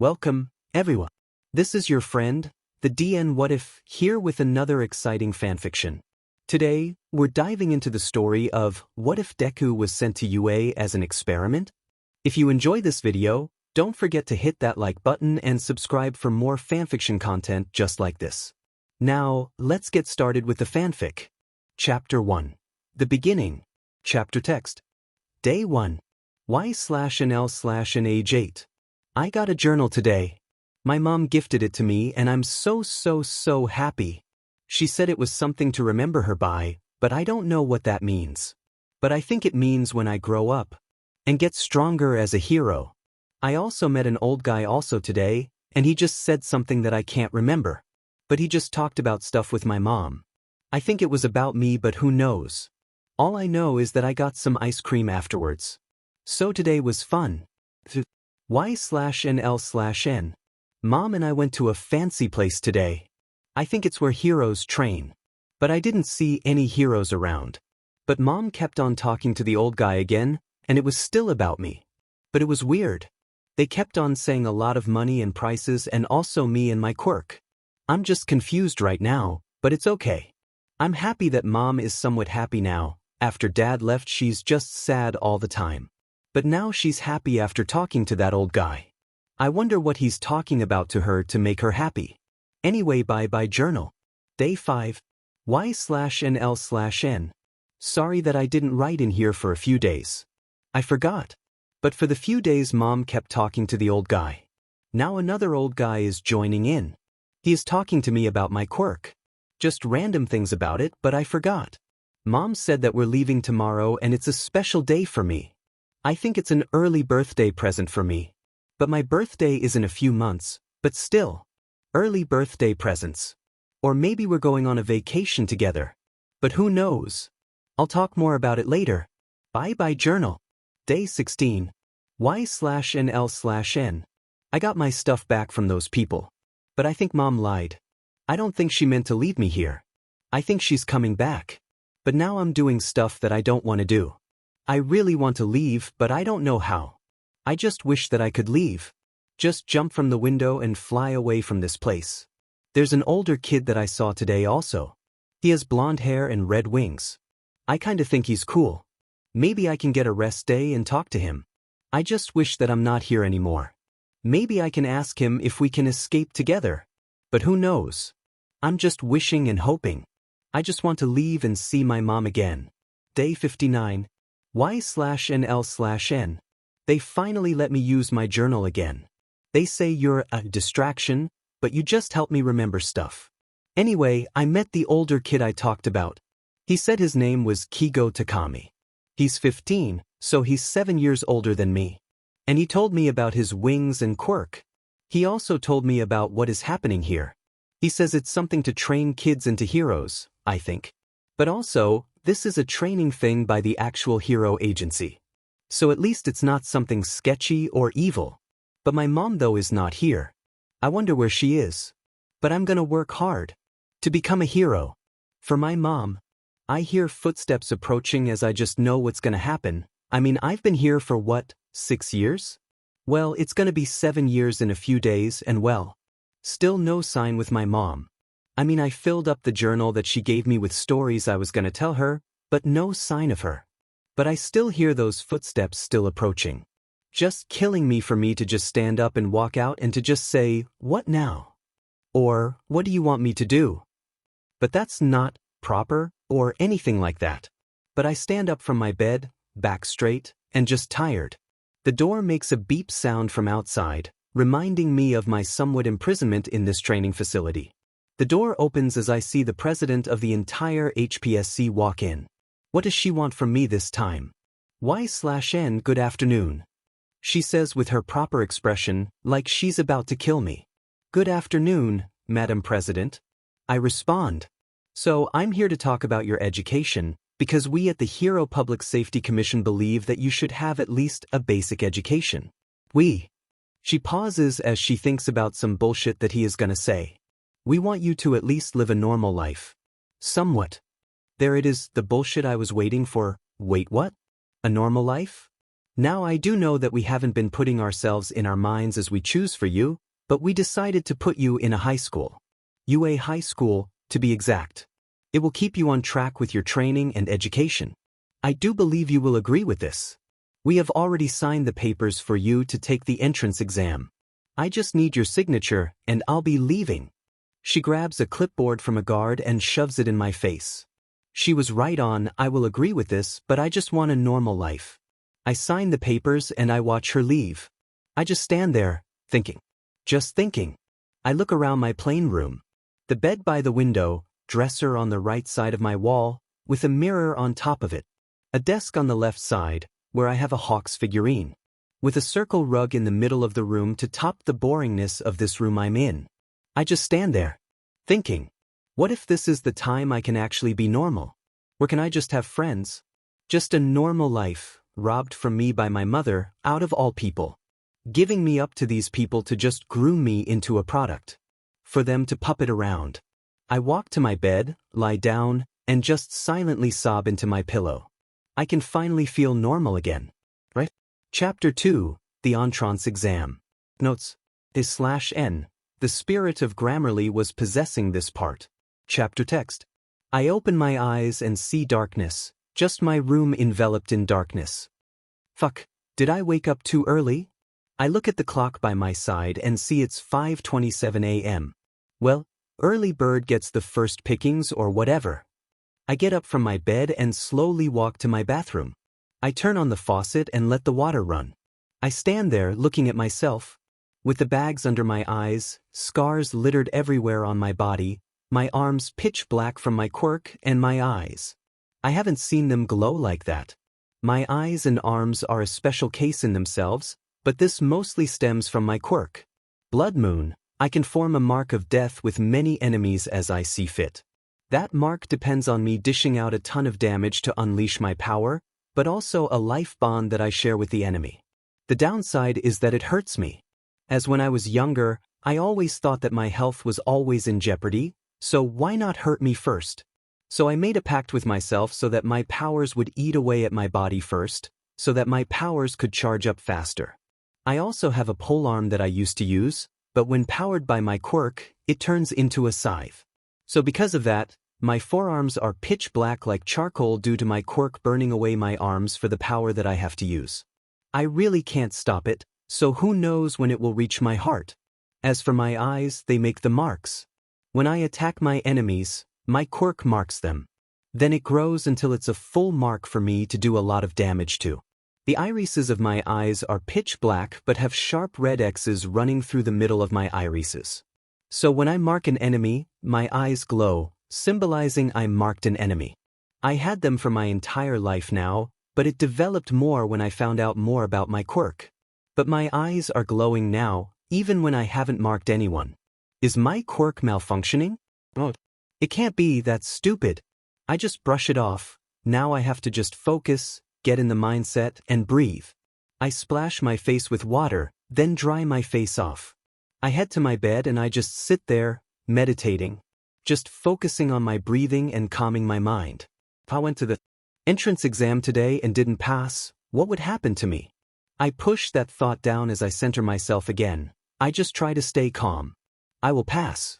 Welcome, everyone. This is your friend, the DN What If, here with another exciting fanfiction. Today, we're diving into the story of What If Deku was sent to UA as an experiment? If you enjoy this video, don't forget to hit that like button and subscribe for more fanfiction content just like this. Now, let's get started with the fanfic. Chapter 1. The Beginning. Chapter Text. Day 1. Y/NL/N age 8. I got a journal today. My mom gifted it to me and I'm so happy. She said it was something to remember her by, but I don't know what that means. But I think it means when I grow up and get stronger as a hero. I also met an old guy also today, and he just said something that I can't remember. But he just talked about stuff with my mom. I think it was about me, but who knows? All I know is that I got some ice cream afterwards. So today was fun. Y/NL/N. Mom and I went to a fancy place today. I think it's where heroes train. But I didn't see any heroes around. But Mom kept on talking to the old guy again, and it was still about me. But it was weird. They kept on saying a lot of money and prices and also me and my quirk. I'm just confused right now, but it's okay. I'm happy that Mom is somewhat happy now. After Dad left, she's just sad all the time. But now she's happy after talking to that old guy. I wonder what he's talking about to her to make her happy. Anyway, bye journal. Day 5. Y/NL/N. Sorry that I didn't write in here for a few days. I forgot. But for the few days Mom kept talking to the old guy. Now another old guy is joining in. He is talking to me about my quirk. Just random things about it, but I forgot. Mom said that we're leaving tomorrow and it's a special day for me. I think it's an early birthday present for me. But my birthday is in a few months, but still. Early birthday presents. Or maybe we're going on a vacation together. But who knows? I'll talk more about it later. Bye journal. Day 16. Y/NL/N. I got my stuff back from those people. But I think Mom lied. I don't think she meant to leave me here. I think she's coming back. But now I'm doing stuff that I don't want to do. I really want to leave, but I don't know how. I just wish that I could leave. Just jump from the window and fly away from this place. There's an older kid that I saw today also. He has blonde hair and red wings. I kinda think he's cool. Maybe I can get a rest day and talk to him. I just wish that I'm not here anymore. Maybe I can ask him if we can escape together. But who knows? I'm just wishing and hoping. I just want to leave and see my mom again. Day 59. Y/NL/N. They finally let me use my journal again. They say you're a distraction, but you just help me remember stuff. Anyway, I met the older kid I talked about. He said his name was Kigo Takami. He's 15, so he's 7 years older than me. And he told me about his wings and quirk. He also told me about what is happening here. He says it's something to train kids into heroes, I think. But also, this is a training thing by the actual hero agency. So at least it's not something sketchy or evil. But my mom though is not here. I wonder where she is. But I'm gonna work hard to become a hero. For my mom. I hear footsteps approaching as I just know what's gonna happen. I mean, I've been here for what, 6 years? Well, it's gonna be 7 years in a few days and well, still no sign with my mom. I mean, I filled up the journal that she gave me with stories I was gonna tell her, but no sign of her. But I still hear those footsteps still approaching. Just killing me for me to just stand up and walk out and to just say, what now? Or, what do you want me to do? But that's not proper or anything like that. But I stand up from my bed, back straight, and just tired. The door makes a beep sound from outside, reminding me of my somewhat imprisonment in this training facility. The door opens as I see the president of the entire HPSC walk in. What does she want from me this time? Y/N. Good afternoon. She says with her proper expression, like she's about to kill me. Good afternoon, Madam President. I respond. So I'm here to talk about your education, because we at the Hero Public Safety Commission believe that you should have at least a basic education. She pauses as she thinks about some bullshit that he is gonna say. We want you to at least live a normal life. Somewhat. There it is, the bullshit I was waiting for. Wait, what? A normal life? Now I do know that we haven't been putting ourselves in our minds as we choose for you, but we decided to put you in a high school. UA High School, to be exact. It will keep you on track with your training and education. I do believe you will agree with this. We have already signed the papers for you to take the entrance exam. I just need your signature, and I'll be leaving. She grabs a clipboard from a guard and shoves it in my face. She was right on, I will agree with this, but I just want a normal life. I sign the papers and I watch her leave. I just stand there, thinking. Just thinking. I look around my plain room. The bed by the window, dresser on the right side of my wall, with a mirror on top of it. A desk on the left side, where I have a Hawks figurine. With a circle rug in the middle of the room to top the boringness of this room I'm in. I just stand there, thinking, what if this is the time I can actually be normal? Or can I just have friends? Just a normal life, robbed from me by my mother, out of all people. Giving me up to these people to just groom me into a product. For them to puppet around. I walk to my bed, lie down, and just silently sob into my pillow. I can finally feel normal again. Right? Chapter 2, The Entrance Exam. Notes. N. The spirit of Grammarly was possessing this part. Chapter text. I open my eyes and see darkness, just my room enveloped in darkness. Fuck, did I wake up too early? I look at the clock by my side and see it's 5:27 a.m. Well, early bird gets the first pickings or whatever. I get up from my bed and slowly walk to my bathroom. I turn on the faucet and let the water run. I stand there looking at myself. With the bags under my eyes, scars littered everywhere on my body, my arms pitch black from my quirk and my eyes. I haven't seen them glow like that. My eyes and arms are a special case in themselves, but this mostly stems from my quirk. Blood Moon, I can form a mark of death with many enemies as I see fit. That mark depends on me dishing out a ton of damage to unleash my power, but also a life bond that I share with the enemy. The downside is that it hurts me. As when I was younger, I always thought that my health was always in jeopardy, so why not hurt me first? So I made a pact with myself so that my powers would eat away at my body first, so that my powers could charge up faster. I also have a polearm that I used to use, but when powered by my quirk, it turns into a scythe. So because of that, my forearms are pitch black like charcoal due to my quirk burning away my arms for the power that I have to use. I really can't stop it, so who knows when it will reach my heart. As for my eyes, they make the marks. When I attack my enemies, my quirk marks them. Then it grows until it's a full mark for me to do a lot of damage to. The irises of my eyes are pitch black but have sharp red X's running through the middle of my irises. So when I mark an enemy, my eyes glow, symbolizing I marked an enemy. I had them for my entire life now, but it developed more when I found out more about my quirk. But my eyes are glowing now, even when I haven't marked anyone. Is my quirk malfunctioning? Oh, it can't be that stupid. I just brush it off. Now I have to just focus, get in the mindset, and breathe. I splash my face with water, then dry my face off. I head to my bed and I just sit there, meditating. Just focusing on my breathing and calming my mind. If I went to the entrance exam today and didn't pass, what would happen to me? I push that thought down as I center myself again. I just try to stay calm. I will pass.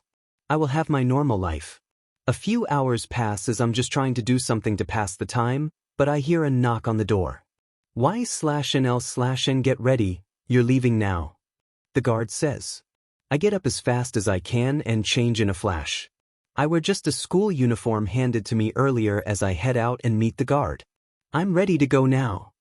I will have my normal life. A few hours pass as I'm just trying to do something to pass the time, but I hear a knock on the door. Y/NL/N get ready, you're leaving now. The guard says. I get up as fast as I can and change in a flash. I wear just a school uniform handed to me earlier as I head out and meet the guard. I'm ready to go now.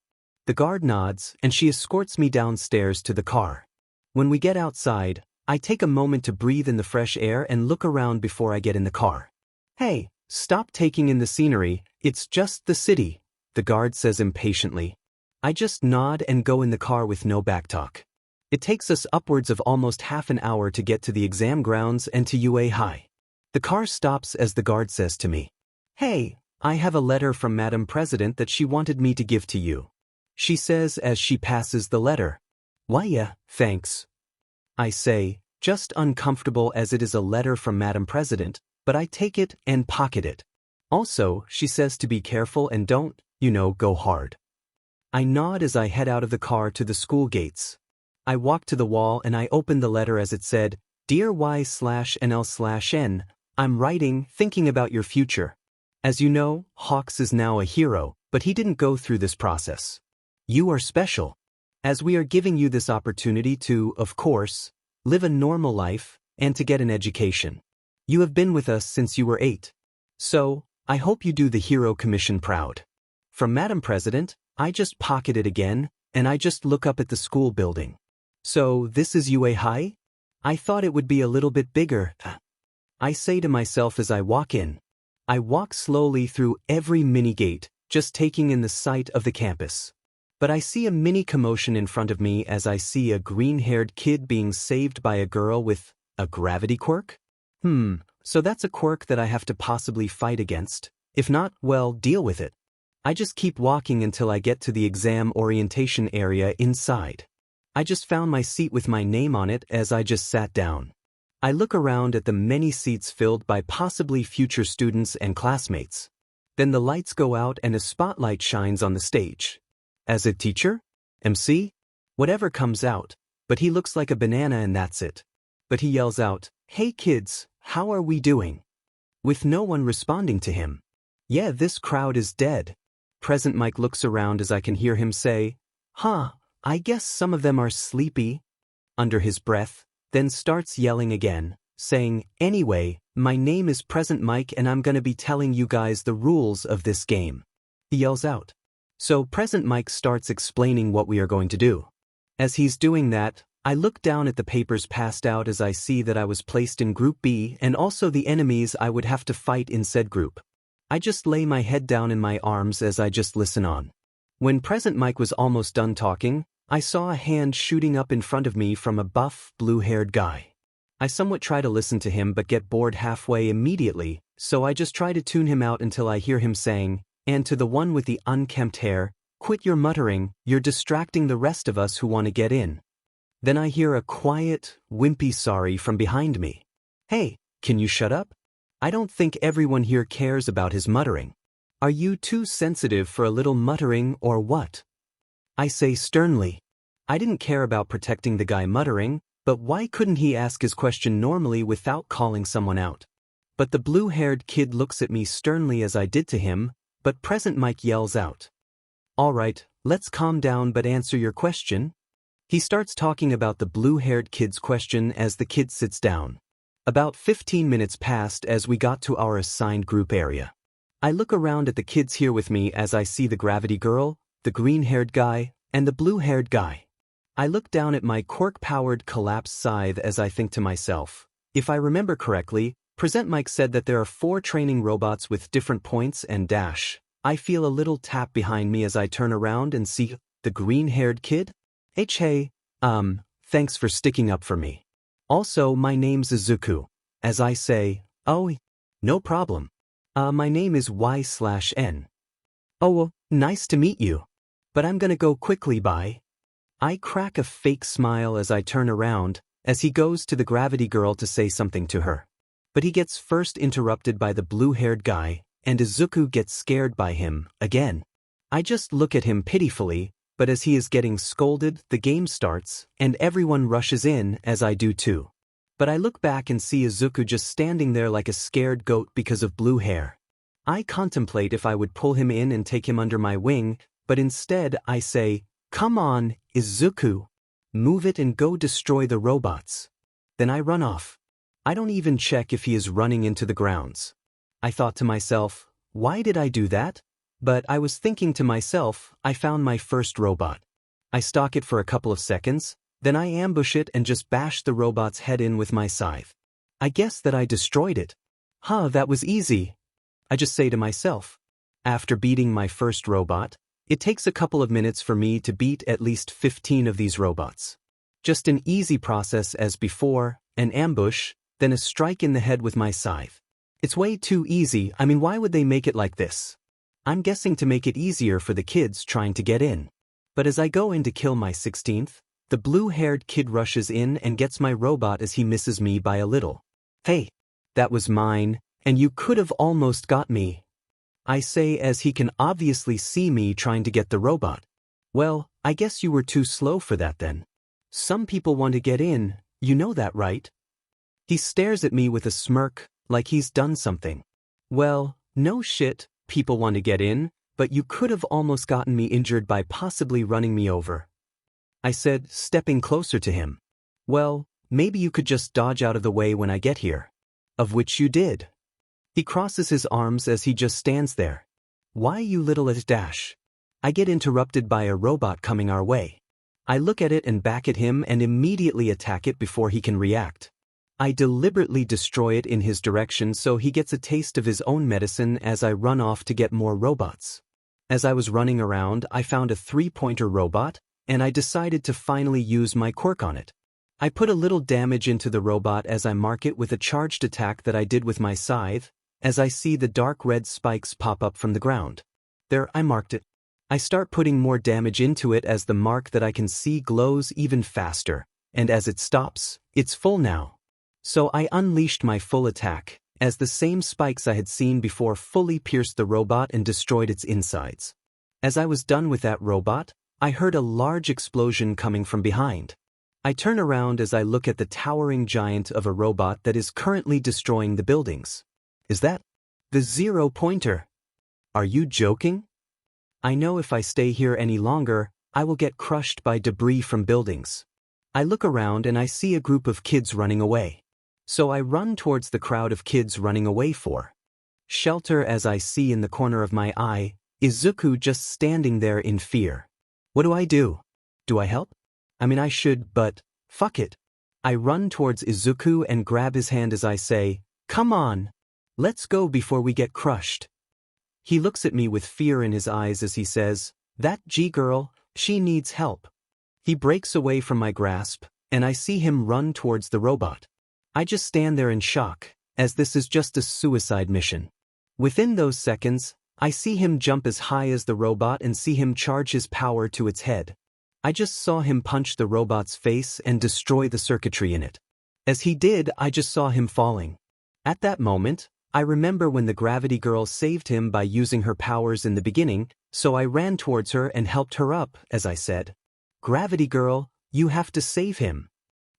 The guard nods and she escorts me downstairs to the car. When we get outside, I take a moment to breathe in the fresh air and look around before I get in the car. Hey, stop taking in the scenery, it's just the city, the guard says impatiently. I just nod and go in the car with no backtalk. It takes us upwards of almost half an hour to get to the exam grounds and to UA High. The car stops as the guard says to me, "Hey, I have a letter from Madam President that she wanted me to give to you." She says as she passes the letter. "Why yeah, thanks." I say, just uncomfortable as it is a letter from Madam President, but I take it and pocket it. Also, she says to be careful and don't, go hard. I nod as I head out of the car to the school gates. I walk to the wall and I open the letter as it said, Dear Y/NL/N, I'm writing, thinking about your future. As you know, Hawks is now a hero, but he didn't go through this process. You are special. As we are giving you this opportunity to, of course, live a normal life and to get an education. You have been with us since you were 8. So, I hope you do the hero commission proud. From Madam President, I just pocket it again, and I just look up at the school building. So, this is UA High? I thought it would be a little bit bigger. I say to myself as I walk in. I walk slowly through every mini gate, just taking in the sight of the campus. But I see a mini commotion in front of me as I see a green-haired kid being saved by a girl with a gravity quirk? So that's a quirk that I have to possibly fight against. If not, well, deal with it. I just keep walking until I get to the exam orientation area inside. I just found my seat with my name on it as I just sat down. I look around at the many seats filled by possibly future students and classmates. Then the lights go out and a spotlight shines on the stage. As a teacher? MC? Whatever comes out, but he looks like a banana and that's it. But he yells out, Hey kids, how are we doing? With no one responding to him. Yeah, this crowd is dead. Present Mike looks around as I can hear him say, I guess some of them are sleepy. Under his breath, then starts yelling again, saying, Anyway, my name is Present Mike and I'm gonna be telling you guys the rules of this game. He yells out. So Present Mike starts explaining what we are going to do. As he's doing that, I look down at the papers passed out as I see that I was placed in Group B and also the enemies I would have to fight in said group. I just lay my head down in my arms as I just listen on. When Present Mike was almost done talking, I saw a hand shooting up in front of me from a buff, blue-haired guy. I somewhat try to listen to him but get bored halfway immediately, so I just try to tune him out until I hear him saying, And to the one with the unkempt hair, quit your muttering, you're distracting the rest of us who want to get in. Then I hear a quiet, wimpy sorry from behind me. Hey, can you shut up? I don't think everyone here cares about his muttering. Are you too sensitive for a little muttering or what? I say sternly. I didn't care about protecting the guy muttering, but why couldn't he ask his question normally without calling someone out? But the blue-haired kid looks at me sternly as I did to him, but Present Mike yells out. All right, let's calm down but answer your question. He starts talking about the blue-haired kid's question as the kid sits down. About 15 minutes passed as we got to our assigned group area. I look around at the kids here with me as I see the gravity girl, the green-haired guy, and the blue-haired guy. I look down at my quirk-powered collapsed scythe as I think to myself. If I remember correctly, Present Mike said that there are 4 training robots with different points and dash. I feel a little tap behind me as I turn around and see the green-haired kid. Hey, thanks for sticking up for me. Also, my name's Izuku. As I say, oh, no problem. My name is Y/N. Oh, nice to meet you. But I'm gonna go quickly, bye. I crack a fake smile as I turn around, as he goes to the gravity girl to say something to her. But he gets first interrupted by the blue-haired guy, and Izuku gets scared by him, again. I just look at him pitifully, but as he is getting scolded, the game starts, and everyone rushes in, as I do too. But I look back and see Izuku just standing there like a scared goat because of blue hair. I contemplate if I would pull him in and take him under my wing, but instead I say, Come on, Izuku. Move it and go destroy the robots. Then I run off. I don't even check if he is running into the grounds. I thought to myself, why did I do that? But I was thinking to myself, I found my first robot. I stalk it for a couple of seconds, then I ambush it and just bash the robot's head in with my scythe. I guess that I destroyed it. That was easy. I just say to myself. After beating my first robot, it takes a couple of minutes for me to beat at least 15 of these robots. Just an easy process as before, an ambush, then a strike in the head with my scythe. It's way too easy. I mean, why would they make it like this? I'm guessing to make it easier for the kids trying to get in. But as I go in to kill my 16th, the blue-haired kid rushes in and gets my robot as he misses me by a little. Hey, that was mine, and you could have almost got me. I say as he can obviously see me trying to get the robot. Well, I guess you were too slow for that then. Some people want to get in, you know that, right? He stares at me with a smirk, like he's done something. Well, no shit, people want to get in, but you could have almost gotten me injured by possibly running me over. I said, stepping closer to him. Well, maybe you could just dodge out of the way when I get here. Of which you did. He crosses his arms as he just stands there. Why you little dash? I get interrupted by a robot coming our way. I look at it and back at him and immediately attack it before he can react. I deliberately destroy it in his direction so he gets a taste of his own medicine as I run off to get more robots. As I was running around, I found a 3-pointer robot, and I decided to finally use my quirk on it. I put a little damage into the robot as I mark it with a charged attack that I did with my scythe, as I see the dark red spikes pop up from the ground. There, I marked it. I start putting more damage into it as the mark that I can see glows even faster, and as it stops, it's full now. So I unleashed my full attack, as the same spikes I had seen before fully pierced the robot and destroyed its insides. As I was done with that robot, I heard a large explosion coming from behind. I turn around as I look at the towering giant of a robot that is currently destroying the buildings. Is that the 0-pointer? Are you joking? I know if I stay here any longer, I will get crushed by debris from buildings. I look around and I see a group of kids running away. So I run towards the crowd of kids running away for shelter as I see in the corner of my eye, Izuku just standing there in fear. What do? Do I help? I mean I should, but fuck it. I run towards Izuku and grab his hand as I say, "Come on. Let's go before we get crushed." He looks at me with fear in his eyes as he says, "That G-girl, she needs help." He breaks away from my grasp, and I see him run towards the robot. I just stand there in shock, as this is just a suicide mission. Within those seconds, I see him jump as high as the robot and see him charge his power to its head. I just saw him punch the robot's face and destroy the circuitry in it. As he did, I just saw him falling. At that moment, I remember when the gravity girl saved him by using her powers in the beginning, so I ran towards her and helped her up, as I said, "Gravity girl, you have to save him."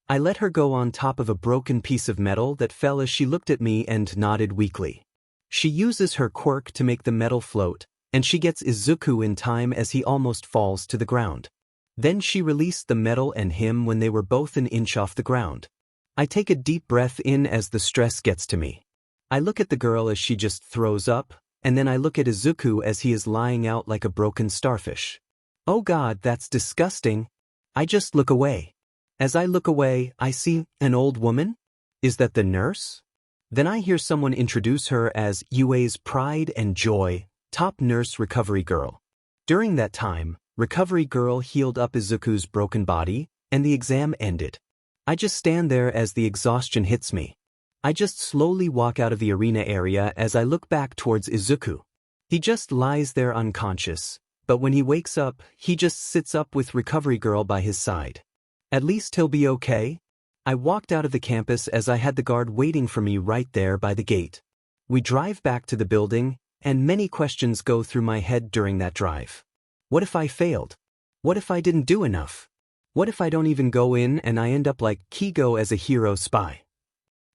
I let her go on top of a broken piece of metal that fell as she looked at me and nodded weakly. She uses her quirk to make the metal float, and she gets Izuku in time as he almost falls to the ground. Then she released the metal and him when they were both an inch off the ground. I take a deep breath in as the stress gets to me. I look at the girl as she just throws up, and then I look at Izuku as he is lying out like a broken starfish. Oh God, that's disgusting. I just look away. As I look away, I see an old woman? Is that the nurse? Then I hear someone introduce her as UA's pride and joy, top nurse recovery girl. During that time, recovery girl healed up Izuku's broken body, and the exam ended. I just stand there as the exhaustion hits me. I just slowly walk out of the arena area as I look back towards Izuku. He just lies there unconscious, but when he wakes up, he just sits up with recovery girl by his side. At least he'll be okay. I walked out of the campus as I had the guard waiting for me right there by the gate. We drive back to the building, and many questions go through my head during that drive. What if I failed? What if I didn't do enough? What if I don't even go in and I end up like Kigo as a hero spy?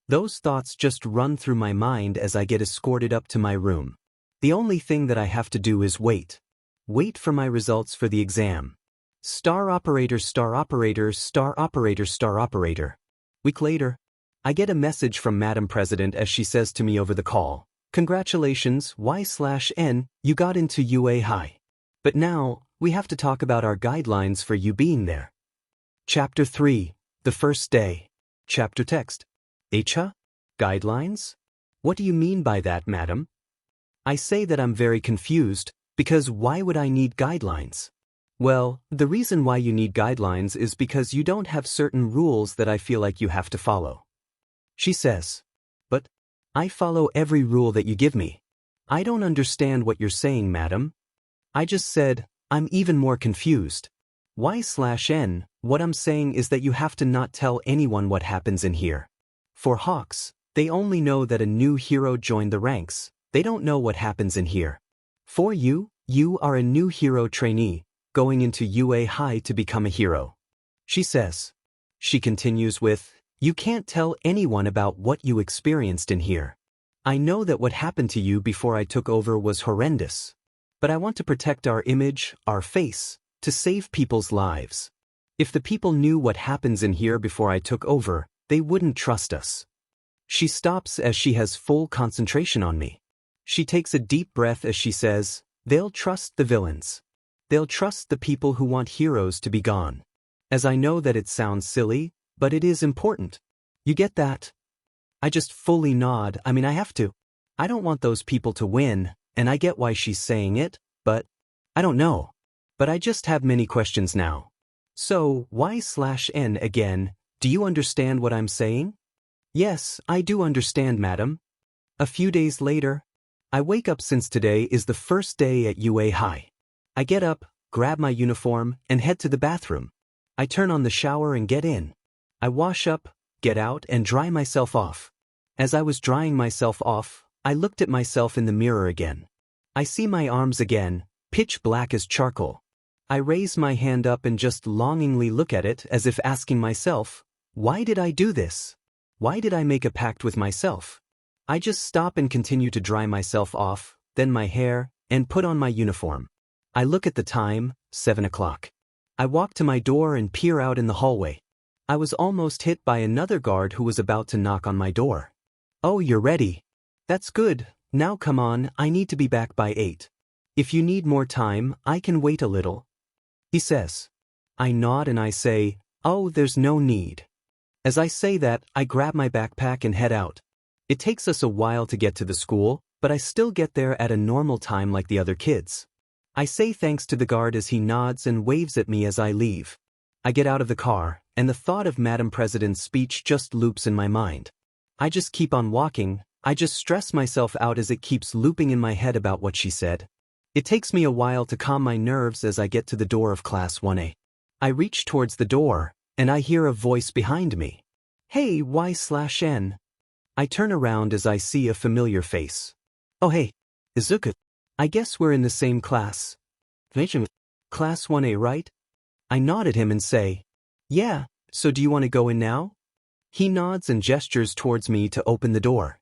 Those thoughts just run through my mind as I get escorted up to my room. The only thing that I have to do is wait. Wait for my results for the exam. Star operator, star operator, star operator, star operator. Week later, I get a message from Madam President as she says to me over the call, "Congratulations, Y/N, you got into UA High. But now, we have to talk about our guidelines for you being there." Chapter 3, The First Day. Chapter text. Huh? Guidelines? What do you mean by that, madam? I say that I'm very confused, because why would I need guidelines? Well, the reason why you need guidelines is because you don't have certain rules that I feel like you have to follow. She says, "But I follow every rule that you give me." I don't understand what you're saying, madam. I just said, I'm even more confused. Y/N, what I'm saying is that you have to not tell anyone what happens in here. For Hawks, they only know that a new hero joined the ranks. They don't know what happens in here. For you, you are a new hero trainee. going into UA High to become a hero. She says. She continues with, you can't tell anyone about what you experienced in here. I know that what happened to you before I took over was horrendous. But I want to protect our image, our face, to save people's lives. If the people knew what happens in here before I took over, they wouldn't trust us. She stops as she has full concentration on me. She takes a deep breath as she says, they'll trust the villains. They'll trust the people who want heroes to be gone. As I know that it sounds silly, but it is important. You get that? I just fully nod. I have to. I don't want those people to win, and I get why she's saying it, but I don't know. But I just have many questions now. So, Y/N again, do you understand what I'm saying? Yes, I do understand, madam. A few days later, I wake up since today is the first day at UA High. I get up, grab my uniform, and head to the bathroom. I turn on the shower and get in. I wash up, get out, and dry myself off. As I was drying myself off, I looked at myself in the mirror again. I see my arms again, pitch black as charcoal. I raise my hand up and just longingly look at it as if asking myself, why did I do this? Why did I make a pact with myself? I just stop and continue to dry myself off, then my hair, and put on my uniform. I look at the time, 7 o'clock. I walk to my door and peer out in the hallway. I was almost hit by another guard who was about to knock on my door. Oh, you're ready. That's good. Now come on, I need to be back by 8. If you need more time, I can wait a little. He says. I nod and I say, oh, there's no need. As I say that, I grab my backpack and head out. It takes us a while to get to the school, but I still get there at a normal time like the other kids. I say thanks to the guard as he nods and waves at me as I leave. I get out of the car, and the thought of Madam President's speech just loops in my mind. I just keep on walking, I just stress myself out as it keeps looping in my head about what she said. It takes me a while to calm my nerves as I get to the door of Class 1A. I reach towards the door, and I hear a voice behind me. Hey, Y/N. I turn around as I see a familiar face. Oh hey, Izuku. I guess we're in the same class. Class 1A, right? I nod at him and say, yeah, so do you want to go in now? He nods and gestures towards me to open the door.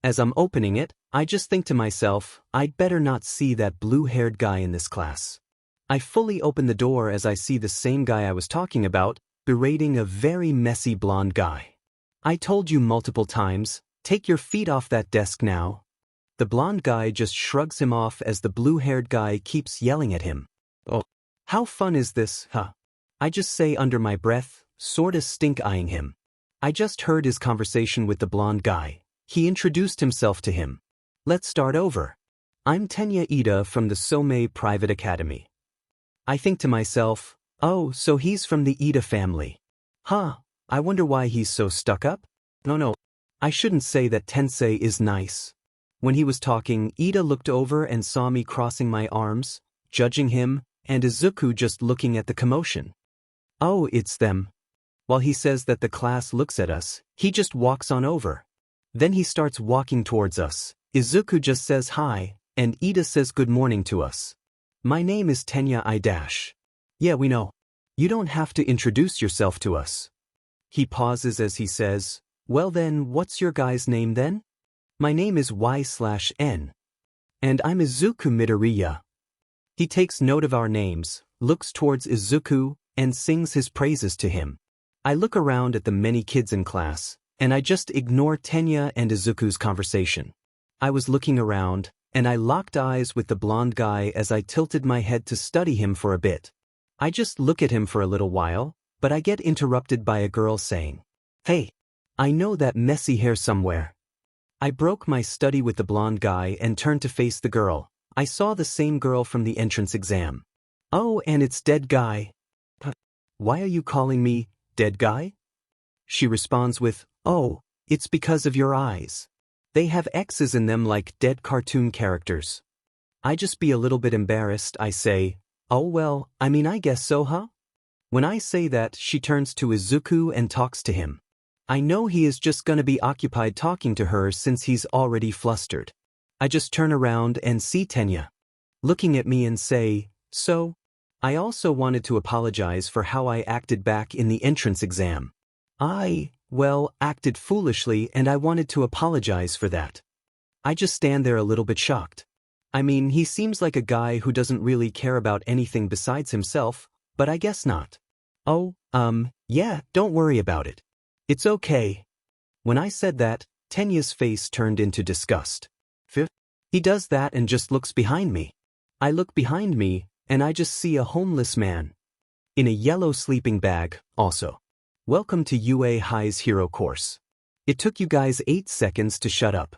As I'm opening it, I just think to myself, I'd better not see that blue-haired guy in this class. I fully open the door as I see the same guy I was talking about, berating a very messy blonde guy. I told you multiple times, take your feet off that desk now. The blonde guy just shrugs him off as the blue-haired guy keeps yelling at him. Oh, how fun is this, huh? I just say under my breath, sorta stink-eyeing him. I just heard his conversation with the blonde guy. He introduced himself to him. Let's start over. I'm Tenya Ida from the Somei Private Academy. I think to myself, oh, so he's from the Ida family. Huh, I wonder why he's so stuck up? No, I shouldn't say that Tensei is nice. When he was talking, Ida looked over and saw me crossing my arms, judging him, and Izuku just looking at the commotion. Oh, it's them. While he says that the class looks at us, he just walks on over. Then he starts walking towards us. Izuku just says hi, and Ida says good morning to us. My name is Tenya I-. Yeah, we know. You don't have to introduce yourself to us. He pauses as he says, well then, what's your guy's name then? My name is Y/N. And I'm Izuku Midoriya. He takes note of our names, looks towards Izuku, and sings his praises to him. I look around at the many kids in class, and I just ignore Tenya and Izuku's conversation. I was looking around, and I locked eyes with the blonde guy as I tilted my head to study him for a bit. I just look at him for a little while, but I get interrupted by a girl saying, hey, I know that messy hair somewhere. I broke my study with the blonde guy and turned to face the girl. I saw the same girl from the entrance exam. Oh, and it's Dead Guy. Why are you calling me Dead Guy? She responds with, oh, it's because of your eyes. They have X's in them like dead cartoon characters. I just be a little bit embarrassed. I say, oh well, I guess so, huh? When I say that, she turns to Izuku and talks to him. I know he is just gonna be occupied talking to her since he's already flustered. I just turn around and see Tenya looking at me and say, so, I also wanted to apologize for how I acted back in the entrance exam. Well, acted foolishly and I wanted to apologize for that. I just stand there a little bit shocked. I mean, he seems like a guy who doesn't really care about anything besides himself, but I guess not. Oh, yeah, don't worry about it. It's okay. When I said that, Tenya's face turned into disgust. He does that and just looks behind me. I look behind me, and I just see a homeless man. In a yellow sleeping bag, also. Welcome to UA High's hero course. It took you guys 8 seconds to shut up.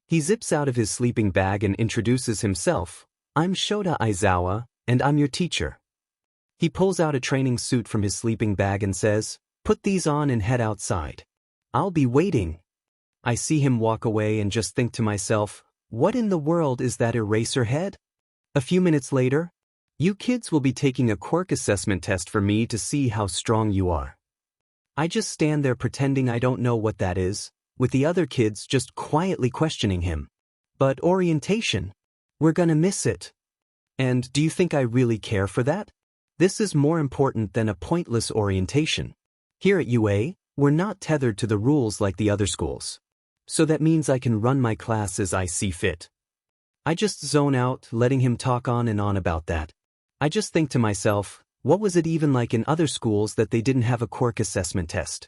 He zips out of his sleeping bag and introduces himself. I'm Shota Aizawa, and I'm your teacher. He pulls out a training suit from his sleeping bag and says, put these on and head outside. I'll be waiting. I see him walk away and just think to myself, what in the world is that eraser head? A few minutes later, you kids will be taking a quirk assessment test for me to see how strong you are. I just stand there pretending I don't know what that is, with the other kids just quietly questioning him. But orientation? We're gonna miss it. And do you think I really care for that? This is more important than a pointless orientation. Here at UA, we're not tethered to the rules like the other schools. So that means I can run my class as I see fit. I just zone out, letting him talk on and on about that. I just think to myself, what was it even like in other schools that they didn't have a quirk assessment test?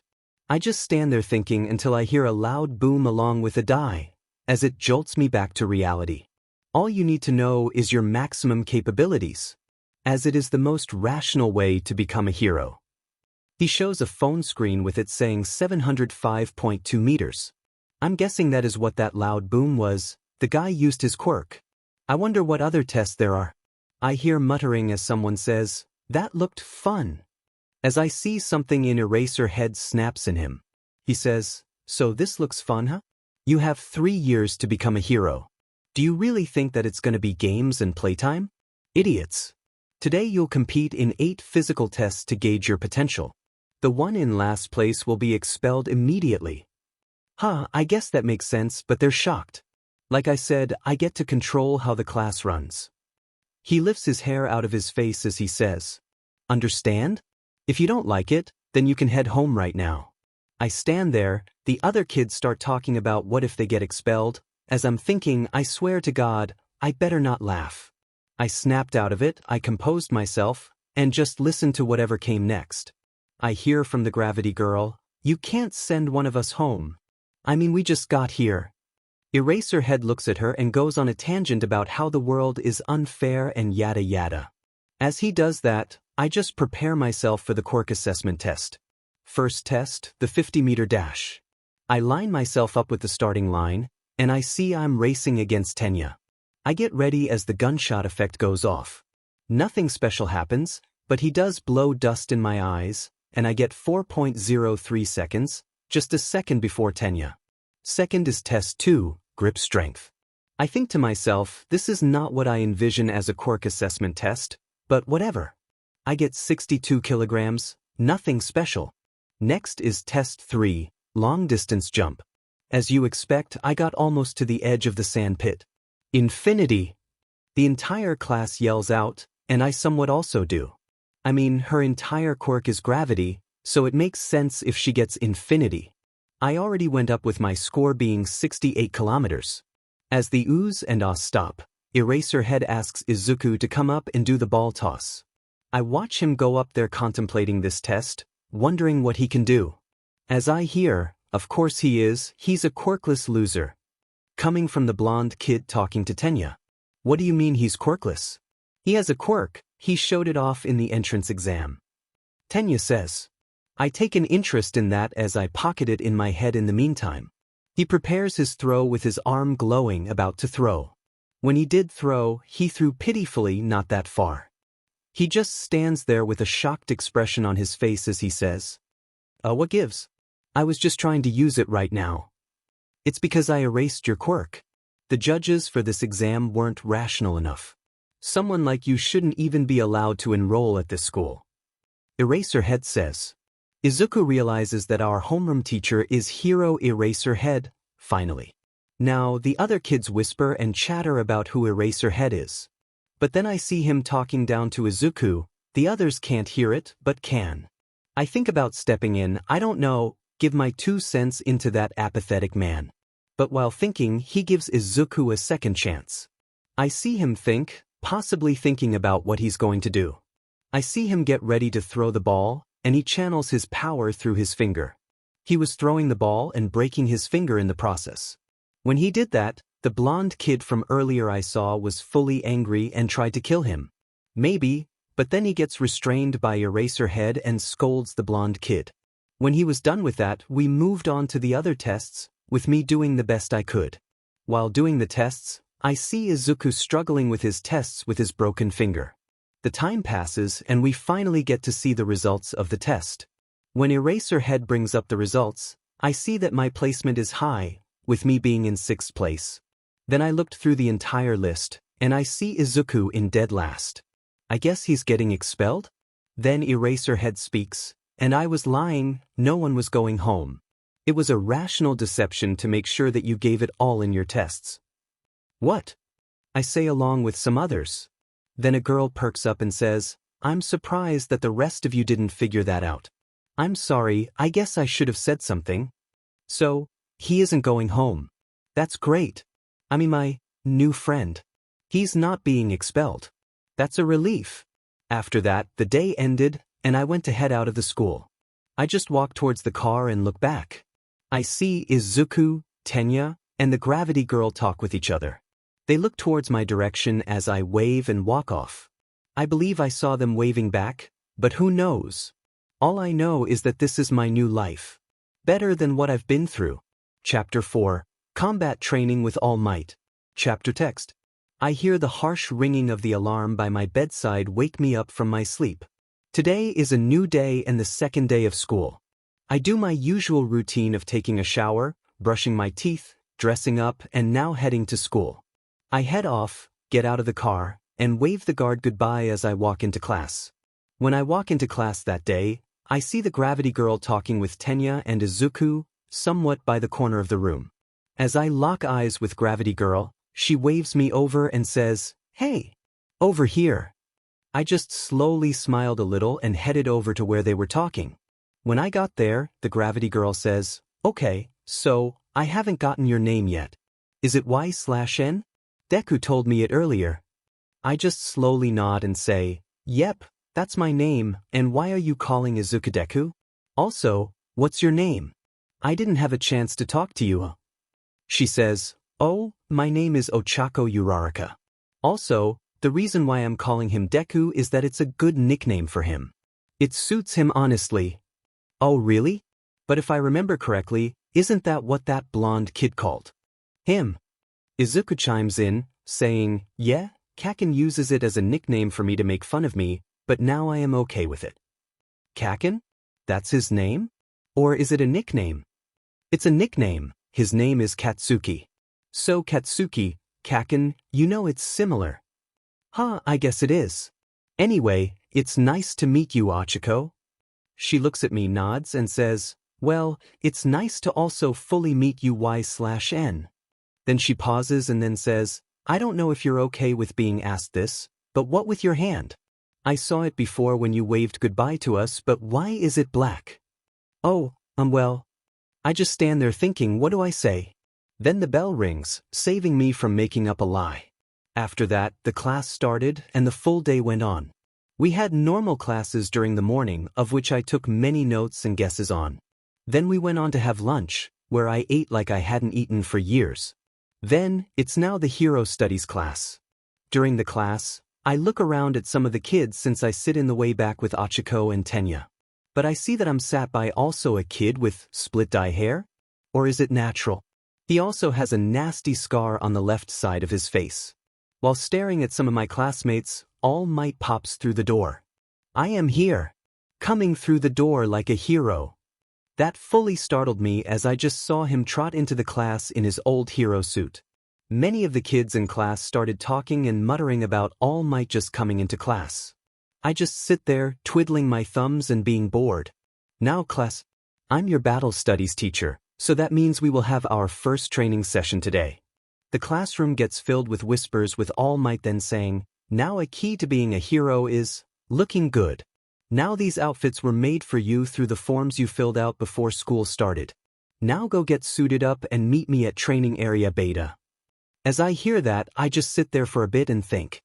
I just stand there thinking until I hear a loud boom along with a die, as it jolts me back to reality. All you need to know is your maximum capabilities, as it is the most rational way to become a hero. He shows a phone screen with it saying 705.2 meters. I'm guessing that is what that loud boom was. The guy used his quirk. I wonder what other tests there are. I hear muttering as someone says, that looked fun. As I see something in eraser head snaps in him. He says, so this looks fun, huh? You have 3 years to become a hero. Do you really think that it's gonna be games and playtime? Idiots. Today you'll compete in 8 physical tests to gauge your potential. The one in last place will be expelled immediately. I guess that makes sense, but they're shocked. Like I said, I get to control how the class runs. He lifts his hair out of his face as he says, understand? If you don't like it, then you can head home right now. I stand there, the other kids start talking about what if they get expelled. As I'm thinking, I swear to God, I better not laugh. I snapped out of it, I composed myself, and just listened to whatever came next. I hear from the gravity girl, you can't send one of us home. I mean, we just got here. Eraserhead looks at her and goes on a tangent about how the world is unfair and yada yada. As he does that, I just prepare myself for the quirk assessment test. First test, the 50-meter dash. I line myself up with the starting line, and I see I'm racing against Tenya. I get ready as the gunshot effect goes off. Nothing special happens, but he does blow dust in my eyes, and I get 4.03 seconds, just a second before Tenya. Second is test 2, grip strength. I think to myself, this is not what I envision as a quirk assessment test, but whatever. I get 62 kilograms, nothing special. Next is test 3, long distance jump. As you expect, I got almost to the edge of the sand pit. Infinity! The entire class yells out, and I somewhat also do. I mean, her entire quirk is gravity, so it makes sense if she gets infinity. I already went up with my score being 68 kilometers. As the oohs and ahs stop, Eraserhead asks Izuku to come up and do the ball toss. I watch him go up there contemplating this test, wondering what he can do. As I hear, of course he's a quirkless loser. Coming from the blonde kid talking to Tenya. What do you mean he's quirkless? He has a quirk, he showed it off in the entrance exam. Tenya says. I take an interest in that as I pocket it in my head in the meantime. He prepares his throw with his arm glowing about to throw. When he did throw, he threw pitifully not that far. He just stands there with a shocked expression on his face as he says, what gives? I was just trying to use it right now. It's because I erased your quirk. The judges for this exam weren't rational enough. Someone like you shouldn't even be allowed to enroll at this school. Eraserhead says. Izuku realizes that our homeroom teacher is Hero Eraserhead, finally. Now, the other kids whisper and chatter about who Eraserhead is. But then I see him talking down to Izuku. The others can't hear it, but can. I think about stepping in, I don't know, give my 2 cents into that apathetic man. But while thinking, he gives Izuku a second chance. I see him think, possibly thinking about what he's going to do. I see him get ready to throw the ball, and he channels his power through his finger. He was throwing the ball and breaking his finger in the process. When he did that, the blonde kid from earlier I saw was fully angry and tried to kill him. Maybe, but then he gets restrained by Eraserhead and scolds the blonde kid. When he was done with that, we moved on to the other tests, with me doing the best I could. While doing the tests, I see Izuku struggling with his tests with his broken finger. The time passes and we finally get to see the results of the test. When Eraserhead brings up the results, I see that my placement is high, with me being in 6th place. Then I looked through the entire list, and I see Izuku in dead last. I guess he's getting expelled? Then Eraserhead speaks, and I was lying, no one was going home. It was a rational deception to make sure that you gave it all in your tests. What? I say along with some others. Then a girl perks up and says, I'm surprised that the rest of you didn't figure that out. I'm sorry, I guess I should have said something. So, he isn't going home. That's great. I mean my new friend. He's not being expelled. That's a relief. After that, the day ended, and I went to head out of the school. I just walk towards the car and look back. I see Izuku, Tenya, and the gravity girl talk with each other. They look towards my direction as I wave and walk off. I believe I saw them waving back, but who knows? All I know is that this is my new life. Better than what I've been through. Chapter 4. Combat Training with All Might. Chapter Text. I hear the harsh ringing of the alarm by my bedside wake me up from my sleep. Today is a new day and the second day of school. I do my usual routine of taking a shower, brushing my teeth, dressing up, and now heading to school. I head off, get out of the car, and wave the guard goodbye as I walk into class. When I walk into class that day, I see the gravity girl talking with Tenya and Izuku, somewhat by the corner of the room. As I lock eyes with gravity girl, she waves me over and says, Hey, over here. I just slowly smiled a little and headed over to where they were talking. When I got there, the gravity girl says, Okay, so, I haven't gotten your name yet. Is it Y/N? Deku told me it earlier. I just slowly nod and say, Yep, that's my name, and why are you calling Izuku Deku? Also, what's your name? I didn't have a chance to talk to you. She says, Oh, my name is Ochako Uraraka. Also, the reason why I'm calling him Deku is that it's a good nickname for him. It suits him honestly. Oh really? But if I remember correctly, isn't that what that blonde kid called him? Izuku chimes in, saying, Yeah, Kaken uses it as a nickname for me to make fun of me, but now I am okay with it. Kaken? That's his name? Or is it a nickname? It's a nickname. His name is Katsuki. So Katsuki, Kaken, you know it's similar. Huh, I guess it is. Anyway, it's nice to meet you, Ochako. She looks at me, nods, and says, Well, it's nice to also fully meet you, Y/N. Then she pauses and then says, I don't know if you're okay with being asked this, but what with your hand? I saw it before when you waved goodbye to us, but why is it black? Oh, well. I just stand there thinking, what do I say? Then the bell rings, saving me from making up a lie. After that, the class started and the full day went on. We had normal classes during the morning, of which I took many notes and guesses on. Then we went on to have lunch, where I ate like I hadn't eaten for years. Then, it's now the Hero Studies class. During the class, I look around at some of the kids since I sit in the way back with Ochako and Tenya. But I see that I'm sat by also a kid with split-dye hair? Or is it natural? He also has a nasty scar on the left side of his face. While staring at some of my classmates, All Might pops through the door. I am here. Coming through the door like a hero. That fully startled me as I just saw him trot into the class in his old hero suit. Many of the kids in class started talking and muttering about All Might just coming into class. I just sit there, twiddling my thumbs and being bored. Now class, I'm your battle studies teacher, so that means we will have our first training session today. The classroom gets filled with whispers with All Might then saying, Now a key to being a hero is looking good. Now these outfits were made for you through the forms you filled out before school started. Now go get suited up and meet me at training area beta. As I hear that, I just sit there for a bit and think.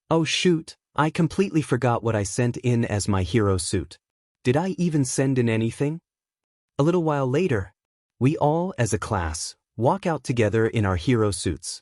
Oh shoot, I completely forgot what I sent in as my hero suit. Did I even send in anything? A little while later, we all, as a class, walk out together in our hero suits.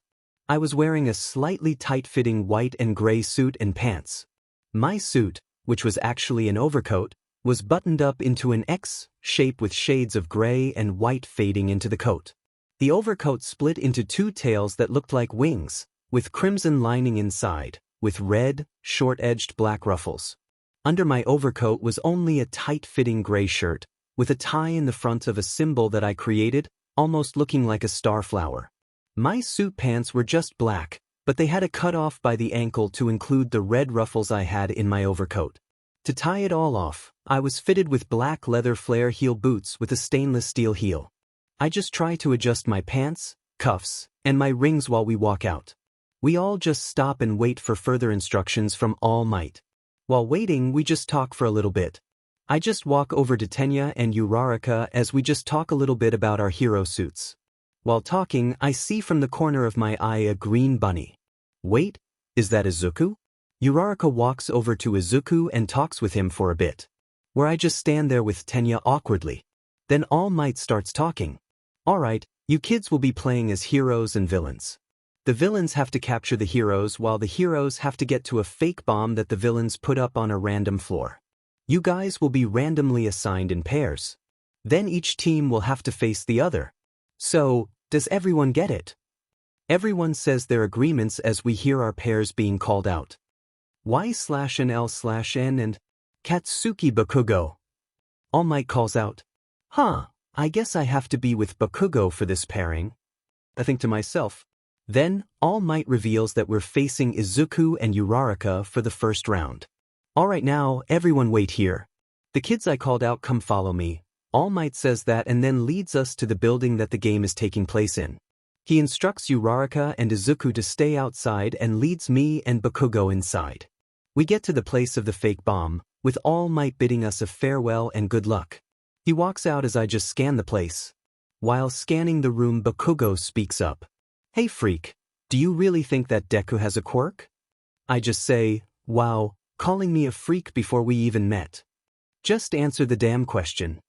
I was wearing a slightly tight-fitting white and gray suit and pants. My suit, which was actually an overcoat, was buttoned up into an X shape with shades of gray and white fading into the coat. The overcoat split into two tails that looked like wings, with crimson lining inside, with red, short-edged black ruffles. Under my overcoat was only a tight-fitting gray shirt, with a tie in the front of a symbol that I created, almost looking like a starflower. My suit pants were just black, but they had a cut-off by the ankle to include the red ruffles I had in my overcoat. To tie it all off, I was fitted with black leather flare heel boots with a stainless steel heel. I just try to adjust my pants, cuffs, and my rings while we walk out. We all just stop and wait for further instructions from All Might. While waiting, we just talk for a little bit. I just walk over to Tenya and Uraraka as we just talk a little bit about our hero suits. While talking, I see from the corner of my eye a green bunny. Wait, is that Izuku? Uraraka walks over to Izuku and talks with him for a bit. Where I just stand there with Tenya awkwardly. Then All Might starts talking. Alright, you kids will be playing as heroes and villains. The villains have to capture the heroes while the heroes have to get to a fake bomb that the villains put up on a random floor. You guys will be randomly assigned in pairs. Then each team will have to face the other. So, does everyone get it? Everyone says their agreements as we hear our pairs being called out. Y/N/L/N and Katsuki Bakugo. All Might calls out. I guess I have to be with Bakugo for this pairing. I think to myself. Then, All Might reveals that we're facing Izuku and Uraraka for the first round. Alright now, everyone wait here. The kids I called out come follow me. All Might says that and then leads us to the building that the game is taking place in. He instructs Uraraka and Izuku to stay outside and leads me and Bakugo inside. We get to the place of the fake bomb, with All Might bidding us a farewell and good luck. He walks out as I just scan the place. While scanning the room, Bakugo speaks up. Hey freak, do you really think that Deku has a quirk? I just say, wow, calling me a freak before we even met. Just answer the damn question.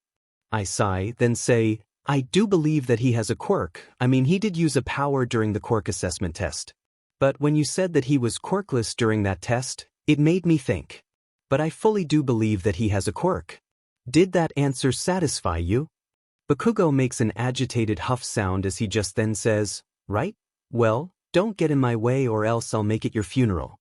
I sigh, then say, I do believe that he has a quirk. I mean, he did use a power during the quirk assessment test. But when you said that he was quirkless during that test, it made me think. But I fully do believe that he has a quirk. Did that answer satisfy you? Bakugo makes an agitated huff sound as he just then says, right? Well, don't get in my way or else I'll make it your funeral.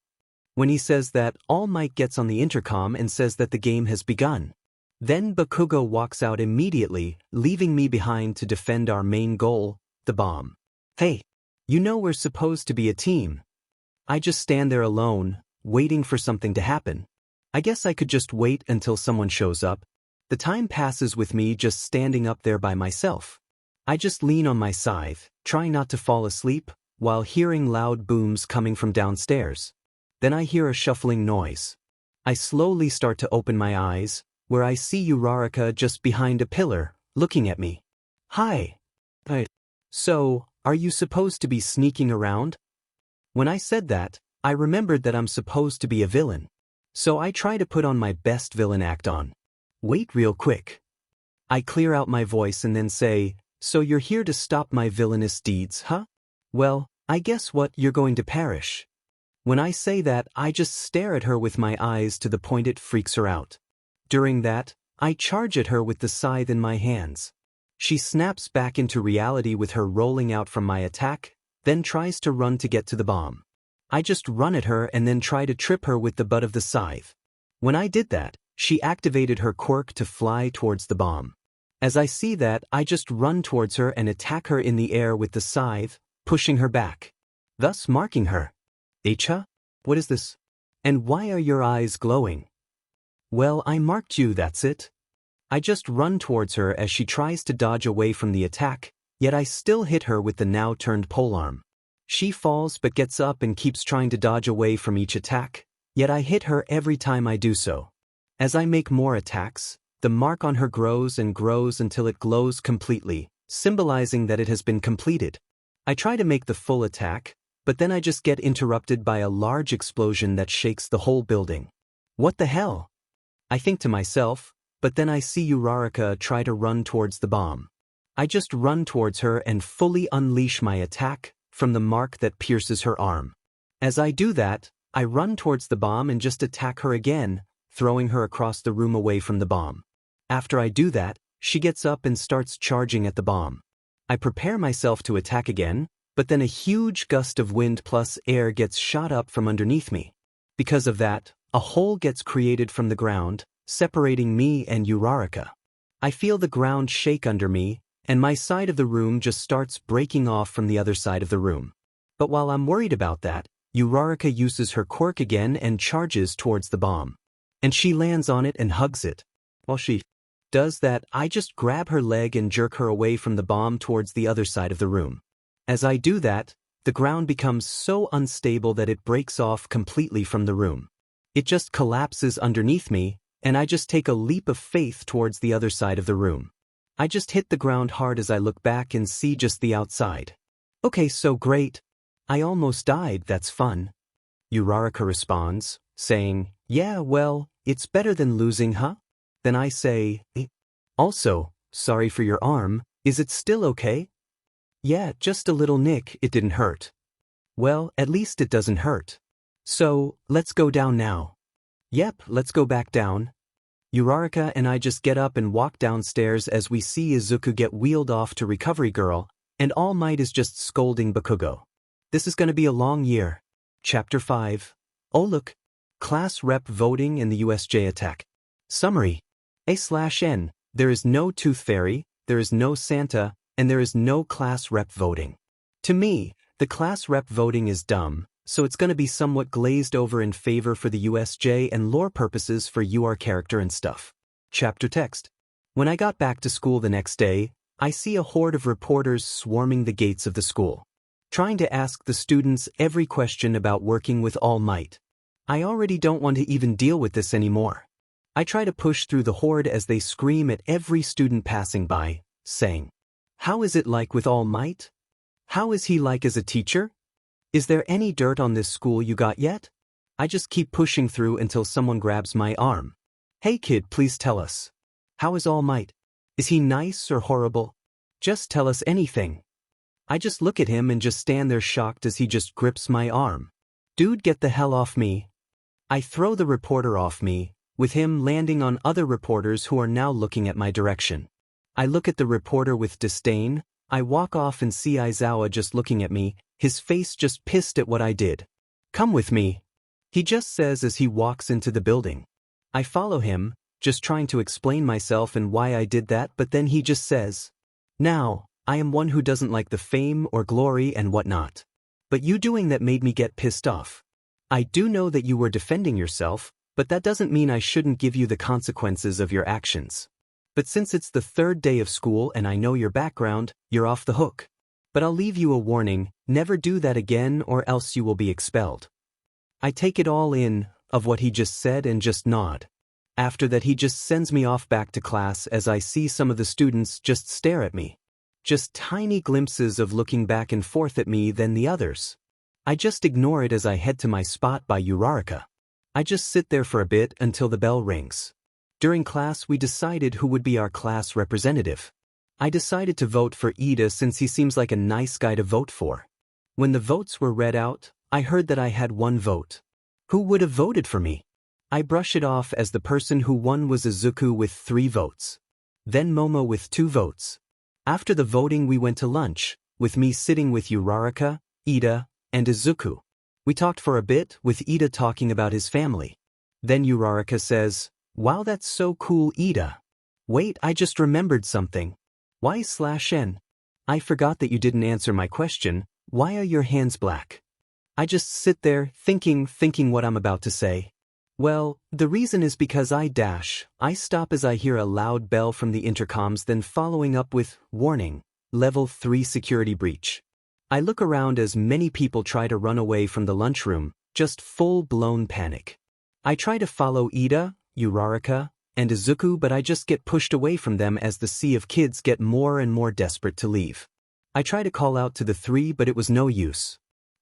When he says that, All Might gets on the intercom and says that the game has begun. Then Bakugo walks out immediately, leaving me behind to defend our main goal, the bomb. Hey, you know we're supposed to be a team. I just stand there alone, waiting for something to happen. I guess I could just wait until someone shows up. The time passes with me just standing up there by myself. I just lean on my scythe, trying not to fall asleep, while hearing loud booms coming from downstairs. Then I hear a shuffling noise. I slowly start to open my eyes, where I see Uraraka just behind a pillar, looking at me. Hi. So, are you supposed to be sneaking around? When I said that, I remembered that I'm supposed to be a villain. So I try to put on my best villain act on. Wait real quick. I clear out my voice and then say, so you're here to stop my villainous deeds, huh? Well, I guess what, you're going to perish. When I say that, I just stare at her with my eyes to the point it freaks her out. During that, I charge at her with the scythe in my hands. She snaps back into reality with her rolling out from my attack, then tries to run to get to the bomb. I just run at her and then try to trip her with the butt of the scythe. When I did that, she activated her quirk to fly towards the bomb. As I see that, I just run towards her and attack her in the air with the scythe, pushing her back, thus marking her. Echa? What is this? And why are your eyes glowing? Well, I marked you, that's it. I just run towards her as she tries to dodge away from the attack, yet I still hit her with the now turned polearm. She falls but gets up and keeps trying to dodge away from each attack, yet I hit her every time I do so. As I make more attacks, the mark on her grows and grows until it glows completely, symbolizing that it has been completed. I try to make the full attack, but then I just get interrupted by a large explosion that shakes the whole building. What the hell? I think to myself, but then I see Uraraka try to run towards the bomb. I just run towards her and fully unleash my attack from the mark that pierces her arm. As I do that, I run towards the bomb and just attack her again, throwing her across the room away from the bomb. After I do that, she gets up and starts charging at the bomb. I prepare myself to attack again, but then a huge gust of wind plus air gets shot up from underneath me. Because of that, a hole gets created from the ground, separating me and Uraraka. I feel the ground shake under me, and my side of the room just starts breaking off from the other side of the room. But while I'm worried about that, Uraraka uses her quirk again and charges towards the bomb. And she lands on it and hugs it. While she does that, I just grab her leg and jerk her away from the bomb towards the other side of the room. As I do that, the ground becomes so unstable that it breaks off completely from the room. It just collapses underneath me, and I just take a leap of faith towards the other side of the room. I just hit the ground hard as I look back and see just the outside. Okay, so great. I almost died, that's fun. Uraraka responds, saying, yeah, well, it's better than losing, huh? Then I say, also, sorry for your arm, is it still okay? Yeah, just a little nick, it didn't hurt. Well, at least it doesn't hurt. So, let's go down now. Yep, let's go back down. Uraraka and I just get up and walk downstairs as we see Izuku get wheeled off to Recovery Girl, and All Might is just scolding Bakugo. This is gonna be a long year. Chapter 5. Oh look. Class Rep Voting in the USJ Attack. Summary. A/N. There is no Tooth Fairy, there is no Santa, and there is no Class Rep Voting. To me, the Class Rep Voting is dumb, so it's gonna be somewhat glazed over in favor for the USJ and lore purposes for UR character and stuff. Chapter text. When I got back to school the next day, I see a horde of reporters swarming the gates of the school, trying to ask the students every question about working with All Might. I already don't want to even deal with this anymore. I try to push through the horde as they scream at every student passing by, saying, how is it like with All Might? How is he like as a teacher? Is there any dirt on this school you got yet? I just keep pushing through until someone grabs my arm. Hey kid, please tell us. How is All Might? Is he nice or horrible? Just tell us anything. I just look at him and just stand there shocked as he just grips my arm. Dude, get the hell off me. I throw the reporter off me, with him landing on other reporters who are now looking at my direction. I look at the reporter with disdain. I walk off and see Aizawa just looking at me, his face just pissed at what I did. Come with me. He just says as he walks into the building. I follow him, just trying to explain myself and why I did that, but then he just says, now, I am one who doesn't like the fame or glory and whatnot. But you doing that made me get pissed off. I do know that you were defending yourself, but that doesn't mean I shouldn't give you the consequences of your actions. But since it's the third day of school and I know your background, you're off the hook. But I'll leave you a warning, never do that again or else you will be expelled. I take it all in, of what he just said and just nod. After that he just sends me off back to class as I see some of the students just stare at me. Just tiny glimpses of looking back and forth at me than the others. I just ignore it as I head to my spot by Uraraka. I just sit there for a bit until the bell rings. During class we decided who would be our class representative. I decided to vote for Ida since he seems like a nice guy to vote for. When the votes were read out, I heard that I had one vote. Who would have voted for me? I brush it off as the person who won was Izuku with 3 votes. Then Momo with 2 votes. After the voting we went to lunch, with me sitting with Uraraka, Ida, and Izuku. We talked for a bit, with Ida talking about his family. Then Uraraka says, wow, that's so cool, Ida. Wait, I just remembered something. Why/N? I forgot that you didn't answer my question. Why are your hands black? I just sit there, thinking what I'm about to say. Well, the reason is because I stop as I hear a loud bell from the intercoms, then following up with, warning, level 3 security breach. I look around as many people try to run away from the lunchroom, just full-blown panic. I try to follow Ida, Uraraka, and Izuku, but I just get pushed away from them as the sea of kids get more and more desperate to leave. I try to call out to the three, but it was no use.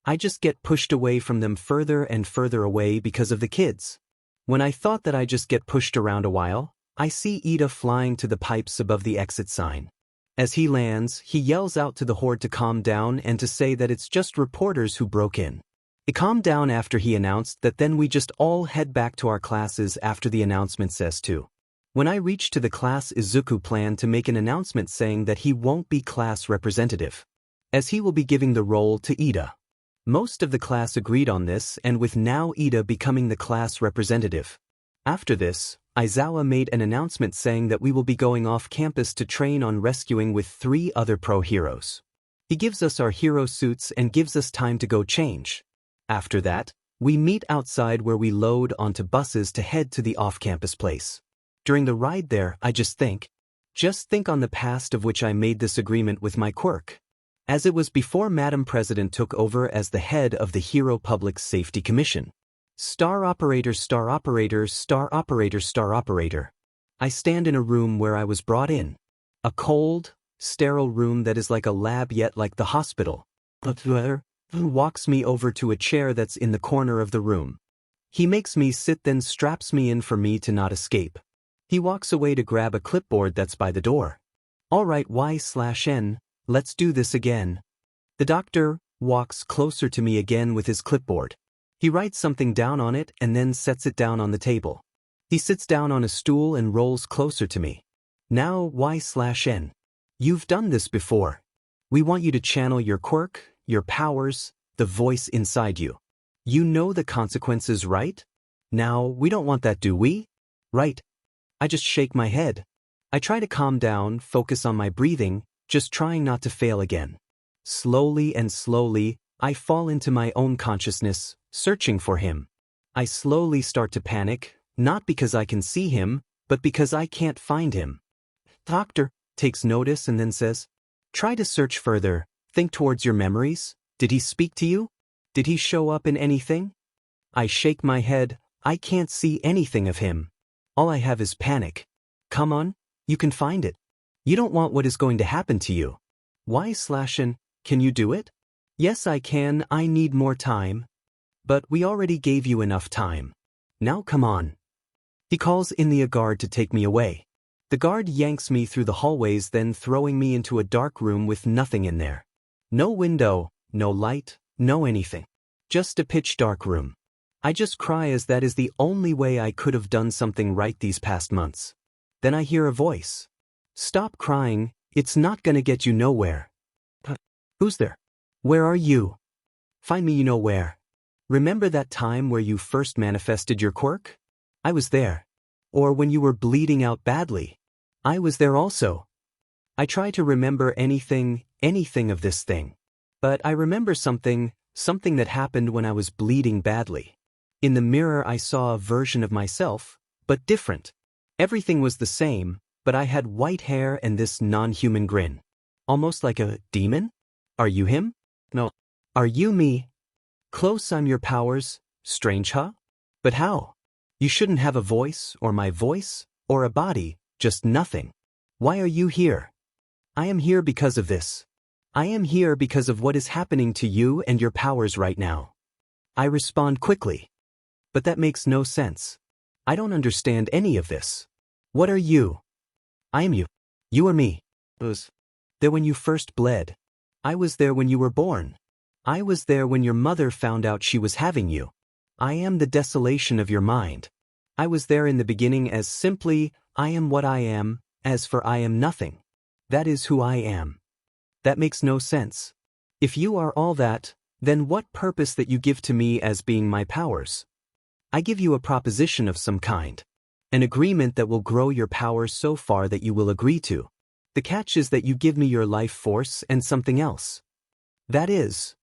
I just get pushed away from them further and further away because of the kids. When I thought that I just get pushed around a while, I see Ida flying to the pipes above the exit sign. As he lands, he yells out to the horde to calm down and to say that it's just reporters who broke in. It calmed down after he announced that then we just all head back to our classes after the announcement says to. When I reached to the class, Izuku planned to make an announcement saying that he won't be class representative, as he will be giving the role to Ida. Most of the class agreed on this, and with now Ida becoming the class representative. After this, Aizawa made an announcement saying that we will be going off campus to train on rescuing with 3 other pro heroes. He gives us our hero suits and gives us time to go change. After that, we meet outside where we load onto buses to head to the off-campus place. During the ride there, I just think on the past of which I made this agreement with my quirk. As it was before Madam President took over as the head of the Hero Public Safety Commission. Star operator, star operator, star operator, star operator. I stand in a room where I was brought in. A cold, sterile room that is like a lab yet like the hospital. Who walks me over to a chair that's in the corner of the room. He makes me sit, then straps me in for me to not escape. He walks away to grab a clipboard that's by the door. Alright, Y/N, let's do this again. The doctor walks closer to me again with his clipboard. He writes something down on it and then sets it down on the table. He sits down on a stool and rolls closer to me. Now, Y/N. You've done this before. We want you to channel your quirk, your powers, the voice inside you. You know the consequences, right? Now, we don't want that, do we? Right. I just shake my head. I try to calm down, focus on my breathing, just trying not to fail again. Slowly and slowly, I fall into my own consciousness, searching for him. I slowly start to panic, not because I can see him, but because I can't find him. Doctor takes notice and then says, "Try to search further. Think towards your memories. Did he speak to you? Did he show up in anything?" I shake my head. I can't see anything of him. All I have is panic. Come on, you can find it. You don't want what is going to happen to you. Y/N, can you do it? Yes, I can. I need more time. But we already gave you enough time. Now come on. He calls in the guard to take me away. The guard yanks me through the hallways, then throwing me into a dark room with nothing in there. No window, no light, no anything. Just a pitch dark room. I just cry as that is the only way I could have done something right these past months. Then I hear a voice. Stop crying, it's not gonna get you nowhere. Who's there? Where are you? Find me you know where. Remember that time where you first manifested your quirk? I was there. Or when you were bleeding out badly. I was there also. I try to remember anything of this thing. But I remember something that happened when I was bleeding badly. In the mirror I saw a version of myself, but different. Everything was the same, but I had white hair and this non-human grin. Almost like a demon? Are you him? No. Are you me? Close, I'm your powers. Strange, huh? But how? You shouldn't have a voice, or my voice, or a body, just nothing. Why are you here? I am here because of this. I am here because of what is happening to you and your powers right now. I respond quickly. But that makes no sense. I don't understand any of this. What are you? I am you. You are me. I was there when you first bled. I was there when you were born. I was there when your mother found out she was having you. I am the desolation of your mind. I was there in the beginning as simply, I am what I am, as for I am nothing. That is who I am. That makes no sense. If you are all that, then what purpose that you give to me as being my powers? I give you a proposition of some kind. An agreement that will grow your powers so far that you will agree to. The catch is that you give me your life force and something else. That is,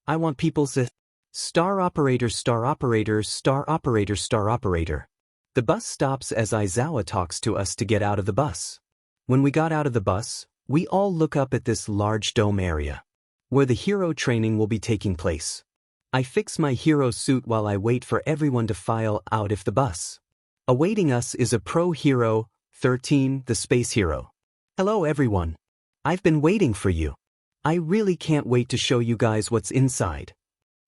I want people to star operator, star operator, star operator, star operator. The bus stops as Aizawa talks to us to get out of the bus. When we got out of the bus, we all look up at this large dome area. where the hero training will be taking place. I fix my hero suit while I wait for everyone to file out if the bus. Awaiting us is a pro hero, 13, the space hero. Hello everyone. I've been waiting for you. I really can't wait to show you guys what's inside.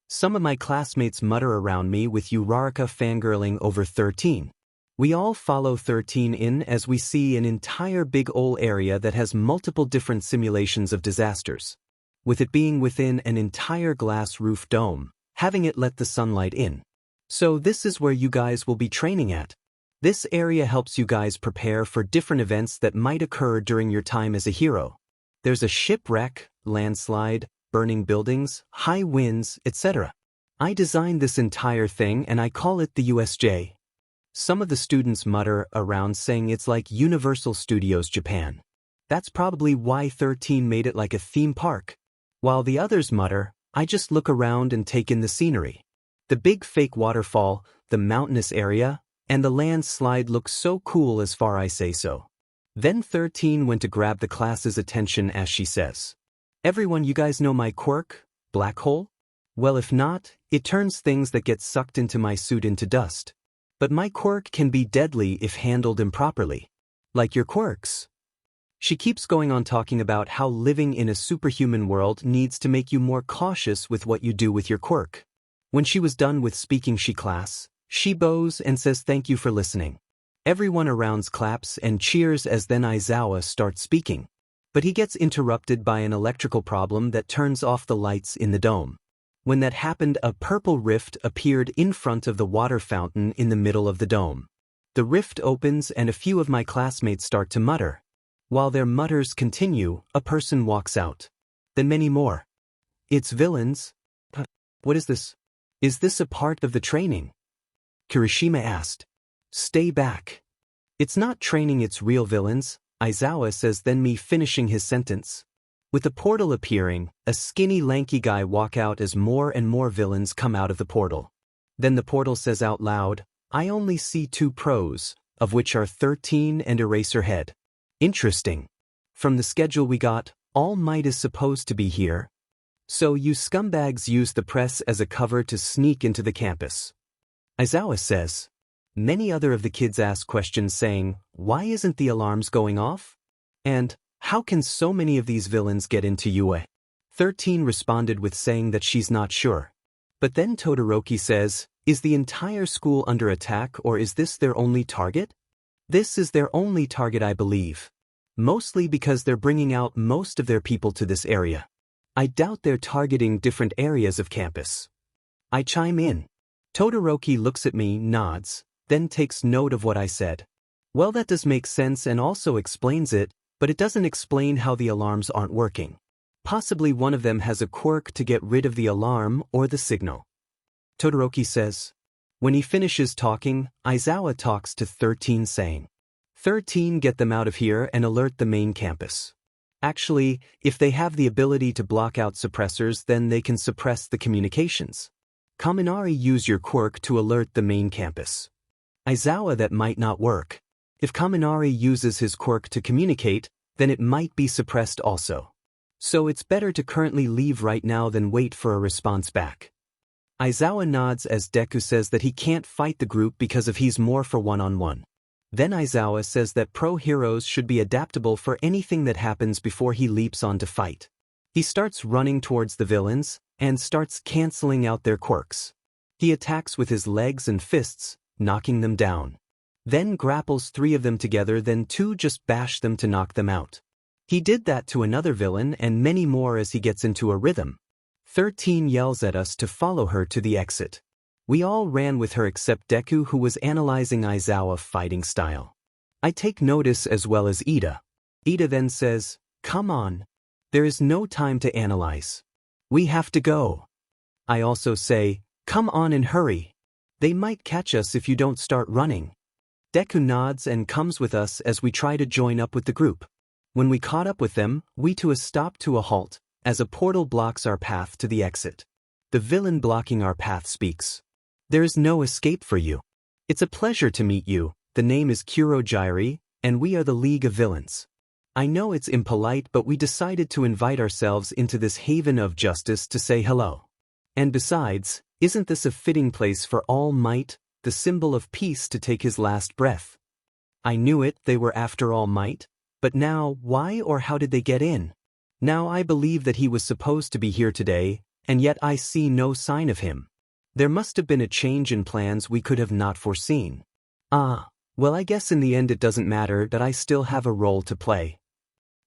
Some of my classmates mutter around me with Uraraka fangirling over 13. We all follow 13 in as we see an entire big ol' area that has multiple different simulations of disasters. With it being within an entire glass roof dome, having it let the sunlight in. So this is where you guys will be training at. This area helps you guys prepare for different events that might occur during your time as a hero. There's a shipwreck, landslide, burning buildings, high winds, etc. I designed this entire thing and I call it the USJ. Some of the students mutter around saying it's like Universal Studios Japan. That's probably why 13 made it like a theme park. While the others mutter, I just look around and take in the scenery. The big fake waterfall, the mountainous area, and the landslide look so cool as far as I say so. Then 13 went to grab the class's attention as she says, "Everyone, you guys know my quirk, black hole? Well, if not, it turns things that get sucked into my suit into dust. But my quirk can be deadly if handled improperly. Like your quirks." She keeps going on talking about how living in a superhuman world needs to make you more cautious with what you do with your quirk. When she was done with speaking she bows and says thank you for listening. Everyone around claps and cheers as then Aizawa starts speaking. But he gets interrupted by an electrical problem that turns off the lights in the dome. When that happened, a purple rift appeared in front of the water fountain in the middle of the dome. The rift opens and a few of my classmates start to mutter. While their mutters continue, a person walks out. Then many more. "It's villains." "What is this? Is this a part of the training?" Kirishima asked. "Stay back. It's not training, it's real villains," Aizawa says, then me finishing his sentence. With the portal appearing, a skinny lanky guy walk out as more and more villains come out of the portal. Then the portal says out loud, "I only see 2 pros, of which are 13 and Eraserhead." Interesting. From the schedule we got, All Might is supposed to be here. So you scumbags use the press as a cover to sneak into the campus. Aizawa says. Many other of the kids ask questions saying, "Why isn't the alarms going off?" And, "How can so many of these villains get into UA?" 13 responded with saying that she's not sure. But then Todoroki says, "Is the entire school under attack or is this their only target?" This is their only target, I believe. Mostly because they're bringing out most of their people to this area. I doubt they're targeting different areas of campus. I chime in. Todoroki looks at me, nods, then takes note of what I said. Well, that does make sense and also explains it, but it doesn't explain how the alarms aren't working. Possibly one of them has a quirk to get rid of the alarm or the signal. Todoroki says. When he finishes talking, Aizawa talks to 13 saying, 13, get them out of here and alert the main campus. Actually, if they have the ability to block out suppressors, then they can suppress the communications. Kaminari, use your quirk to alert the main campus. Aizawa, that might not work. If Kaminari uses his quirk to communicate, then it might be suppressed also. So it's better to currently leave right now than wait for a response back. Aizawa nods as Deku says that he can't fight the group because of he's more for one-on-one. Then Aizawa says that pro heroes should be adaptable for anything that happens before he leaps on to fight. He starts running towards the villains and starts canceling out their quirks. He attacks with his legs and fists, knocking them down. Then grapples 3 of them together, then 2 just bash them to knock them out. He did that to another villain and many more as he gets into a rhythm. 13 yells at us to follow her to the exit. We all ran with her except Deku, who was analyzing Aizawa's fighting style. I take notice as well as Ida. Ida then says, "Come on. There is no time to analyze. We have to go." I also say, "Come on and hurry. They might catch us if you don't start running." Deku nods and comes with us as we try to join up with the group. When we caught up with them, we to a stop to a halt, as a portal blocks our path to the exit. The villain blocking our path speaks. "There is no escape for you. It's a pleasure to meet you. The name is Kurojiri, and we are the League of Villains. I know it's impolite, but we decided to invite ourselves into this haven of justice to say hello. And besides, isn't this a fitting place for All Might, the symbol of peace, to take his last breath? I knew it, they were after All Might, but now, why or how did they get in? Now I believe that he was supposed to be here today, and yet I see no sign of him. There must have been a change in plans we could have not foreseen. Well, I guess in the end it doesn't matter that I still have a role to play.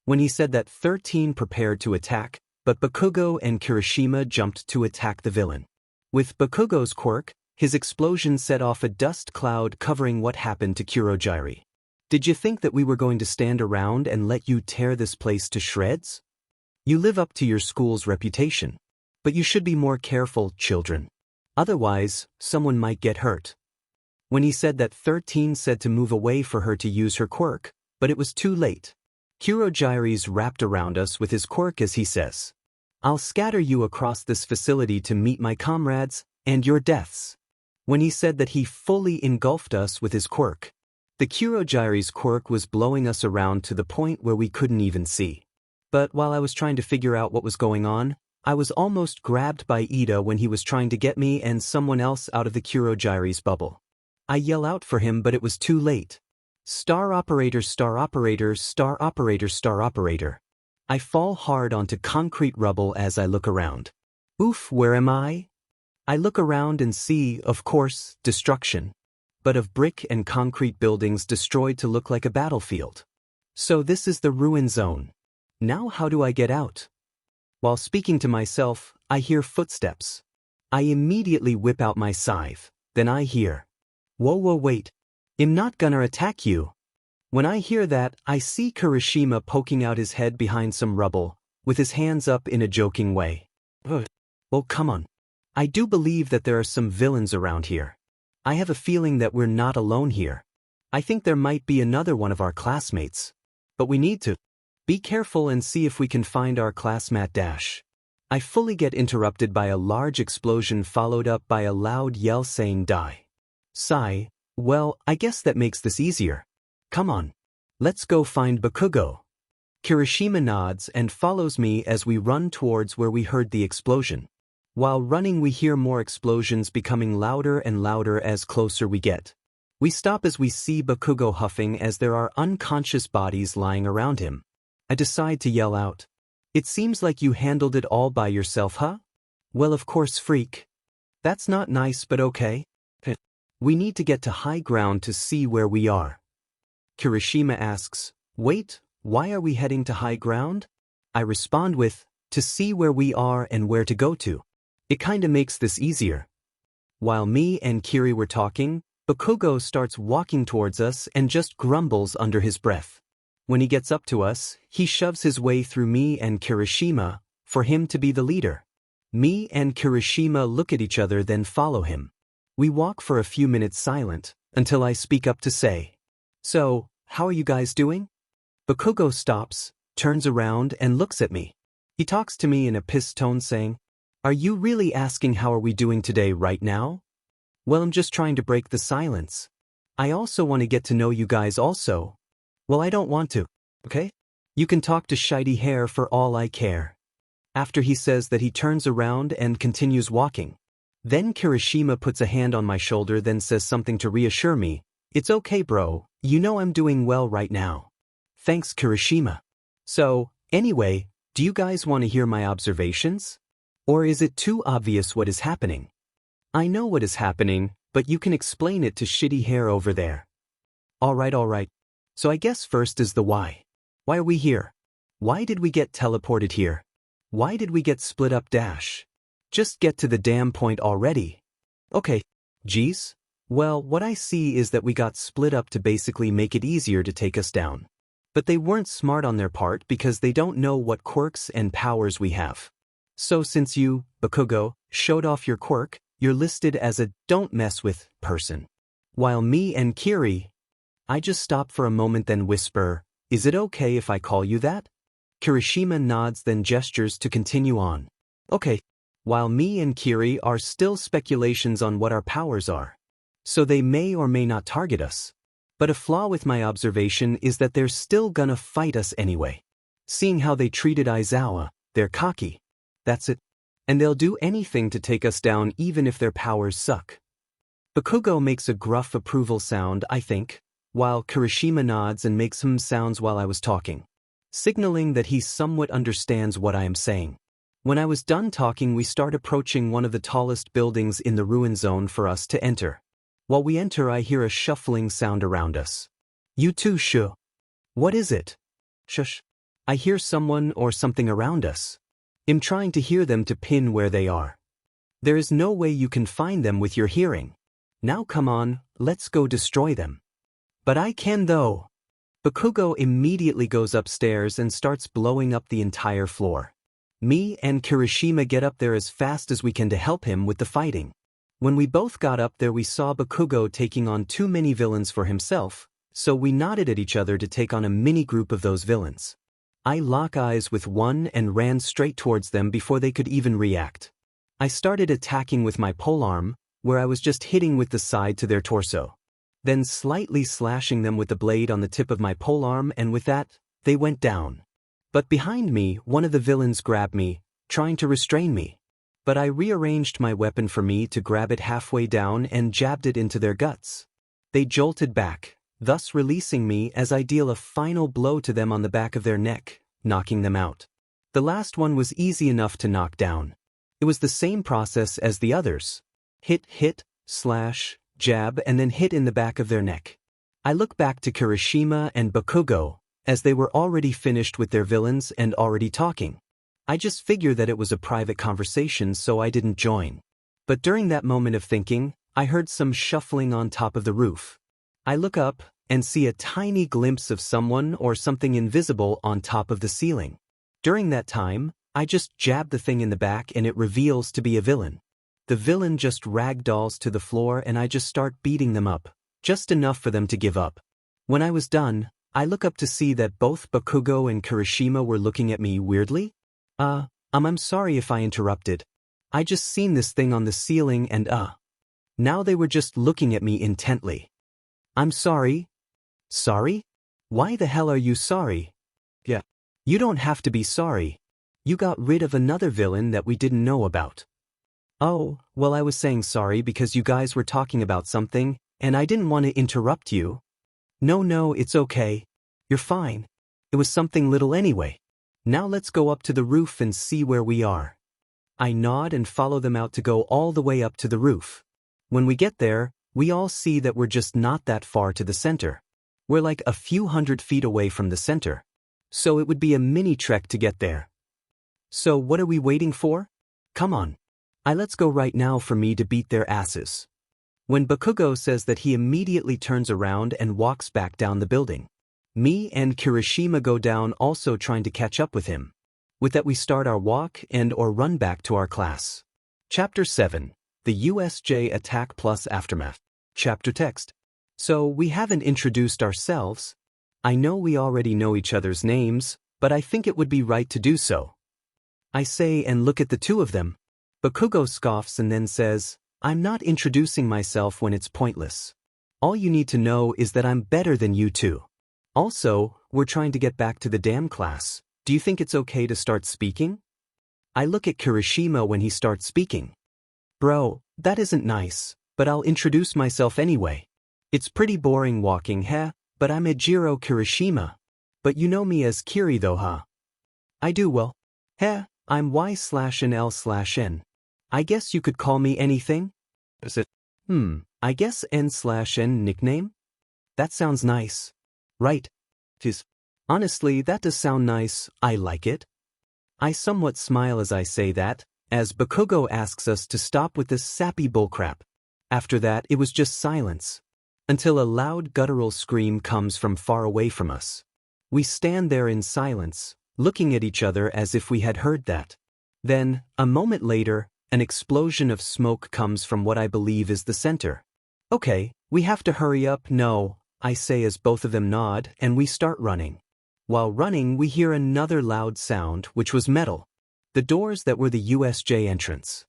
When he said that, 13 prepared to attack, but Bakugo and Kirishima jumped to attack the villain. With Bakugo's quirk, his explosion set off a dust cloud covering what happened to Kurogiri. Did you think that we were going to stand around and let you tear this place to shreds? You live up to your school's reputation. But you should be more careful, children. Otherwise, someone might get hurt. When he said that, 13 said to move away for her to use her quirk, but it was too late. Kurogiri's wrapped around us with his quirk as he says, "I'll scatter you across this facility to meet my comrades, and your deaths." When he said that, he fully engulfed us with his quirk. The Kurogiri's quirk was blowing us around to the point where we couldn't even see. But while I was trying to figure out what was going on, I was almost grabbed by Ida when he was trying to get me and someone else out of the Kurogiri's bubble. I yell out for him, but it was too late. Star operator, star operator, star operator, star operator. I fall hard onto concrete rubble as I look around. Oof, where am I? I look around and see, of course, destruction. But of brick and concrete buildings destroyed to look like a battlefield. So this is the ruin zone. Now how do I get out? While speaking to myself, I hear footsteps. I immediately whip out my scythe. Then I hear, "Whoa, wait. I'm not gonna attack you." When I hear that, I see Kirishima poking out his head behind some rubble, with his hands up in a joking way. Oh, come on. I do believe that there are some villains around here. I have a feeling that we're not alone here. I think there might be another one of our classmates. But we need to be careful and see if we can find our classmate dash. I fully get interrupted by a large explosion followed up by a loud yell saying die. Sigh, well, I guess that makes this easier. Come on. Let's go find Bakugo. Kirishima nods and follows me as we run towards where we heard the explosion. While running, we hear more explosions becoming louder and louder as closer we get. We stop as we see Bakugo huffing as there are unconscious bodies lying around him. I decide to yell out, "It seems like you handled it all by yourself, huh?" "Well, of course, freak. That's not nice, but okay. We need to get to high ground to see where we are." Kirishima asks, "Wait, why are we heading to high ground?" I respond with, "To see where we are and where to go to. It kinda makes this easier." While me and Kiri were talking, Bakugo starts walking towards us and just grumbles under his breath. When he gets up to us, he shoves his way through me and Kirishima, for him to be the leader. Me and Kirishima look at each other, then follow him. We walk for a few minutes silent, until I speak up to say, "So, how are you guys doing?" Bakugo stops, turns around and looks at me. He talks to me in a pissed tone saying, "Are you really asking how are we doing today right now?" "Well, I'm just trying to break the silence. I also want to get to know you guys also." "Well, I don't want to, okay? You can talk to Shiny Hair for all I care." After he says that, he turns around and continues walking. Then Kirishima puts a hand on my shoulder, then says something to reassure me. "It's okay, bro, you know I'm doing well right now." Thanks, Kirishima. So, anyway, do you guys want to hear my observations? Or is it too obvious what is happening? I know what is happening, but you can explain it to Shitty Hair over there. Alright. So I guess first is the why. Why are we here? Why did we get teleported here? Why did we get split up dash? Just get to the damn point already. Okay, geez. Well, what I see is that we got split up to basically make it easier to take us down. But they weren't smart on their part because they don't know what quirks and powers we have. So since you, Bakugo, showed off your quirk, you're listed as a don't mess with person. While me and Kiri, I just stop for a moment then whisper, "Is it okay if I call you that?" Kirishima nods then gestures to continue on. Okay. While me and Kiri are still speculations on what our powers are. So they may or may not target us. But a flaw with my observation is that they're still gonna fight us anyway. Seeing how they treated Aizawa, they're cocky. That's it. And they'll do anything to take us down even if their powers suck. Bakugo makes a gruff approval sound, I think, while Kirishima nods and makes sounds while I was talking, signaling that he somewhat understands what I am saying. When I was done talking, we start approaching one of the tallest buildings in the ruin zone for us to enter. While we enter, I hear a shuffling sound around us. You too, Shu. What is it? Shush. I hear someone or something around us. I'm trying to hear them to pin where they are. There is no way you can find them with your hearing. Now come on, let's go destroy them. But I can though. Bakugo immediately goes upstairs and starts blowing up the entire floor. Me and Kirishima get up there as fast as we can to help him with the fighting. When we both got up there, we saw Bakugo taking on too many villains for himself, so we nodded at each other to take on a mini group of those villains. I lock eyes with one and ran straight towards them before they could even react. I started attacking with my polearm, where I was just hitting with the side to their torso. Then slightly slashing them with the blade on the tip of my polearm, and with that, they went down. But behind me, one of the villains grabbed me, trying to restrain me. But I rearranged my weapon for me to grab it halfway down and jabbed it into their guts. They jolted back, thus releasing me as I deal a final blow to them on the back of their neck, knocking them out. The last one was easy enough to knock down. It was the same process as the others. Hit, slash, jab, and then hit in the back of their neck. I look back to Kirishima and Bakugo, as they were already finished with their villains and already talking. I just figured that it was a private conversation, so I didn't join. But during that moment of thinking, I heard some shuffling on top of the roof. I look up and see a tiny glimpse of someone or something invisible on top of the ceiling. During that time, I just jab the thing in the back and it reveals to be a villain. The villain just ragdolls to the floor and I just start beating them up, just enough for them to give up. When I was done, I look up to see that both Bakugo and Kirishima were looking at me weirdly. I'm sorry if I interrupted. I just seen this thing on the ceiling and Now they were just looking at me intently. I'm sorry. Sorry? Why the hell are you sorry? Yeah. You don't have to be sorry. You got rid of another villain that we didn't know about. Oh, well, I was saying sorry because you guys were talking about something, and I didn't want to interrupt you. No, it's okay. You're fine. It was something little anyway. Now let's go up to the roof and see where we are. I nod and follow them out to go all the way up to the roof. When we get there, we all see that we're just not that far to the center. We're like a few 100 feet away from the center. So it would be a mini trek to get there. So what are we waiting for? Come on. Let's go right now for me to beat their asses. When Bakugo says that, he immediately turns around and walks back down the building. Me and Kirishima go down, also trying to catch up with him. With that, we start our walk or run back to our class. Chapter 7. The USJ Attack plus Aftermath. Chapter text. So we haven't introduced ourselves. I know we already know each other's names, but I think it would be right to do so. I say and look at the two of them. Bakugo scoffs and then says, I'm not introducing myself when it's pointless. All you need to know is that I'm better than you two. Also, we're trying to get back to the damn class. Do you think it's okay to start speaking? I look at Kirishima when he starts speaking. Bro, that isn't nice, but I'll introduce myself anyway. It's pretty boring walking, but I'm Ejiro Kirishima. But you know me as Kiri though, huh? I do, well. I'm Y/N/L/N. I guess you could call me anything? Is it? I guess N/N nickname? That sounds nice. Right. Honestly, that does sound nice. I like it. I somewhat smile as I say that, as Bakugo asks us to stop with this sappy bullcrap. After that, it was just silence. Until a loud guttural scream comes from far away from us. We stand there in silence, looking at each other as if we had heard that. Then, a moment later, an explosion of smoke comes from what I believe is the center. Okay, we have to hurry up. No, I say as both of them nod and we start running. While running, we hear another loud sound, which was metal. The doors that were the USJ entrance.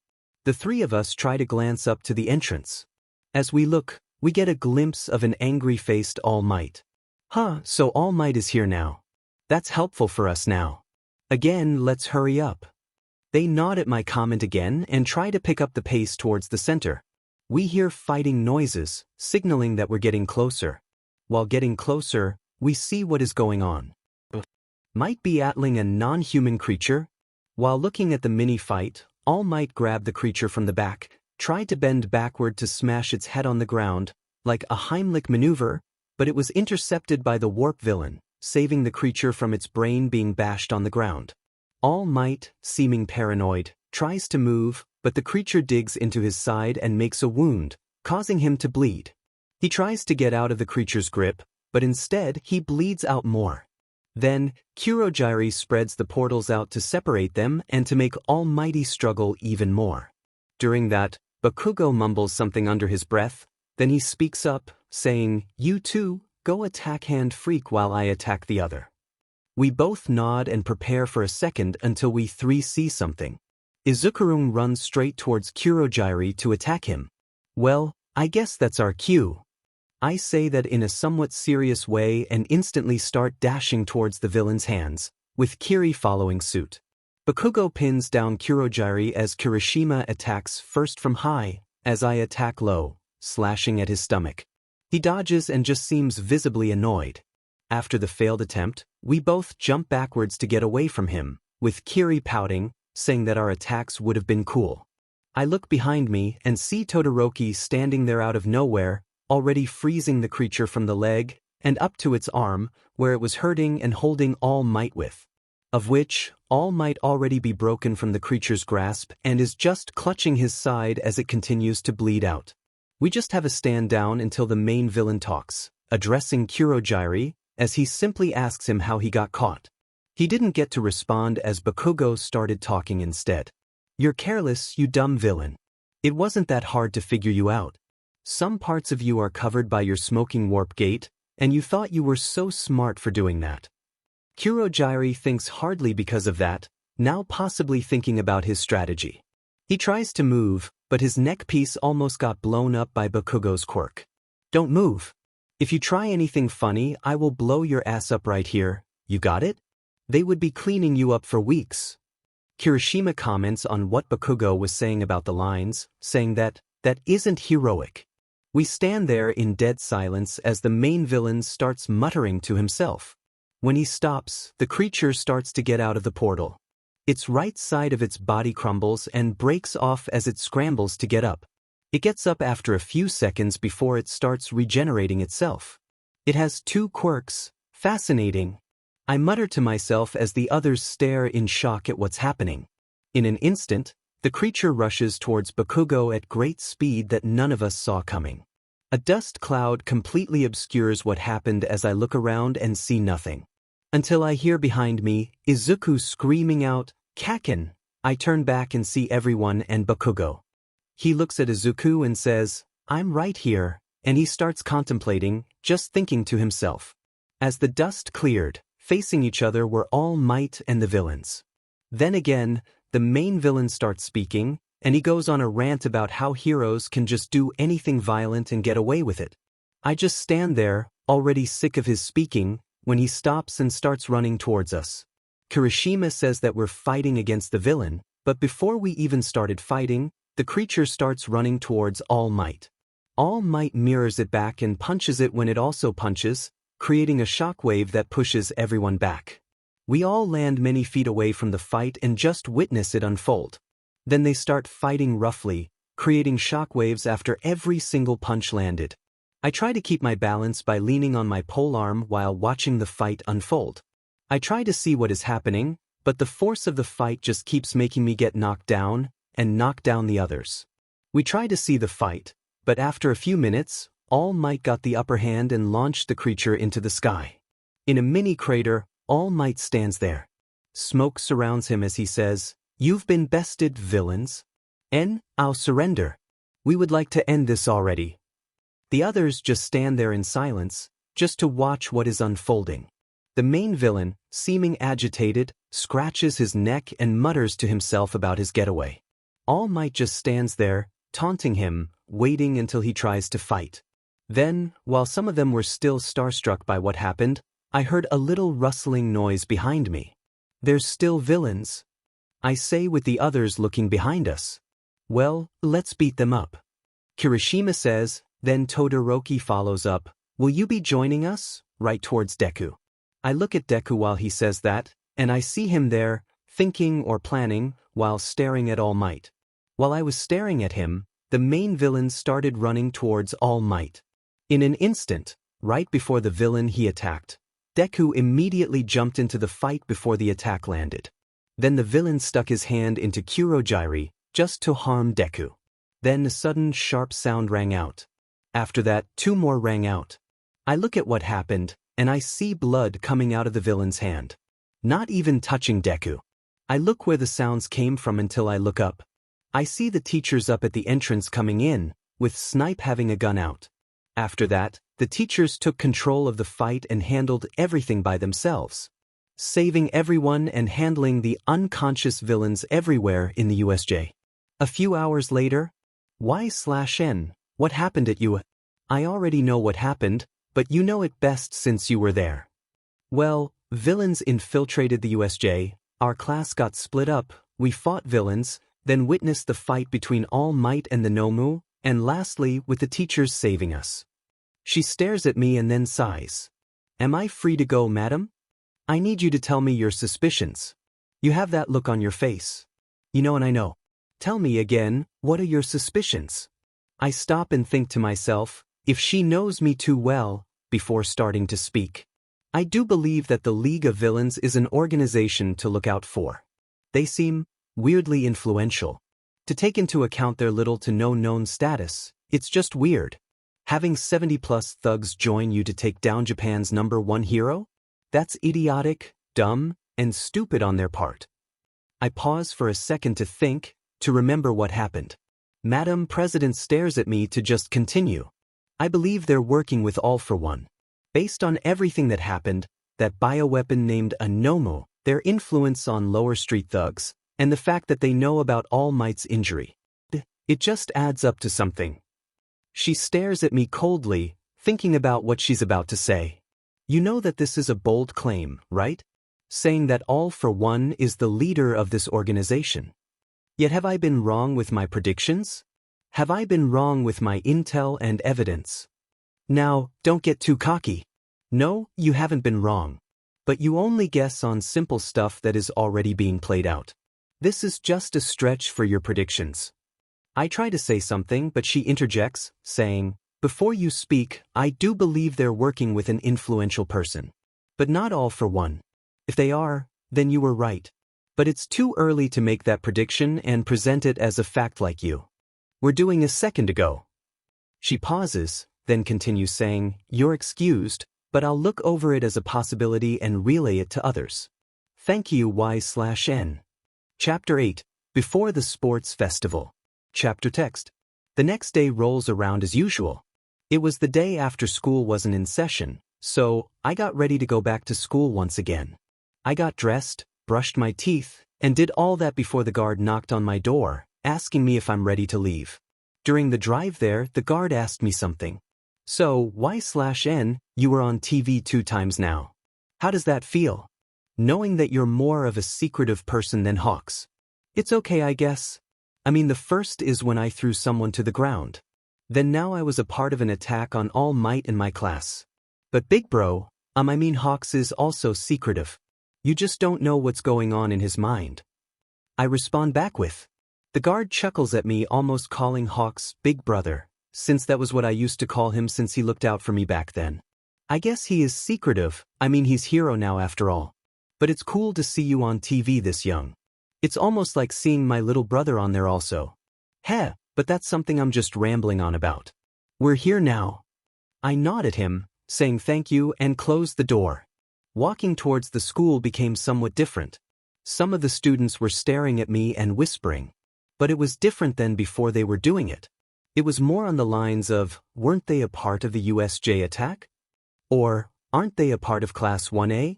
The three of us try to glance up to the entrance. As we look, We get a glimpse of an angry-faced All Might. Huh, so All Might is here now. That's helpful for us now. Again, let's hurry up. They nod at my comment again and try to pick up the pace towards the center. We hear fighting noises, signaling that we're getting closer. While getting closer, we see what is going on. Might be Atling a non-human creature? While looking at the mini-fight, All Might grabbed the creature from the back, tried to bend backward to smash its head on the ground, like a Heimlich maneuver, but it was intercepted by the warp villain, saving the creature from its brain being bashed on the ground. All Might, seeming paranoid, tries to move, but the creature digs into his side and makes a wound, causing him to bleed. He tries to get out of the creature's grip, but instead he bleeds out more. Then, Kurogiri spreads the portals out to separate them and to make All Mighty struggle even more. During that, Bakugo mumbles something under his breath, then he speaks up, saying, "You two, go attack Hand Freak while I attack the other." We both nod and prepare for a second until we three see something. Izukurung runs straight towards Kurogiri to attack him. Well, I guess that's our cue. I say that in a somewhat serious way and instantly start dashing towards the villain's hands, with Kiri following suit. Bakugo pins down Kurogiri as Kirishima attacks first from high, as I attack low, slashing at his stomach. He dodges and just seems visibly annoyed. After the failed attempt, we both jump backwards to get away from him, with Kiri pouting, saying that our attacks would have been cool. I look behind me and see Todoroki standing there out of nowhere, already freezing the creature from the leg and up to its arm, where it was hurting and holding All Might with. Of which, All might already be broken from the creature's grasp and is just clutching his side as it continues to bleed out. We just have a stand down until the main villain talks, addressing Kurogiri, as he simply asks him how he got caught. He didn't get to respond as Bakugo started talking instead. "You're careless, you dumb villain. It wasn't that hard to figure you out. Some parts of you are covered by your smoking warp gate, and you thought you were so smart for doing that." Kurogiri thinks hardly because of that, now possibly thinking about his strategy. He tries to move, but his neck piece almost got blown up by Bakugo's quirk. "Don't move. If you try anything funny, I will blow your ass up right here, you got it?" They would be cleaning you up for weeks. Kirishima comments on what Bakugo was saying about the lines, saying that isn't heroic. We stand there in dead silence as the main villain starts muttering to himself. When he stops, the creature starts to get out of the portal. Its right side of its body crumbles and breaks off as it scrambles to get up. It gets up after a few seconds before it starts regenerating itself. It has two quirks. Fascinating. I mutter to myself as the others stare in shock at what's happening. In an instant, the creature rushes towards Bakugo at great speed that none of us saw coming. A dust cloud completely obscures what happened as I look around and see nothing. Until I hear behind me, Izuku screaming out, "Kaken!" I turn back and see everyone and Bakugo. He looks at Izuku and says, "I'm right here," and he starts contemplating, just thinking to himself. As the dust cleared, facing each other were All Might and the villains. Then again, the main villain starts speaking, and he goes on a rant about how heroes can just do anything violent and get away with it. I just stand there, already sick of his speaking, when he stops and starts running towards us. Kirishima says that we're fighting against the villain, but before we even started fighting, the creature starts running towards All Might. All Might mirrors it back and punches it when it also punches, creating a shockwave that pushes everyone back. We all land many feet away from the fight and just witness it unfold. Then they start fighting roughly, creating shockwaves after every single punch landed. I try to keep my balance by leaning on my polearm while watching the fight unfold. I try to see what is happening, but the force of the fight just keeps making me get knocked down and knock down the others. We try to see the fight, but after a few minutes, All Might got the upper hand and launched the creature into the sky. In a mini crater, All Might stands there. Smoke surrounds him as he says, "You've been bested, villains. I'll surrender. We would like to end this already." The others just stand there in silence, just to watch what is unfolding. The main villain, seeming agitated, scratches his neck and mutters to himself about his getaway. All Might just stands there, taunting him, waiting until he tries to fight. Then, while some of them were still starstruck by what happened, I heard a little rustling noise behind me. There's still villains, I say with the others looking behind us. Well, let's beat them up. Kirishima says, then Todoroki follows up, will you be joining us? Right towards Deku. I look at Deku while he says that, and I see him there, thinking or planning, while staring at All Might. While I was staring at him, the main villains started running towards All Might. In an instant, right before the villain he attacked, Deku immediately jumped into the fight before the attack landed. Then the villain stuck his hand into Kurogiri, just to harm Deku. Then a sudden sharp sound rang out. After that, 2 more rang out. I look at what happened, and I see blood coming out of the villain's hand. Not even touching Deku. I look where the sounds came from until I look up. I see the teachers up at the entrance coming in, with Snipe having a gun out. After that, the teachers took control of the fight and handled everything by themselves, saving everyone and handling the unconscious villains everywhere in the USJ. A few hours later, Y/N, what happened at you? I already know what happened, but you know it best since you were there. Well, villains infiltrated the USJ, our class got split up, we fought villains, then witnessed the fight between All Might and the Nomu, and lastly with the teachers saving us. She stares at me and then sighs. Am I free to go, madam? I need you to tell me your suspicions. You have that look on your face. You know and I know. Tell me again, what are your suspicions? I stop and think to myself, if she knows me too well, before starting to speak. I do believe that the League of Villains is an organization to look out for. They seem weirdly influential. To take into account their little to no known status, it's just weird. Having 70+ thugs join you to take down Japan's #1 hero? That's idiotic, dumb, and stupid on their part. I pause for a second to think, to remember what happened. Madam President stares at me to just continue. I believe they're working with All for One. Based on everything that happened, that bioweapon named a Nomu, their influence on lower street thugs, and the fact that they know about All Might's injury. It just adds up to something. She stares at me coldly, thinking about what she's about to say. You know that this is a bold claim, right? Saying that All for One is the leader of this organization. Yet have I been wrong with my predictions? Have I been wrong with my intel and evidence? Now, don't get too cocky. No, you haven't been wrong. But you only guess on simple stuff that is already being played out. This is just a stretch for your predictions. I try to say something, but she interjects, saying, before you speak, I do believe they're working with an influential person. But not All for One. If they are, then you were right. But it's too early to make that prediction and present it as a fact like you were doing a second ago. She pauses, then continues saying, you're excused, but I'll look over it as a possibility and relay it to others. Thank you Y/N. Chapter 8. Before the Sports Festival. Chapter text. The next day rolls around as usual. It was the day after school wasn't in session, so I got ready to go back to school once again. I got dressed, brushed my teeth, and did all that before the guard knocked on my door, asking me if I'm ready to leave. During the drive there, the guard asked me something. So, Y/N, you were on TV 2 times now. How does that feel? Knowing that you're more of a secretive person than Hawks. It's okay, I guess. I mean, the first is when I threw someone to the ground. Then now I was a part of an attack on All Might in my class. But big bro, I mean Hawks is also secretive. You just don't know what's going on in his mind. I respond back with. The guard chuckles at me, almost calling Hawks big brother, since that was what I used to call him since he looked out for me back then. I guess he is secretive, I mean he's hero now after all. But it's cool to see you on TV this young. It's almost like seeing my little brother on there also. Heh, but that's something I'm just rambling on about. We're here now. I nod at him, saying thank you and closed the door. Walking towards the school became somewhat different. Some of the students were staring at me and whispering. But it was different than before they were doing it. It was more on the lines of, weren't they a part of the USJ attack? Or, aren't they a part of Class 1A?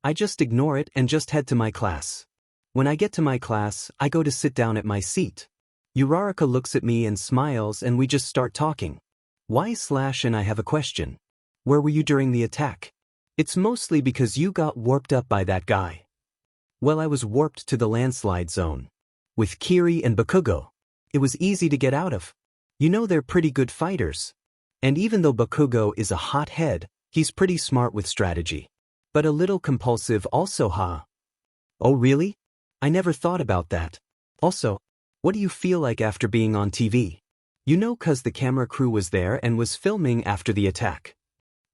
I just ignore it and just head to my class. When I get to my class, I go to sit down at my seat. Uraraka looks at me and smiles and we just start talking. And I have a question. Where were you during the attack? It's mostly because you got warped up by that guy. Well, I was warped to the landslide zone. With Kiri and Bakugo. It was easy to get out of. You know they're pretty good fighters. And even though Bakugo is a hothead, he's pretty smart with strategy. But a little compulsive also, huh? Oh really? I never thought about that. Also, what do you feel like after being on TV? You know, 'cause the camera crew was there and was filming after the attack.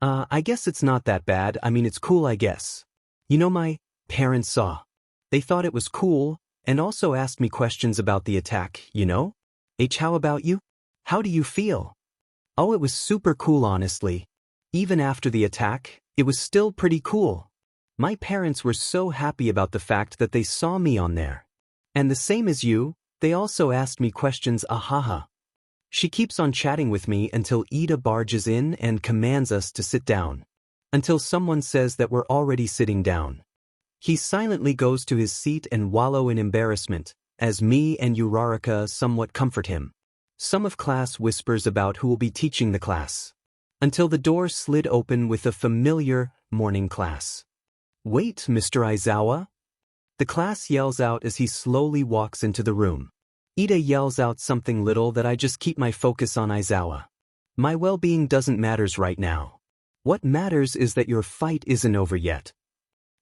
I guess it's not that bad. I mean, it's cool, I guess. You know, my parents saw. They thought it was cool, and also asked me questions about the attack, you know? How about you? How do you feel? Oh, it was super cool, honestly. Even after the attack, it was still pretty cool. My parents were so happy about the fact that they saw me on there. And the same as you, they also asked me questions, ahaha. She keeps on chatting with me until Ida barges in and commands us to sit down. Until someone says that we're already sitting down. He silently goes to his seat and wallow in embarrassment, as me and Uraraka somewhat comfort him. Some of class whispers about who will be teaching the class. Until the door slid open with a familiar morning class. Wait, Mr. Aizawa? The class yells out as he slowly walks into the room. Ida yells out something little that I just keep my focus on Aizawa. My well-being doesn't matters right now. What matters is that your fight isn't over yet.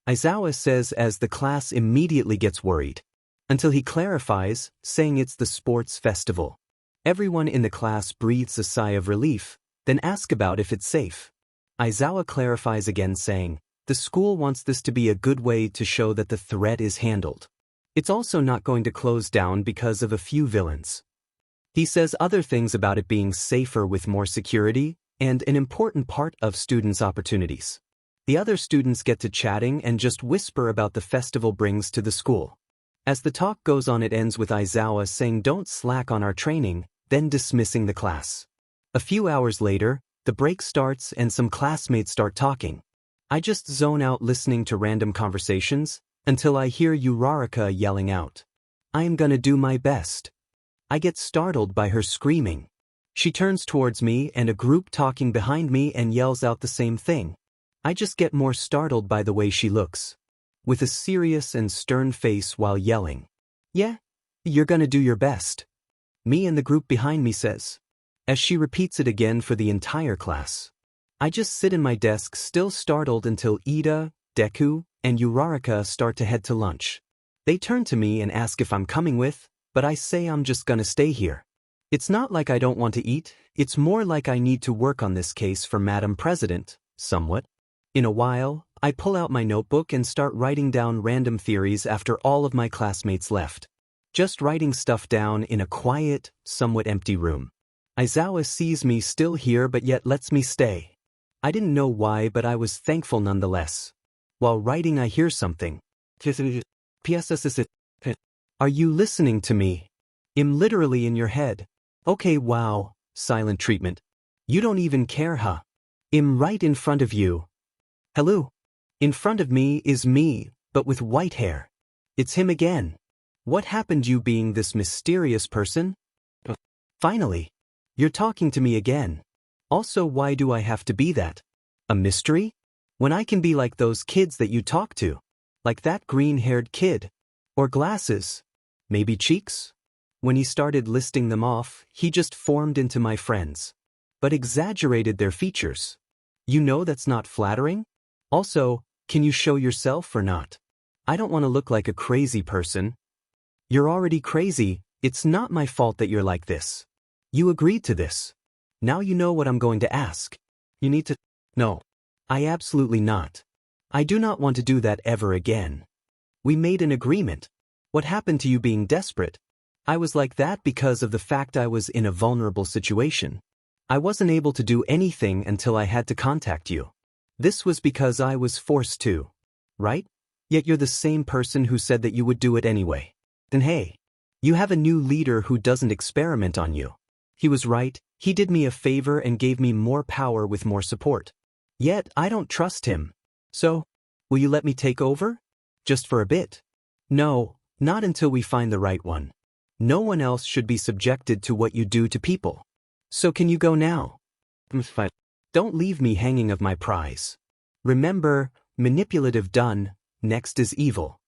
Aizawa says as the class immediately gets worried. Until he clarifies, saying it's the sports festival. Everyone in the class breathes a sigh of relief, then asks about if it's safe. Aizawa clarifies again saying, the school wants this to be a good way to show that the threat is handled. It's also not going to close down because of a few villains. He says other things about it being safer with more security, and an important part of students' opportunities. The other students get to chatting and just whisper about the festival brings to the school. As the talk goes on, it ends with Aizawa saying don't slack on our training, then dismissing the class. A few hours later, the break starts and some classmates start talking. I just zone out listening to random conversations, until I hear Uraraka yelling out. I am gonna do my best. I get startled by her screaming. She turns towards me and a group talking behind me and yells out the same thing. I just get more startled by the way she looks. With a serious and stern face while yelling. Yeah, you're gonna do your best. Me and the group behind me says. As she repeats it again for the entire class. I just sit in my desk still startled until Ida, Deku, and Uraraka start to head to lunch. They turn to me and ask if I'm coming with, but I say I'm just gonna stay here. It's not like I don't want to eat, it's more like I need to work on this case for Madam President, somewhat. In a while, I pull out my notebook and start writing down random theories after all of my classmates left. Just writing stuff down in a quiet, somewhat empty room. Aizawa sees me still here but yet lets me stay. I didn't know why, but I was thankful nonetheless. While writing, I hear something. Are you listening to me? I'm literally in your head. Okay, wow, silent treatment. You don't even care, huh? I'm right in front of you. Hello. In front of me is me, but with white hair. It's him again. What happened, you being this mysterious person? Finally. You're talking to me again. Also, why do I have to be that? A mystery? When I can be like those kids that you talk to. Like that green-haired kid. Or glasses. Maybe cheeks? When he started listing them off, he just formed into my friends. But exaggerated their features. You know that's not flattering? Also, can you show yourself or not? I don't want to look like a crazy person. You're already crazy, it's not my fault that you're like this. You agreed to this. Now you know what I'm going to ask. You need to... No. I absolutely not. I do not want to do that ever again. We made an agreement. What happened to you being desperate? I was like that because of the fact I was in a vulnerable situation. I wasn't able to do anything until I had to contact you. This was because I was forced to. Right? Yet you're the same person who said that you would do it anyway. Then hey, you have a new leader who doesn't experiment on you. He was right, he did me a favor and gave me more power with more support. Yet I don't trust him. So, will you let me take over? Just for a bit? No, not until we find the right one. No one else should be subjected to what you do to people. So can you go now? Don't leave me hanging of my prize. Remember, manipulative done, next is evil.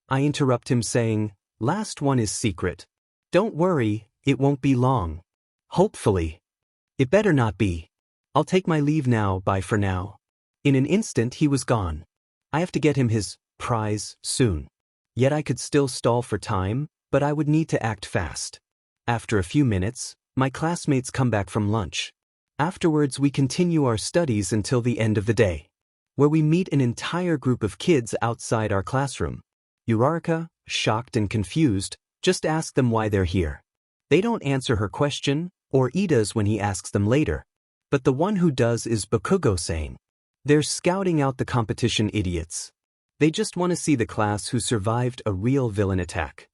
I interrupt him saying, last one is secret. Don't worry, it won't be long. Hopefully. It better not be. I'll take my leave now, bye for now. In an instant he was gone. I have to get him his prize soon. Yet I could still stall for time, but I would need to act fast. After a few minutes, my classmates come back from lunch. Afterwards we continue our studies until the end of the day, where we meet an entire group of kids outside our classroom. Uraraka, shocked and confused, just ask them why they're here. They don't answer her question, or Ida's when he asks them later. But the one who does is Bakugo-san. They're scouting out the competition idiots. They just want to see the class who survived a real villain attack.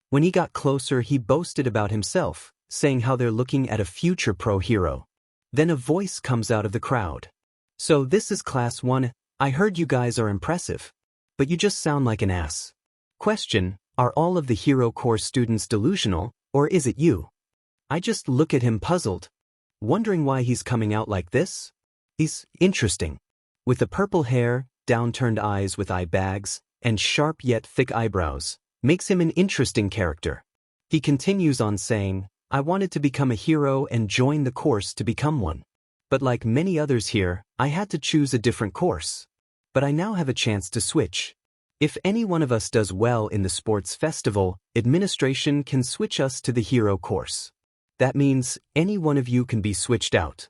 When he got closer he boasted about himself, saying how they're looking at a future pro hero. Then a voice comes out of the crowd. So this is class 1, I heard you guys are impressive. But you just sound like an ass. Question, are all of the hero course students delusional, or is it you? I just look at him puzzled. Wondering why he's coming out like this? He's interesting. With the purple hair, downturned eyes with eye bags, and sharp yet thick eyebrows, makes him an interesting character. He continues on saying, I wanted to become a hero and join the course to become one. But like many others here, I had to choose a different course. But I now have a chance to switch. If any one of us does well in the sports festival, administration can switch us to the hero course. That means any one of you can be switched out.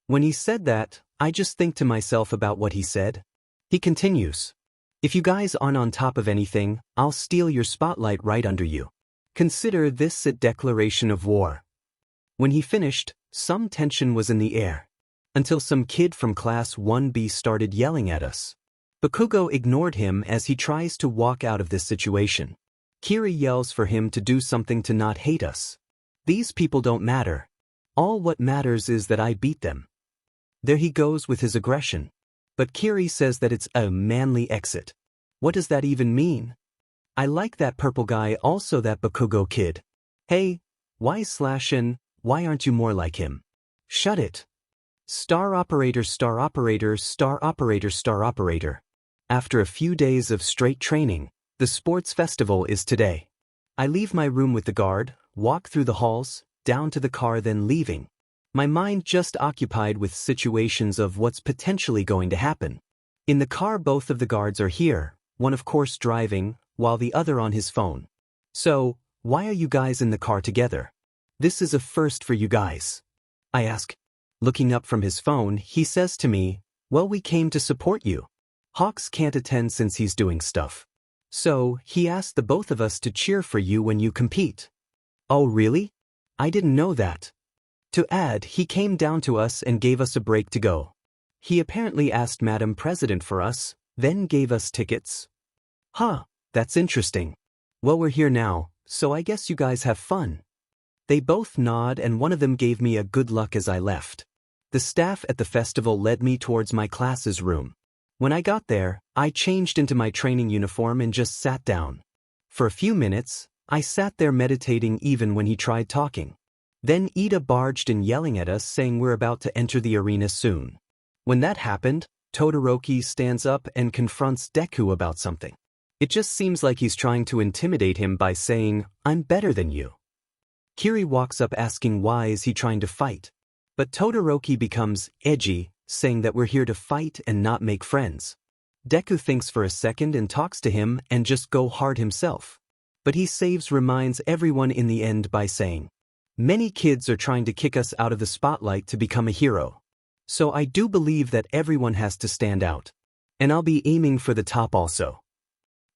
When he said that, I just think to myself about what he said. He continues, if you guys aren't on top of anything, I'll steal your spotlight right under you. Consider this a declaration of war. When he finished, some tension was in the air. Until some kid from class 1B started yelling at us. Bakugo ignored him as he tries to walk out of this situation. Kiri yells for him to do something to not hate us. These people don't matter. All what matters is that I beat them. There he goes with his aggression. But Kiri says that it's a manly exit. What does that even mean? I like that purple guy, also that Bakugo kid. Hey, why /n, why aren't you more like him? Shut it. Star operator, star operator, star operator, star operator. After a few days of straight training, the sports festival is today. I leave my room with the guard, walk through the halls, down to the car, then leaving. My mind just occupied with situations of what's potentially going to happen. In the car both of the guards are here, one of course driving, while the other on his phone. So, why are you guys in the car together? This is a first for you guys. I ask. Looking up from his phone, he says to me, well, we came to support you. Hawks can't attend since he's doing stuff. So, he asked the both of us to cheer for you when you compete. Oh really? I didn't know that. To add, he came down to us and gave us a break to go. He apparently asked Madam President for us, then gave us tickets. Huh, that's interesting. Well, we're here now, so I guess you guys have fun. They both nod and one of them gave me a good luck as I left. The staff at the festival led me towards my class's room. When I got there, I changed into my training uniform and just sat down. For a few minutes, I sat there meditating even when he tried talking. Then Ida barged in yelling at us saying we're about to enter the arena soon. When that happened, Todoroki stands up and confronts Deku about something. It just seems like he's trying to intimidate him by saying, I'm better than you. Kiri walks up asking why is he trying to fight. But Todoroki becomes edgy, saying that we're here to fight and not make friends. Deku thinks for a second and talks to him and just go hard himself. But he reminds everyone in the end by saying, many kids are trying to kick us out of the spotlight to become a hero. So I do believe that everyone has to stand out. And I'll be aiming for the top also.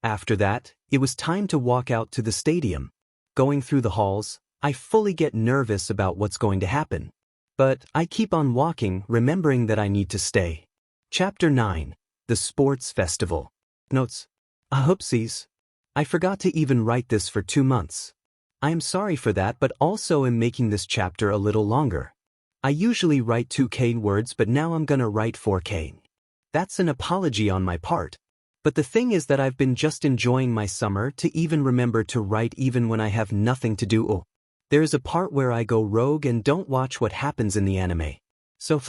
After that, it was time to walk out to the stadium. Going through the halls, I fully get nervous about what's going to happen. But I keep on walking, remembering that I need to stay. Chapter 9. The Sports Festival. Notes. Oopsies. I forgot to even write this for 2 months. I am sorry for that, but also am making this chapter a little longer. I usually write 2K words, but now I'm gonna write 4K. That's an apology on my part. But the thing is that I've been just enjoying my summer to even remember to write even when I have nothing to do. There is a part where I go rogue and don't watch what happens in the anime. So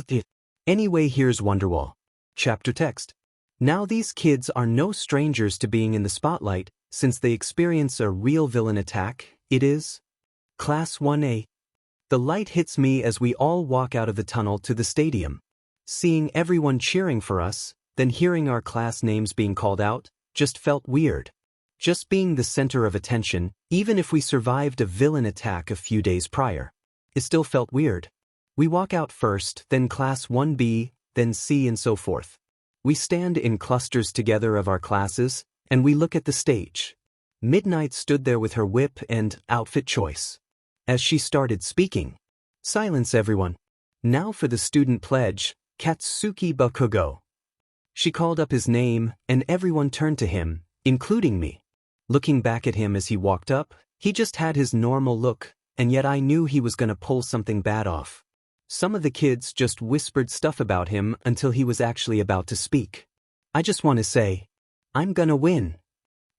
anyway, here's Wonderwall. Chapter text. Now these kids are no strangers to being in the spotlight, since they experience a real villain attack. It is Class 1A. The light hits me as we all walk out of the tunnel to the stadium. Seeing everyone cheering for us, then hearing our class names being called out, just felt weird. Just being the center of attention, even if we survived a villain attack a few days prior, it still felt weird. We walk out first, then Class 1B, then C and so forth. We stand in clusters together of our classes, and we look at the stage. Midnight stood there with her whip and outfit choice. As she started speaking, "Silence everyone. Now for the student pledge, Katsuki Bakugo." She called up his name, and everyone turned to him, including me. Looking back at him as he walked up, he just had his normal look, and yet I knew he was gonna pull something bad off. Some of the kids just whispered stuff about him until he was actually about to speak. I just want to say, "I'm gonna win."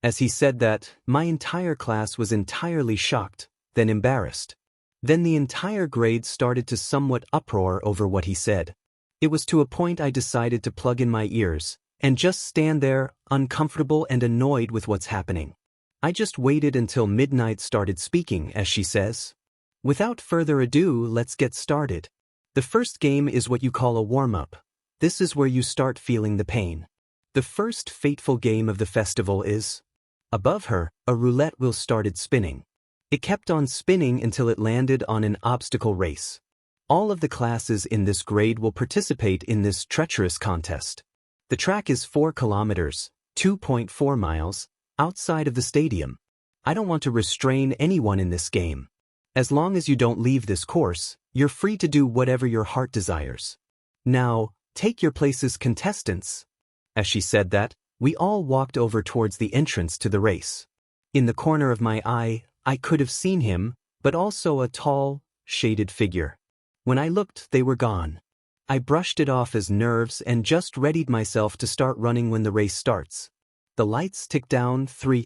As he said that, my entire class was entirely shocked, then embarrassed. Then the entire grade started to somewhat uproar over what he said. It was to a point I decided to plug in my ears and just stand there, uncomfortable and annoyed with what's happening. I just waited until Midnight started speaking, as she says. Without further ado, let's get started. The first game is what you call a warm-up. This is where you start feeling the pain. The first fateful game of the festival is... Above her, a roulette wheel started spinning. It kept on spinning until it landed on an obstacle race. All of the classes in this grade will participate in this treacherous contest. The track is 4 kilometers, 2.4 miles, outside of the stadium. I don't want to restrain anyone in this game. As long as you don't leave this course, you're free to do whatever your heart desires. Now, take your places, contestants. As she said that, we all walked over towards the entrance to the race. In the corner of my eye, I could have seen him, but also a tall, shaded figure. When I looked, they were gone. I brushed it off as nerves and just readied myself to start running when the race starts. The lights ticked down 3.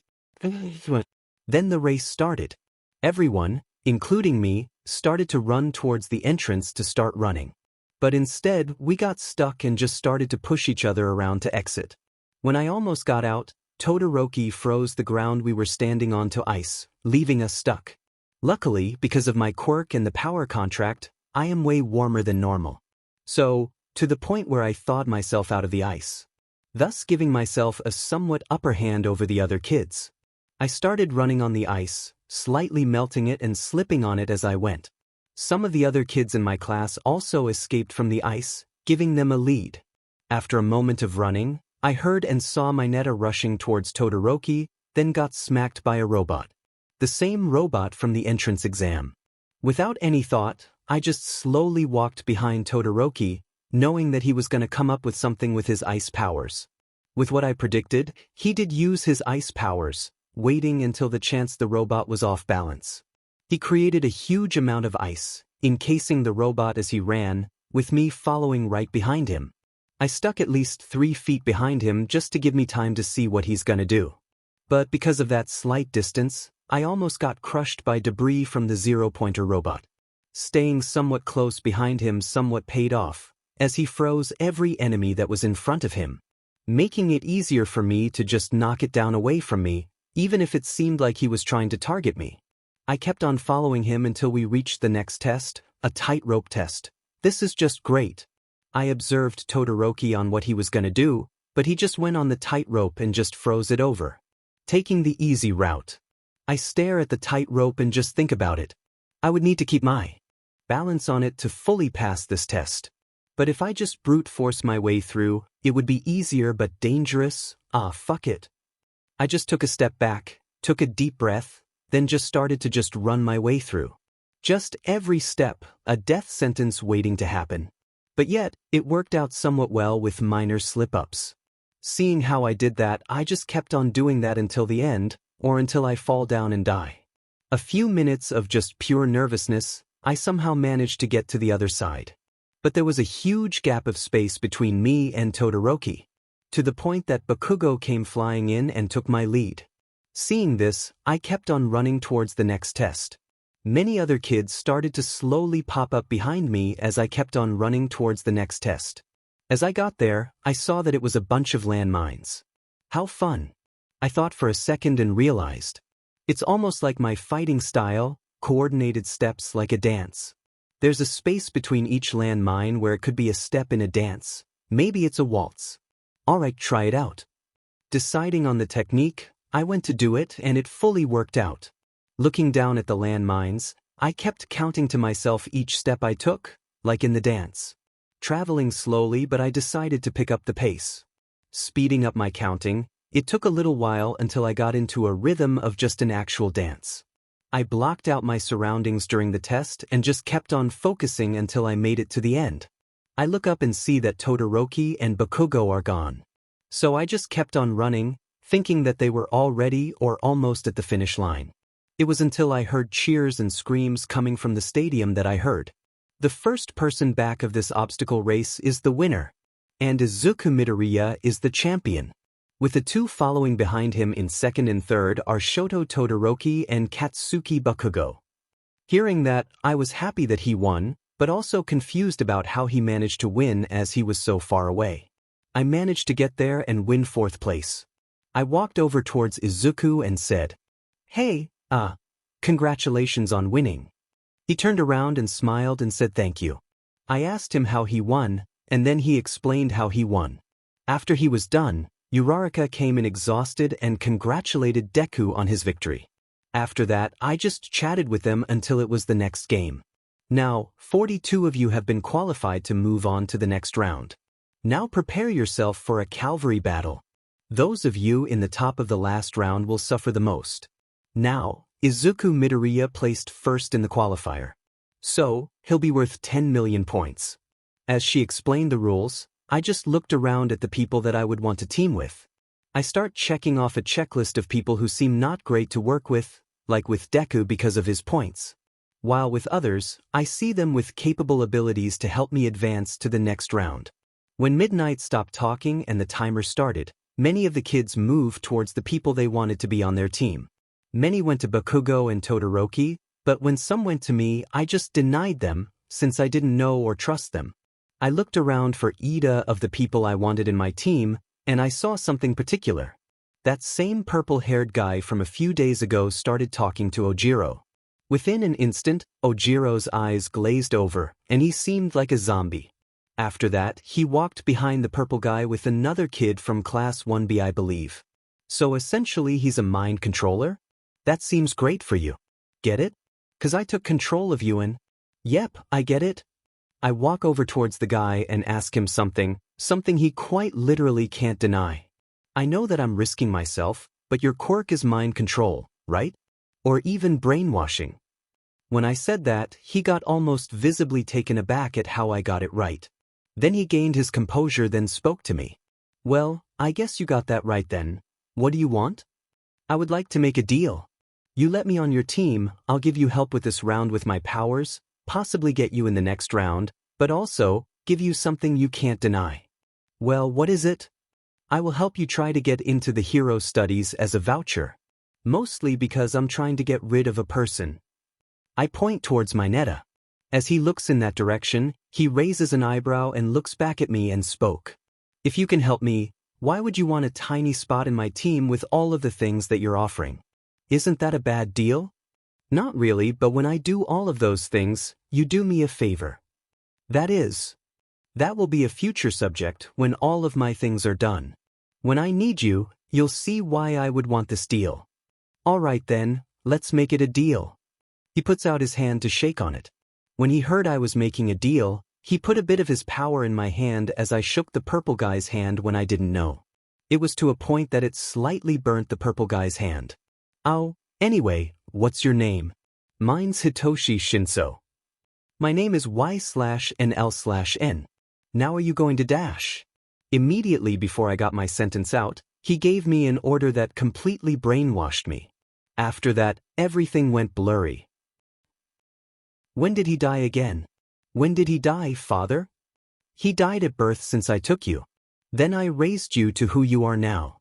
Then the race started. Everyone, including me, started to run towards the entrance to start running. But instead, we got stuck and just started to push each other around to exit. When I almost got out, Todoroki froze the ground we were standing on to ice, leaving us stuck. Luckily, because of my quirk and the power contract, I am way warmer than normal. So, to the point where I thawed myself out of the ice, thus giving myself a somewhat upper hand over the other kids. I started running on the ice, slightly melting it and slipping on it as I went. Some of the other kids in my class also escaped from the ice, giving them a lead. After a moment of running, I heard and saw Mineta rushing towards Todoroki, then got smacked by a robot. The same robot from the entrance exam. Without any thought, I just slowly walked behind Todoroki, knowing that he was going to come up with something with his ice powers. With what I predicted, he did use his ice powers, waiting until the chance the robot was off balance. He created a huge amount of ice, encasing the robot as he ran, with me following right behind him. I stuck at least 3 feet behind him just to give me time to see what he's gonna do. But because of that slight distance, I almost got crushed by debris from the zero-pointer robot. Staying somewhat close behind him somewhat paid off, as he froze every enemy that was in front of him, making it easier for me to just knock it down away from me, even if it seemed like he was trying to target me. I kept on following him until we reached the next test, a tightrope test. This is just great. I observed Todoroki on what he was gonna do, but he just went on the tightrope and just froze it over. Taking the easy route. I stare at the tightrope and just think about it. I would need to keep my balance on it to fully pass this test. But if I just brute force my way through, it would be easier but dangerous. Fuck it. I just took a step back, took a deep breath, then just started to just run my way through. Just every step, a death sentence waiting to happen. But yet, it worked out somewhat well with minor slip-ups. Seeing how I did that, I just kept on doing that until the end, or until I fall down and die. A few minutes of just pure nervousness, I somehow managed to get to the other side. But there was a huge gap of space between me and Todoroki, to the point that Bakugo came flying in and took my lead. Seeing this, I kept on running towards the next test. Many other kids started to slowly pop up behind me as I kept on running towards the next test. As I got there, I saw that it was a bunch of landmines. How fun! I thought for a second and realized. It's almost like my fighting style, coordinated steps like a dance. There's a space between each landmine where it could be a step in a dance. Maybe it's a waltz. Alright, try it out. Deciding on the technique, I went to do it and it fully worked out. Looking down at the landmines, I kept counting to myself each step I took, like in the dance. Traveling slowly, but I decided to pick up the pace. Speeding up my counting, it took a little while until I got into a rhythm of just an actual dance. I blocked out my surroundings during the test and just kept on focusing until I made it to the end. I look up and see that Todoroki and Bakugo are gone. So I just kept on running, thinking that they were already or almost at the finish line. It was until I heard cheers and screams coming from the stadium that I heard. The first person back of this obstacle race is the winner, and Izuku Midoriya is the champion. With the two following behind him in second and third are Shoto Todoroki and Katsuki Bakugo. Hearing that, I was happy that he won, but also confused about how he managed to win as he was so far away. I managed to get there and win fourth place. I walked over towards Izuku and said, "Hey, congratulations on winning." He turned around and smiled and said thank you. I asked him how he won, and then he explained how he won. After he was done, Uraraka came in exhausted and congratulated Deku on his victory. After that, I just chatted with them until it was the next game. Now, 42 of you have been qualified to move on to the next round. Now prepare yourself for a cavalry battle. Those of you in the top of the last round will suffer the most. Now, Izuku Midoriya placed first in the qualifier. So, he'll be worth 10 million points. As she explained the rules, I just looked around at the people that I would want to team with. I start checking off a checklist of people who seem not great to work with, like with Deku because of his points. While with others, I see them with capable abilities to help me advance to the next round. When midnight stopped talking and the timer started, many of the kids moved towards the people they wanted to be on their team. Many went to Bakugo and Todoroki, but when some went to me, I just denied them, since I didn't know or trust them. I looked around for Ida of the people I wanted in my team, and I saw something particular. That same purple-haired guy from a few days ago started talking to Ojiro. Within an instant, Ojiro's eyes glazed over, and he seemed like a zombie. After that, he walked behind the purple guy with another kid from Class 1B, I believe. So essentially he's a mind controller? That seems great for you. Get it? 'Cause I took control of you and… Yep, I get it. I walk over towards the guy and ask him something he quite literally can't deny. I know that I'm risking myself, but your quirk is mind control, right? Or even brainwashing. When I said that, he got almost visibly taken aback at how I got it right. Then he gained his composure, then spoke to me. Well, I guess you got that right then. What do you want? I would like to make a deal. You let me on your team, I'll give you help with this round with my powers, possibly get you in the next round, but also give you something you can't deny. Well, what is it? I will help you try to get into the hero studies as a voucher. Mostly because I'm trying to get rid of a person. I point towards Mineta. As he looks in that direction, he raises an eyebrow and looks back at me and spoke. If you can help me, why would you want a tiny spot in my team with all of the things that you're offering? Isn't that a bad deal? Not really, but when I do all of those things, you do me a favor. That will be a future subject when all of my things are done. When I need you, you'll see why I would want this deal. Alright then, let's make it a deal. He puts out his hand to shake on it. When he heard I was making a deal, he put a bit of his power in my hand as I shook the purple guy's hand when I didn't know. It was to a point that it slightly burnt the purple guy's hand. Oh, anyway, what's your name? Mine's Hitoshi Shinso. My name is Y/NL/N. Now are you going to dash? Immediately before I got my sentence out, he gave me an order that completely brainwashed me. After that, everything went blurry. When did he die again? When did he die, father? He died at birth since I took you. Then I raised you to who you are now.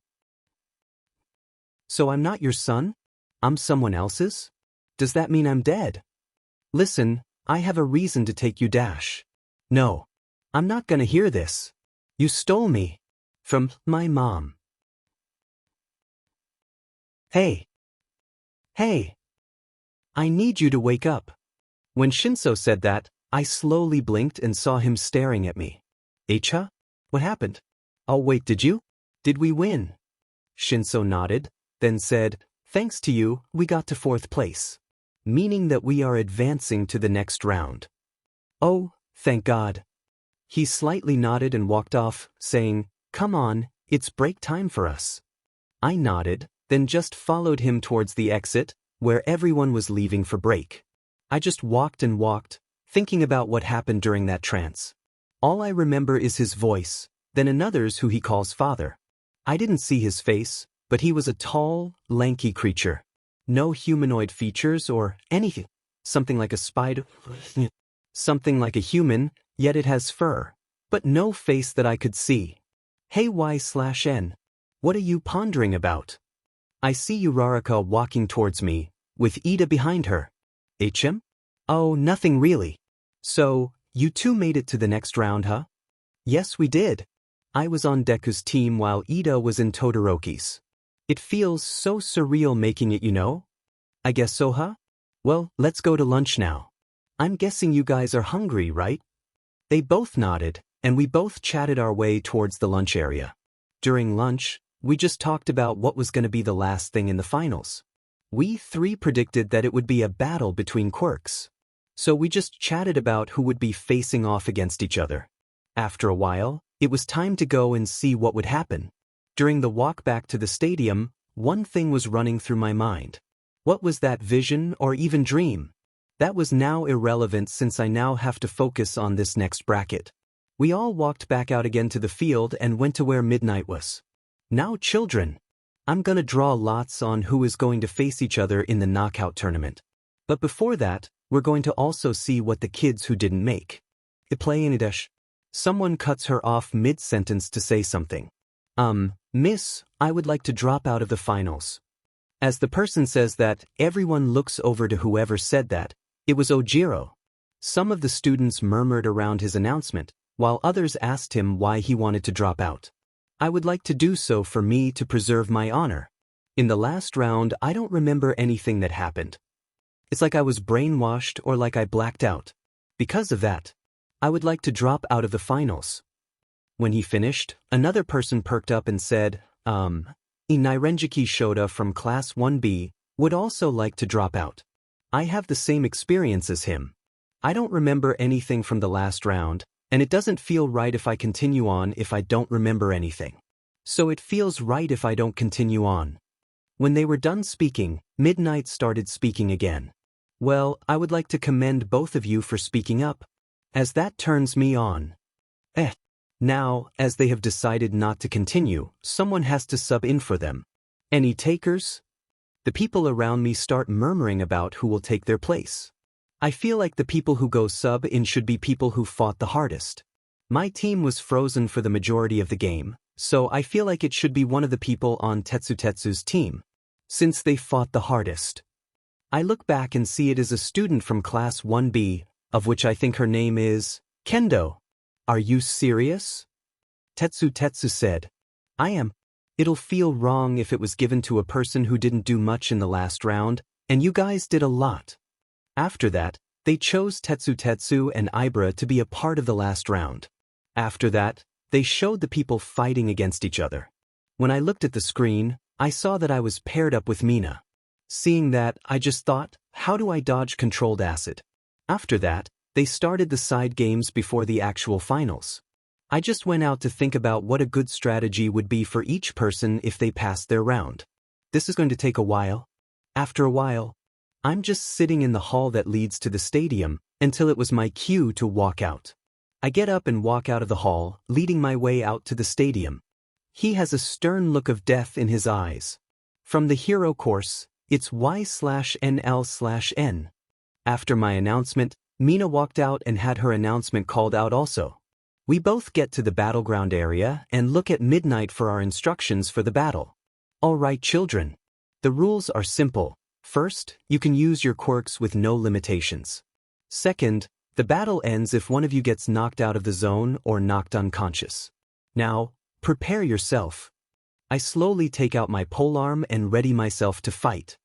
So I'm not your son? I'm someone else's? Does that mean I'm dead? Listen, I have a reason to take you dash. No. I'm not gonna hear this. You stole me. From my mom. Hey. Hey. I need you to wake up. When Shinso said that, I slowly blinked and saw him staring at me. Echa? What happened? Oh wait, did you? Did we win? Shinso nodded, then said, thanks to you, we got to 4th place. Meaning that we are advancing to the next round. Oh, thank God. He slightly nodded and walked off, saying, come on, it's break time for us. I nodded, then just followed him towards the exit, where everyone was leaving for break. I just walked and walked, thinking about what happened during that trance. All I remember is his voice, then another's who he calls father. I didn't see his face, but he was a tall, lanky creature. No humanoid features or anything. Something like a spider. Something like a human, yet it has fur. But no face that I could see. Hey Y/N. What are you pondering about? I see Uraraka walking towards me, with Ida behind her. HM? Oh, nothing really. So, you two made it to the next round, huh? Yes, we did. I was on Deku's team while Ida was in Todoroki's. It feels so surreal making it, you know? I guess so, huh? Well, let's go to lunch now. I'm guessing you guys are hungry, right? They both nodded, and we both chatted our way towards the lunch area. During lunch, we just talked about what was going to be the last thing in the finals. We 3 predicted that it would be a battle between quirks. So we just chatted about who would be facing off against each other. After a while, it was time to go and see what would happen. During the walk back to the stadium, one thing was running through my mind. What was that vision or even dream? That was now irrelevant since I now have to focus on this next bracket. We all walked back out again to the field and went to where Midnight was. Now children, I'm gonna draw lots on who is going to face each other in the knockout tournament. But before that, we're going to also see what the kids who didn't make. Iplay. Someone cuts her off mid-sentence to say something. Miss, I would like to drop out of the finals. As the person says that, everyone looks over to whoever said that. It was Ojiro. Some of the students murmured around his announcement, while others asked him why he wanted to drop out. I would like to do so for me to preserve my honor. In the last round, I don't remember anything that happened. It's like I was brainwashed or like I blacked out. Because of that, I would like to drop out of the finals. When he finished, another person perked up and said, Nairenjiki Shoda from Class 1B would also like to drop out. I have the same experience as him. I don't remember anything from the last round, and it doesn't feel right if I continue on if I don't remember anything. So it feels right if I don't continue on. When they were done speaking, Midnight started speaking again. Well, I would like to commend both of you for speaking up, as that turns me on. Now, as they have decided not to continue, someone has to sub in for them. Any takers? The people around me start murmuring about who will take their place. I feel like the people who go sub in should be people who fought the hardest. My team was frozen for the majority of the game, so I feel like it should be one of the people on Tetsutetsu's team, since they fought the hardest. I look back and see it is a student from Class 1B, of which I think her name is Kendo. Are you serious? Tetsu said. I am. It'll feel wrong if it was given to a person who didn't do much in the last round, and you guys did a lot. After that, they chose Tetsu and Ibra to be a part of the last round. After that, they showed the people fighting against each other. When I looked at the screen, I saw that I was paired up with Mina. Seeing that, I just thought, how do I dodge controlled acid? After that, they started the side games before the actual finals. I just went out to think about what a good strategy would be for each person if they passed their round. This is going to take a while. After a while, I'm just sitting in the hall that leads to the stadium until it was my cue to walk out. I get up and walk out of the hall, leading my way out to the stadium. He has a stern look of death in his eyes. From the hero course, it's Y/NL/N. After my announcement, Mina walked out and had her announcement called out also. We both get to the battleground area and look at Midnight for our instructions for the battle. Alright children. The rules are simple. First, you can use your quirks with no limitations. Second, the battle ends if one of you gets knocked out of the zone or knocked unconscious. Now, prepare yourself. I slowly take out my polearm and ready myself to fight.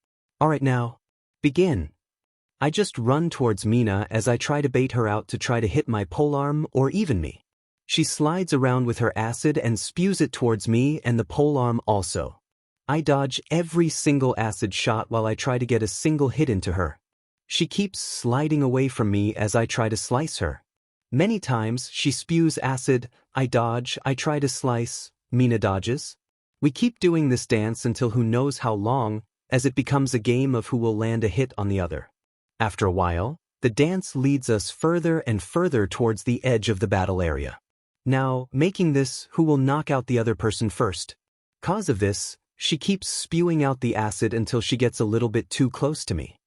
Alright now, begin. I just run towards Mina as I try to bait her out to try to hit my polearm or even me. She slides around with her acid and spews it towards me and the polearm also. I dodge every single acid shot while I try to get a single hit into her. She keeps sliding away from me as I try to slice her. Many times she spews acid, I dodge, I try to slice, Mina dodges. We keep doing this dance until who knows how long, as it becomes a game of who will land a hit on the other. After a while, the dance leads us further and further towards the edge of the battle area. Now, making this who will knock out the other person first. Cause of this, she keeps spewing out the acid until she gets a little bit too close to me.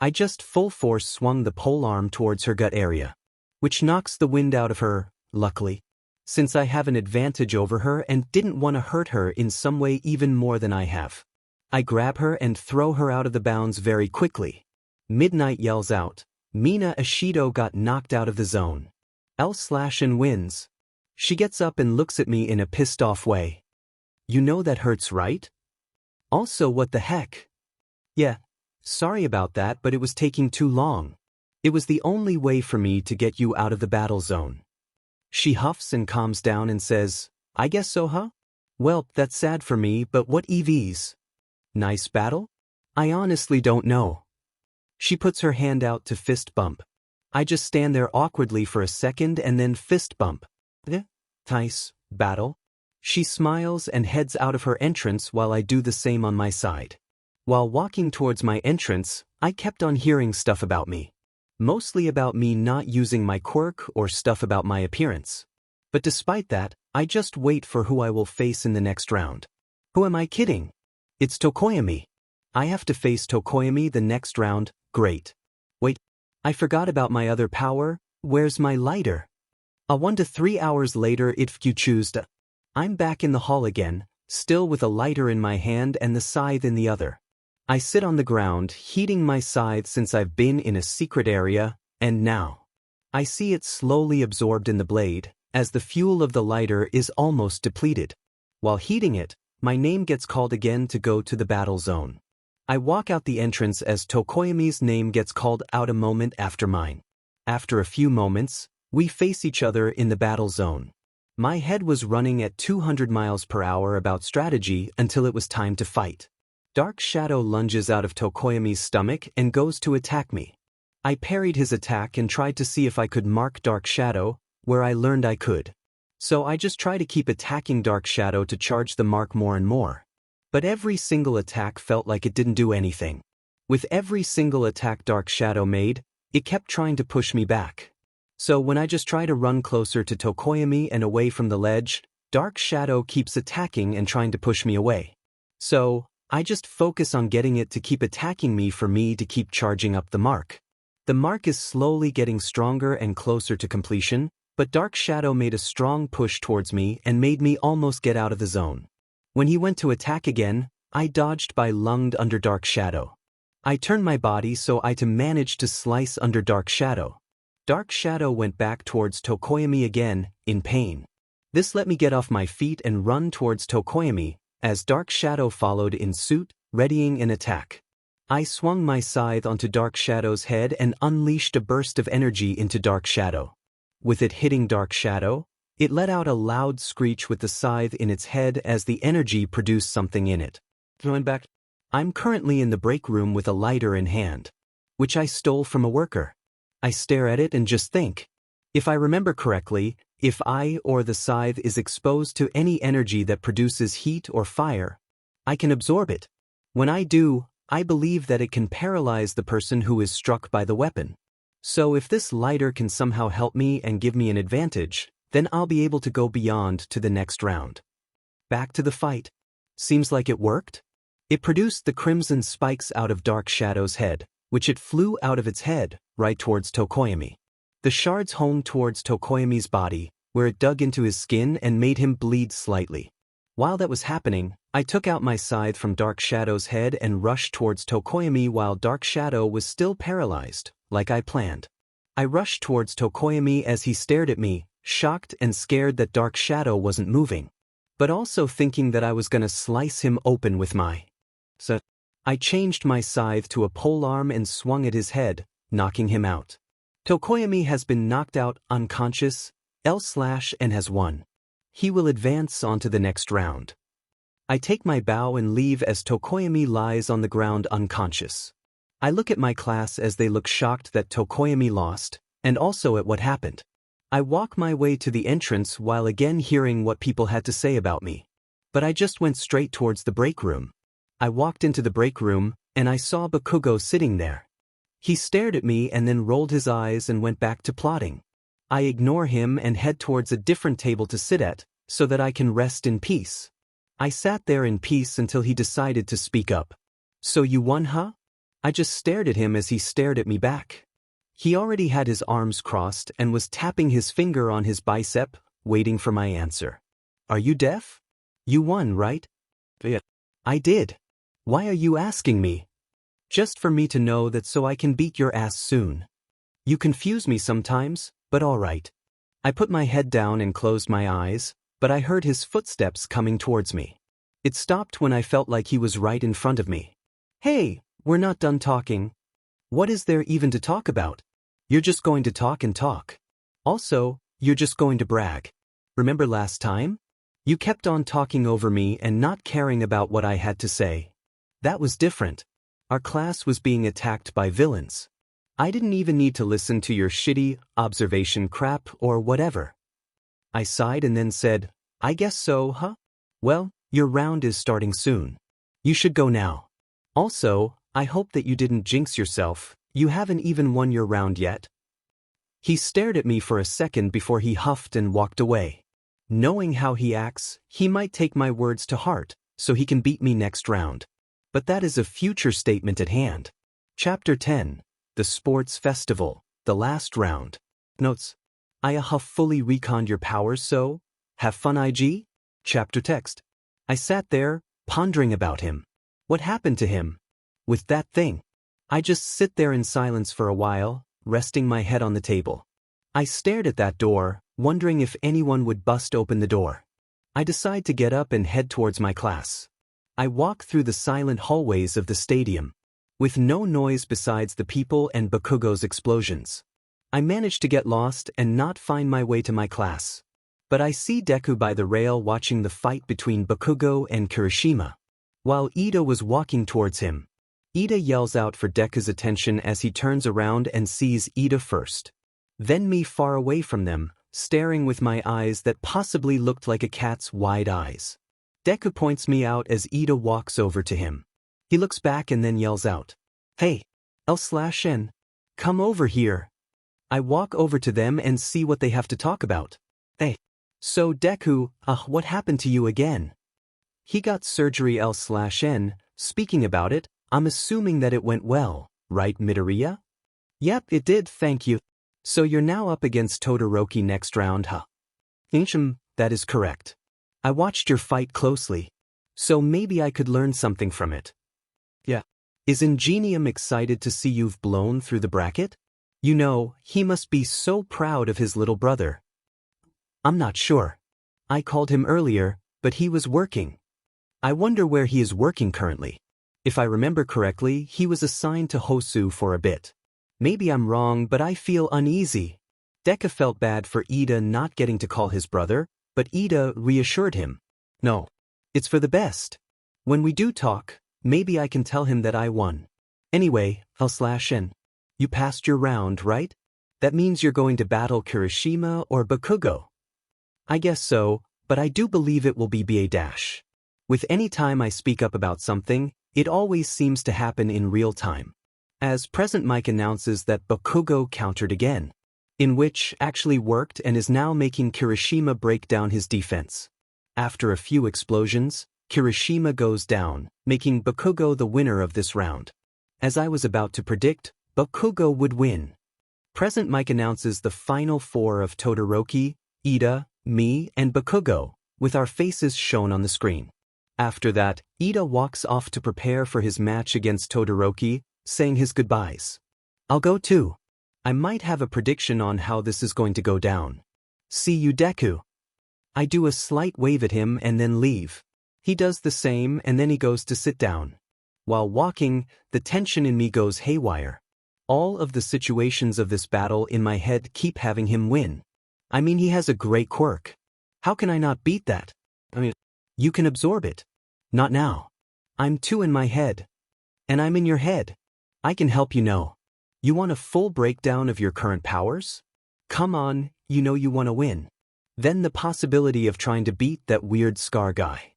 I just full force swung the polearm towards her gut area, which knocks the wind out of her, luckily, since I have an advantage over her and didn't want to hurt her in some way even more than I have. I grab her and throw her out of the bounds very quickly. Midnight yells out, Mina Ashido got knocked out of the zone. L/and wins. She gets up and looks at me in a pissed off way. You know that hurts, right? Also, what the heck? Yeah. Sorry about that, but it was taking too long. It was the only way for me to get you out of the battle zone. She huffs and calms down and says, I guess so, huh? Well, that's sad for me, but what EVs? Nice battle? I honestly don't know. She puts her hand out to fist bump. I just stand there awkwardly for a second and then fist bump. Nice battle? She smiles and heads out of her entrance while I do the same on my side. While walking towards my entrance, I kept on hearing stuff about me. Mostly about me not using my quirk or stuff about my appearance. But despite that, I just wait for who I will face in the next round. Who am I kidding? It's Tokoyami. I have to face Tokoyami the next round, great. Wait, I forgot about my other power, where's my lighter? 1 to 3 hours later if you choose to. I'm back in the hall again, still with a lighter in my hand and the scythe in the other. I sit on the ground, heating my scythe since I've been in a secret area, and now I see it slowly absorbed in the blade, as the fuel of the lighter is almost depleted. While heating it, my name gets called again to go to the battle zone. I walk out the entrance as Tokoyami's name gets called out a moment after mine. After a few moments, we face each other in the battle zone. My head was running at 200 miles per hour about strategy until it was time to fight. Dark Shadow lunges out of Tokoyami's stomach and goes to attack me. I parried his attack and tried to see if I could mark Dark Shadow, where I learned I could. So I just try to keep attacking Dark Shadow to charge the mark more and more. But every single attack felt like it didn't do anything. With every single attack Dark Shadow made, it kept trying to push me back. So when I just try to run closer to Tokoyami and away from the ledge, Dark Shadow keeps attacking and trying to push me away. So I just focus on getting it to keep attacking me for me to keep charging up the mark. The mark is slowly getting stronger and closer to completion, but Dark Shadow made a strong push towards me and made me almost get out of the zone. When he went to attack again, I dodged by lunged under Dark Shadow. I turned my body so I to manage to slice under Dark Shadow. Dark Shadow went back towards Tokoyami again, in pain. This let me get off my feet and run towards Tokoyami, as Dark Shadow followed in suit, readying an attack. I swung my scythe onto Dark Shadow's head and unleashed a burst of energy into Dark Shadow. With it hitting Dark Shadow, it let out a loud screech with the scythe in its head as the energy produced something in it. Going back, I'm currently in the break room with a lighter in hand, which I stole from a worker. I stare at it and just think. If I remember correctly, if I or the scythe is exposed to any energy that produces heat or fire, I can absorb it. When I do, I believe that it can paralyze the person who is struck by the weapon. So if this lighter can somehow help me and give me an advantage, then I'll be able to go beyond to the next round. Back to the fight. Seems like it worked? It produced the crimson spikes out of Dark Shadow's head, which it flew out of its head, right towards Tokoyami. The shards honed towards Tokoyami's body, where it dug into his skin and made him bleed slightly. While that was happening, I took out my scythe from Dark Shadow's head and rushed towards Tokoyami while Dark Shadow was still paralyzed, like I planned. I rushed towards Tokoyami as he stared at me, shocked and scared that Dark Shadow wasn't moving, but also thinking that I was gonna slice him open with my. So, I changed my scythe to a polearm and swung at his head, knocking him out. Tokoyami has been knocked out unconscious, and has won. He will advance onto the next round. I take my bow and leave as Tokoyami lies on the ground unconscious. I look at my class as they look shocked that Tokoyami lost, and also at what happened. I walk my way to the entrance while again hearing what people had to say about me. But I just went straight towards the break room. I walked into the break room, and I saw Bakugo sitting there. He stared at me and then rolled his eyes and went back to plotting. I ignore him and head towards a different table to sit at, so that I can rest in peace. I sat there in peace until he decided to speak up. So you won, huh? I just stared at him as he stared at me back. He already had his arms crossed and was tapping his finger on his bicep, waiting for my answer. Are you deaf? You won, right? Yeah. I did. Why are you asking me? Just for me to know that so I can beat your ass soon. You confuse me sometimes, but all right. I put my head down and closed my eyes, but I heard his footsteps coming towards me. It stopped when I felt like he was right in front of me. Hey, we're not done talking. What is there even to talk about? You're just going to talk and talk. Also, you're just going to brag. Remember last time? You kept on talking over me and not caring about what I had to say. That was different. Our class was being attacked by villains. I didn't even need to listen to your shitty observation crap or whatever. I sighed and then said, I guess so, huh? Well, your round is starting soon. You should go now. Also, I hope that you didn't jinx yourself. You haven't even won your round yet. He stared at me for a second before he huffed and walked away. Knowing how he acts, he might take my words to heart, so he can beat me next round. But that is a future statement at hand. Chapter 10. The Sports Festival, the last round. Notes. I have fully reconned your powers, so have fun, IG? Chapter text. I sat there, pondering about him. What happened to him? With that thing. I just sit there in silence for a while, resting my head on the table. I stared at that door, wondering if anyone would bust open the door. I decide to get up and head towards my class. I walk through the silent hallways of the stadium, with no noise besides the people and Bakugo's explosions. I manage to get lost and not find my way to my class. But I see Deku by the rail watching the fight between Bakugo and Kirishima. While Ida was walking towards him, Ida yells out for Deku's attention as he turns around and sees Ida first. Then me far away from them, staring with my eyes that possibly looked like a cat's wide eyes. Deku points me out as Ida walks over to him. He looks back and then yells out, Hey, L/N, come over here. I walk over to them and see what they have to talk about. Hey, so Deku, what happened to you again? He got surgery L/N, speaking about it, I'm assuming that it went well, right Midoriya? Yep, it did, thank you. So you're now up against Todoroki next round, huh? That is correct. I watched your fight closely, so maybe I could learn something from it. Yeah. Is Ingenium excited to see you've blown through the bracket? You know, he must be so proud of his little brother. I'm not sure. I called him earlier, but he was working. I wonder where he is working currently. If I remember correctly, he was assigned to Hosu for a bit. Maybe I'm wrong, but I feel uneasy. Deku felt bad for Ida not getting to call his brother, but Ida reassured him. No. It's for the best. When we do talk, maybe I can tell him that I won. Anyway, L/N. You passed your round, right? That means you're going to battle Kirishima or Bakugo. I guess so, but I do believe it will be BA-. With any time I speak up about something, it always seems to happen in real time. As Present Mike announces that Bakugo countered again, in which actually worked and is now making Kirishima break down his defense. After a few explosions, Kirishima goes down, making Bakugo the winner of this round. As I was about to predict, Bakugo would win. Present Mike announces the final four of Todoroki, Ida, me, and Bakugo, with our faces shown on the screen. After that, Ida walks off to prepare for his match against Todoroki, saying his goodbyes. I'll go too. I might have a prediction on how this is going to go down. See you, Deku. I do a slight wave at him and then leave. He does the same and then he goes to sit down. While walking, the tension in me goes haywire. All of the situations of this battle in my head keep having him win. I mean, he has a great quirk. How can I not beat that? You can absorb it. Not now. I'm too in my head. And I'm in your head. I can help you know. You want a full breakdown of your current powers? Come on, you know you want to win. Then the possibility of trying to beat that weird Scar guy.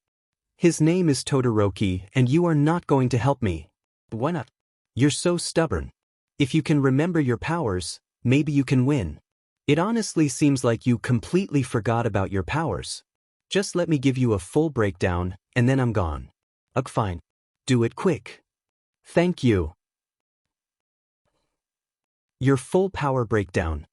His name is Todoroki, and you are not going to help me. Why not? You're so stubborn. If you can remember your powers, maybe you can win. It honestly seems like you completely forgot about your powers. Just let me give you a full breakdown, and then I'm gone. Ugh, fine. Do it quick. Thank you. Your full power breakdown.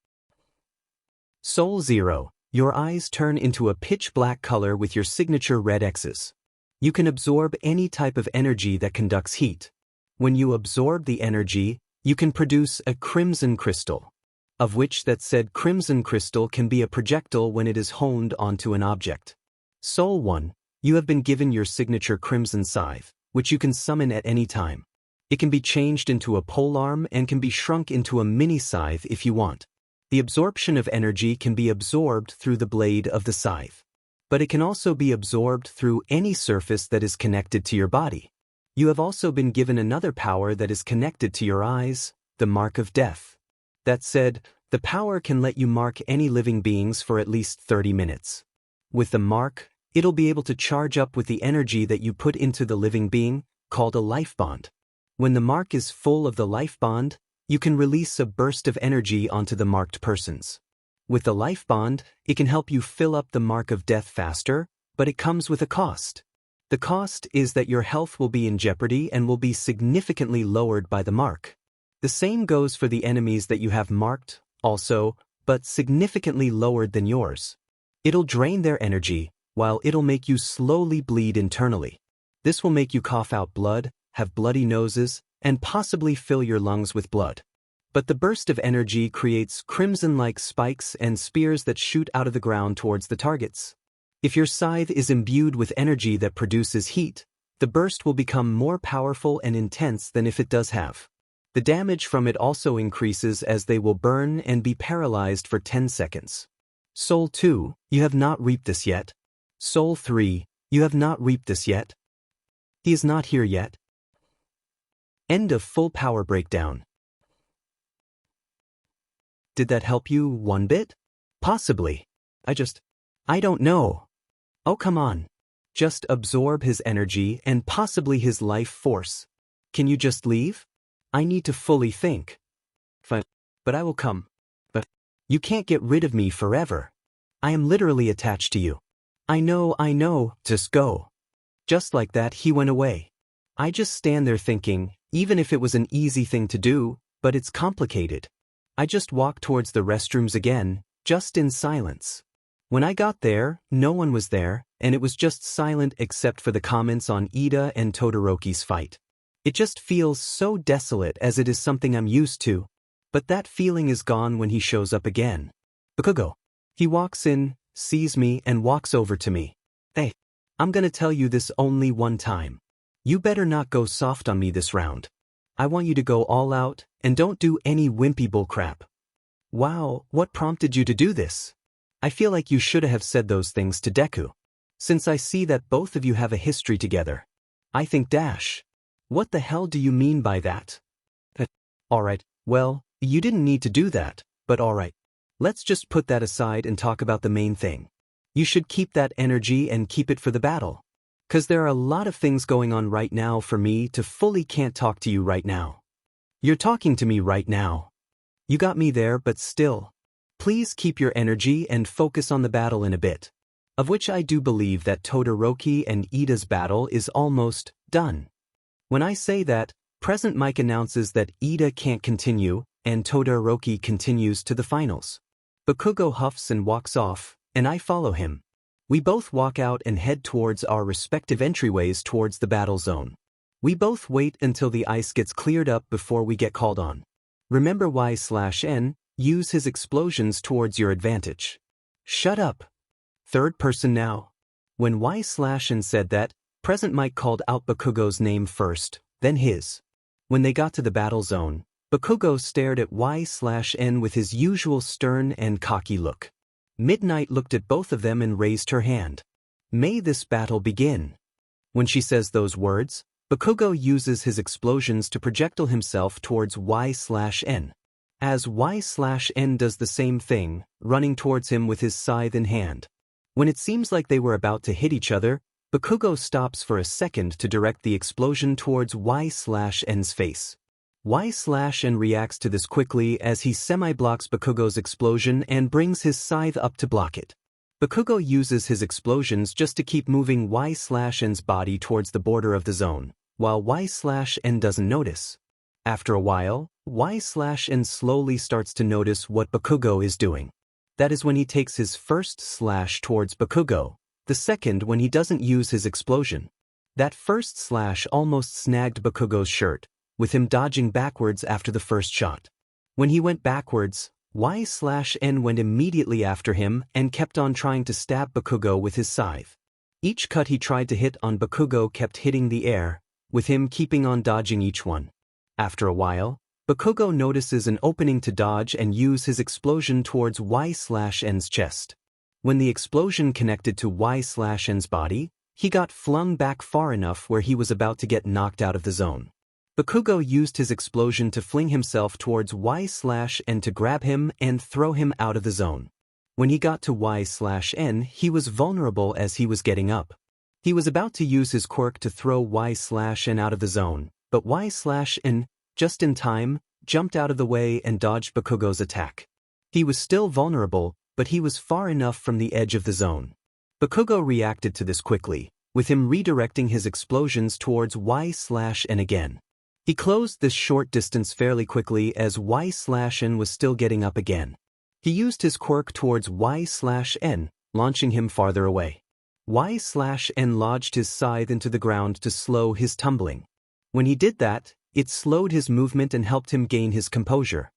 Soul Zero, your eyes turn into a pitch black color with your signature red X's. You can absorb any type of energy that conducts heat. When you absorb the energy, you can produce a crimson crystal, of which that said crimson crystal can be a projectile when it is honed onto an object. Soul 1, you have been given your signature crimson scythe, which you can summon at any time. It can be changed into a polearm and can be shrunk into a mini scythe if you want. The absorption of energy can be absorbed through the blade of the scythe. But it can also be absorbed through any surface that is connected to your body. You have also been given another power that is connected to your eyes, the mark of death. That said, the power can let you mark any living beings for at least 30 minutes. With the mark, it'll be able to charge up with the energy that you put into the living being, called a life bond. When the mark is full of the life bond, you can release a burst of energy onto the marked persons. With the life bond, it can help you fill up the mark of death faster, but it comes with a cost. The cost is that your health will be in jeopardy and will be significantly lowered by the mark. The same goes for the enemies that you have marked, also, but significantly lowered than yours. It'll drain their energy, while it'll make you slowly bleed internally. This will make you cough out blood, have bloody noses, and possibly fill your lungs with blood. But the burst of energy creates crimson-like spikes and spears that shoot out of the ground towards the targets. If your scythe is imbued with energy that produces heat, the burst will become more powerful and intense than if it does have. The damage from it also increases as they will burn and be paralyzed for 10 seconds. Soul 2, you have not reaped this yet. Soul 3, you have not reaped this yet. He is not here yet. End of full power breakdown. Did that help you one bit? Possibly. I don't know. Oh, come on. Just absorb his energy and possibly his life force. Can you just leave? I need to fully think. Fine. But I will come. But you can't get rid of me forever. I am literally attached to you. I know, just go. Just like that, he went away. I just stand there thinking, even if it was an easy thing to do, but it's complicated. I just walked towards the restrooms again, just in silence. When I got there, no one was there, and it was just silent except for the comments on Ida and Todoroki's fight. It just feels so desolate as it is something I'm used to. But that feeling is gone when he shows up again. Bakugo. He walks in, sees me, and walks over to me. Hey, I'm gonna tell you this only one time. You better not go soft on me this round. I want you to go all out, and don't do any wimpy bullcrap. Wow, what prompted you to do this? I feel like you should have said those things to Deku. Since I see that both of you have a history together. I think dash. What the hell do you mean by that? Alright, well, you didn't need to do that, but alright. Let's just put that aside and talk about the main thing. You should keep that energy and keep it for the battle. 'Cause there are a lot of things going on right now for me to fully can't talk to you right now. You're talking to me right now. You got me there, but still. Please keep your energy and focus on the battle in a bit. Of which I do believe that Todoroki and Ida's battle is almost done. When I say that, Present Mike announces that Ida can't continue, and Todoroki continues to the finals. Bakugo huffs and walks off, and I follow him. We both walk out and head towards our respective entryways towards the battle zone. We both wait until the ice gets cleared up before we get called on. Remember Y/N, use his explosions towards your advantage. Shut up. Third person now. When Y/N said that, Present Mike called out Bakugo's name first, then his. When they got to the battle zone, Bakugo stared at Y/N with his usual stern and cocky look. Midnight looked at both of them and raised her hand. May this battle begin. When she says those words, Bakugo uses his explosions to projectile himself towards Y/N. As Y/N does the same thing, running towards him with his scythe in hand. When it seems like they were about to hit each other, Bakugo stops for a second to direct the explosion towards Y/N's face. Y/N reacts to this quickly as he semi-blocks Bakugo's explosion and brings his scythe up to block it. Bakugo uses his explosions just to keep moving Y/N's body towards the border of the zone, while Y/N doesn't notice. After a while, Y/N slowly starts to notice what Bakugo is doing. That is when he takes his first slash towards Bakugo, the second when he doesn't use his explosion. That first slash almost snagged Bakugo's shirt, with him dodging backwards after the first shot. When he went backwards, Y/N went immediately after him and kept on trying to stab Bakugo with his scythe. Each cut he tried to hit on Bakugo kept hitting the air, with him keeping on dodging each one. After a while, Bakugo notices an opening to dodge and use his explosion towards Y/N's chest. When the explosion connected to Y/N's body, he got flung back far enough where he was about to get knocked out of the zone. Bakugo used his explosion to fling himself towards Y/N to grab him and throw him out of the zone. When he got to Y/N, he was vulnerable as he was getting up. He was about to use his quirk to throw Y/N out of the zone, but Y/N, just in time, jumped out of the way and dodged Bakugo's attack. He was still vulnerable, but he was far enough from the edge of the zone. Bakugo reacted to this quickly, with him redirecting his explosions towards Y/N again. He closed this short distance fairly quickly as Y/N was still getting up again. He used his quirk towards Y/N, launching him farther away. Y/N lodged his scythe into the ground to slow his tumbling. When he did that, it slowed his movement and helped him gain his composure.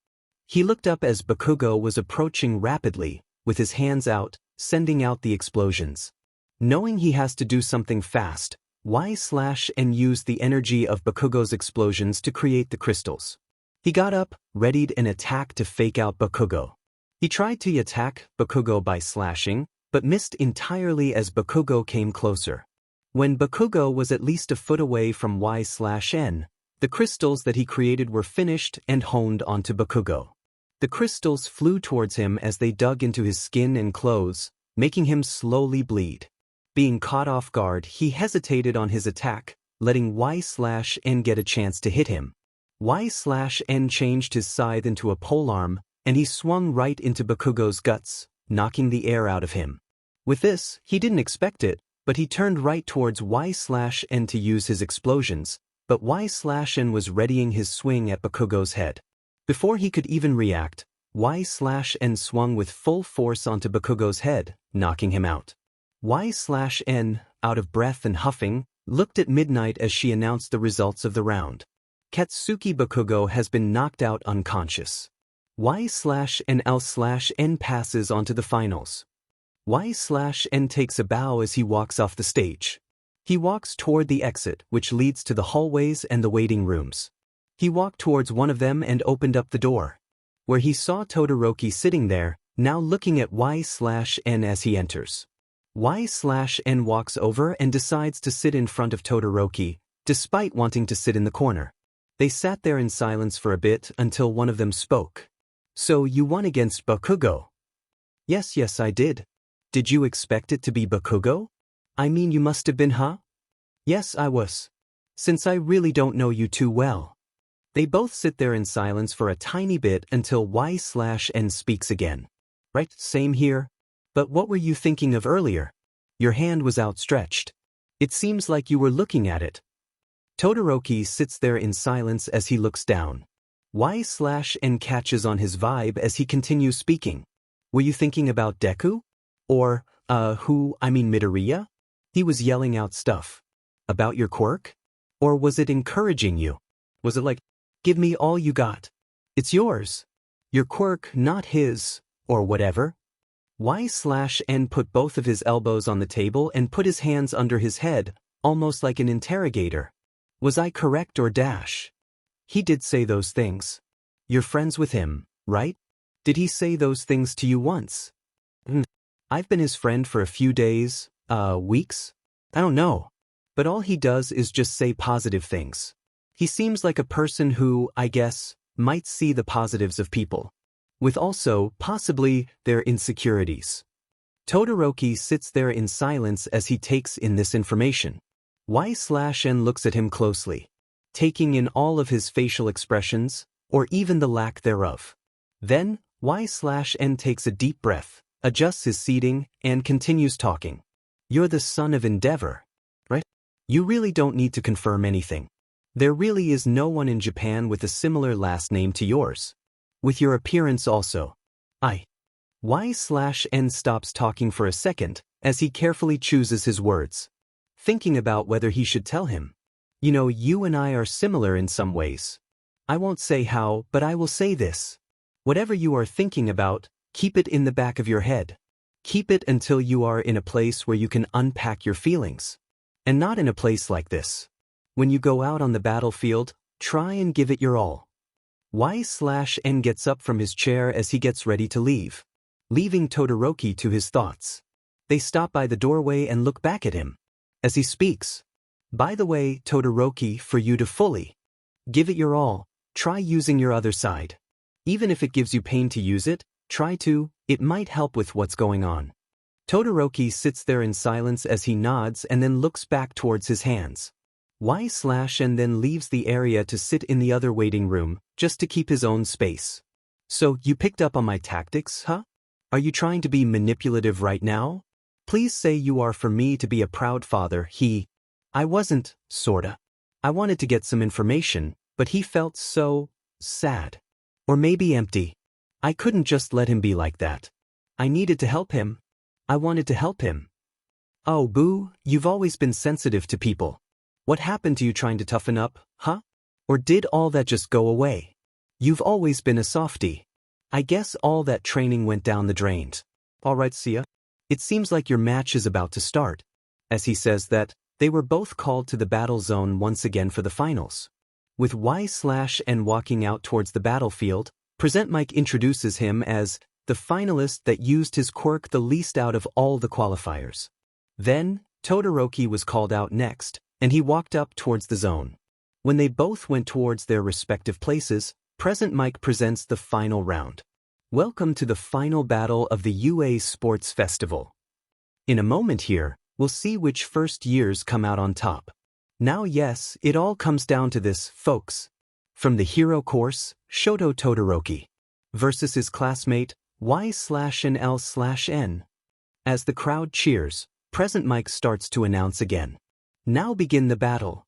He looked up as Bakugo was approaching rapidly, with his hands out, sending out the explosions. Knowing he has to do something fast, Y/N used the energy of Bakugo's explosions to create the crystals. He got up, readied an attack to fake out Bakugo. He tried to attack Bakugo by slashing, but missed entirely as Bakugo came closer. When Bakugo was at least a foot away from Y/N, the crystals that he created were finished and honed onto Bakugo. The crystals flew towards him as they dug into his skin and clothes, making him slowly bleed. Being caught off guard, he hesitated on his attack, letting Y/N get a chance to hit him. Y/N changed his scythe into a polearm, and he swung right into Bakugo's guts, knocking the air out of him. With this, he didn't expect it, but he turned right towards Y/N to use his explosions, but Y/N was readying his swing at Bakugo's head. Before he could even react, Y/N swung with full force onto Bakugo's head, knocking him out. Y/N, out of breath and huffing, looked at Midnight as she announced the results of the round. Katsuki Bakugo has been knocked out unconscious. Y/N passes onto the finals. Y/N takes a bow as he walks off the stage. He walks toward the exit, which leads to the hallways and the waiting rooms. He walked towards one of them and opened up the door, where he saw Todoroki sitting there, now looking at Y/N as he enters. Y/N walks over and decides to sit in front of Todoroki, despite wanting to sit in the corner. They sat there in silence for a bit until one of them spoke. "So you won against Bakugo?" Yes, I did. Did you expect it to be Bakugo? I mean, you must have been, huh?" "Yes, I was. Since I really don't know you too well." They both sit there in silence for a tiny bit until Y/N speaks again. "Right, same here. But what were you thinking of earlier? Your hand was outstretched. It seems like you were looking at it." Todoroki sits there in silence as he looks down. Y/N catches on his vibe as he continues speaking. "Were you thinking about Deku? Or, Midoriya?" He was yelling out stuff. "About your quirk? Or was it encouraging you? Was it like, give me all you got?" It's yours. Your quirk, not his, or whatever. Y/N put both of his elbows on the table and put his hands under his head, almost like an interrogator. Was I correct or dash? He did say those things. You're friends with him, right? Did he say those things to you once? I've been his friend for a few days, weeks? I don't know. But all he does is just say positive things. He seems like a person who, I guess, might see the positives of people, with also, possibly, their insecurities. Todoroki sits there in silence as he takes in this information. Y/N looks at him closely, taking in all of his facial expressions, or even the lack thereof. Then, Y/N takes a deep breath, adjusts his seating, and continues talking. You're the son of Endeavor, right? You really don't need to confirm anything. There really is no one in Japan with a similar last name to yours. With your appearance also. Y/N stops talking for a second, as he carefully chooses his words, thinking about whether he should tell him. You know, you and I are similar in some ways. I won't say how, but I will say this. Whatever you are thinking about, keep it in the back of your head. Keep it until you are in a place where you can unpack your feelings. And not in a place like this. When you go out on the battlefield, try and give it your all. Y/N gets up from his chair as he gets ready to leave, leaving Todoroki to his thoughts. They stop by the doorway and look back at him. As he speaks, by the way, Todoroki, for you to fully give it your all, try using your other side. Even if it gives you pain to use it, try to, it might help with what's going on. Todoroki sits there in silence as he nods and then looks back towards his hands. Y/N then leaves the area to sit in the other waiting room, just to keep his own space. So, you picked up on my tactics, huh? Are you trying to be manipulative right now? Please say you are for me to be a proud father. I wasn't, sorta. I wanted to get some information, but he felt so sad. Or maybe empty. I couldn't just let him be like that. I needed to help him. I wanted to help him. Oh, boo, you've always been sensitive to people. What happened to you trying to toughen up, huh? Or did all that just go away? You've always been a softie. I guess all that training went down the drain. Alright, see ya. It seems like your match is about to start. As he says that, they were both called to the battle zone once again for the finals. With Y/N walking out towards the battlefield, Present Mike introduces him as the finalist that used his quirk the least out of all the qualifiers. Then, Todoroki was called out next, and he walked up towards the zone. When they both went towards their respective places, Present Mike presents the final round. Welcome to the final battle of the UA Sports Festival. In a moment here, we'll see which first years come out on top. Now yes, it all comes down to this, folks. From the hero course, Shoto Todoroki versus his classmate, Y/L/N. As the crowd cheers, Present Mike starts to announce again. Now begin the battle.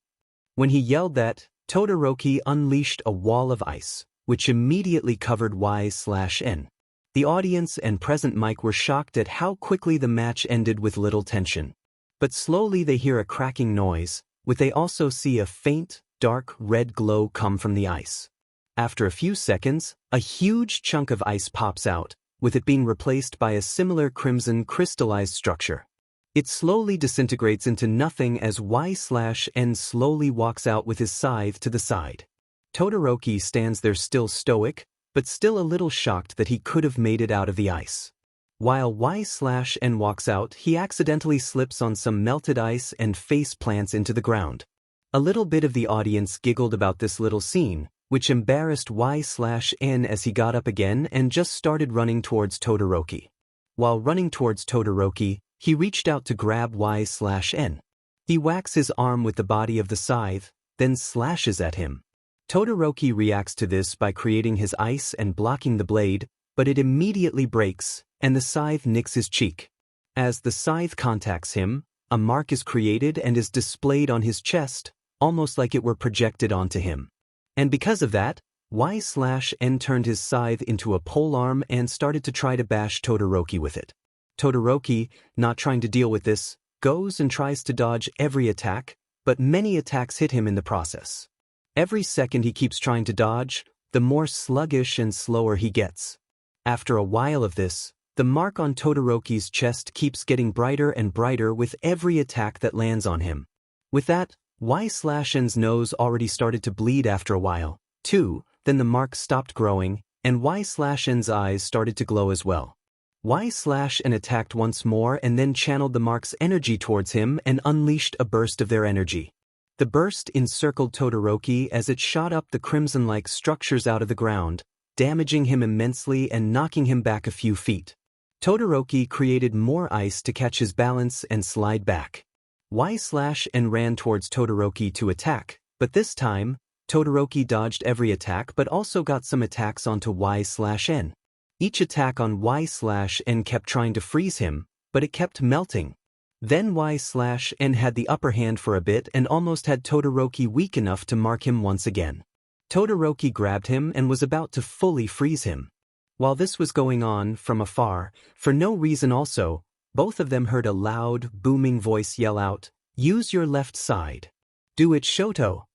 When he yelled that, Todoroki unleashed a wall of ice, which immediately covered Y/N. The audience and Present Mike were shocked at how quickly the match ended with little tension. But slowly they hear a cracking noise, with they also see a faint, dark red glow come from the ice. After a few seconds, a huge chunk of ice pops out, with it being replaced by a similar crimson crystallized structure. It slowly disintegrates into nothing as Y/N slowly walks out with his scythe to the side. Todoroki stands there still stoic, but still a little shocked that he could have made it out of the ice. While Y/N walks out, he accidentally slips on some melted ice and face plants into the ground. A little bit of the audience giggled about this little scene, which embarrassed Y/N as he got up again and just started running towards Todoroki. While running towards Todoroki, he reached out to grab Y/N. He whacks his arm with the body of the scythe, then slashes at him. Todoroki reacts to this by creating his ice and blocking the blade, but it immediately breaks, and the scythe nicks his cheek. As the scythe contacts him, a mark is created and is displayed on his chest, almost like it were projected onto him. And because of that, Y/N turned his scythe into a polearm and started to try to bash Todoroki with it. Todoroki, not trying to deal with this, goes and tries to dodge every attack, but many attacks hit him in the process. Every second he keeps trying to dodge, the more sluggish and slower he gets. After a while of this, the mark on Todoroki's chest keeps getting brighter and brighter with every attack that lands on him. With that, Y/N's nose already started to bleed after a while, too. Then the mark stopped growing, and Y/N's eyes started to glow as well. Y/N attacked once more and then channeled the mark's energy towards him and unleashed a burst of their energy. The burst encircled Todoroki as it shot up the crimson-like structures out of the ground, damaging him immensely and knocking him back a few feet. Todoroki created more ice to catch his balance and slide back. Y/N ran towards Todoroki to attack, but this time, Todoroki dodged every attack but also got some attacks onto Y/N. Each attack on Y/N kept trying to freeze him, but it kept melting. Then Y/N had the upper hand for a bit and almost had Todoroki weak enough to mark him once again. Todoroki grabbed him and was about to fully freeze him. While this was going on from afar, for no reason also, both of them heard a loud, booming voice yell out, "Use your left side. Do it, Shoto."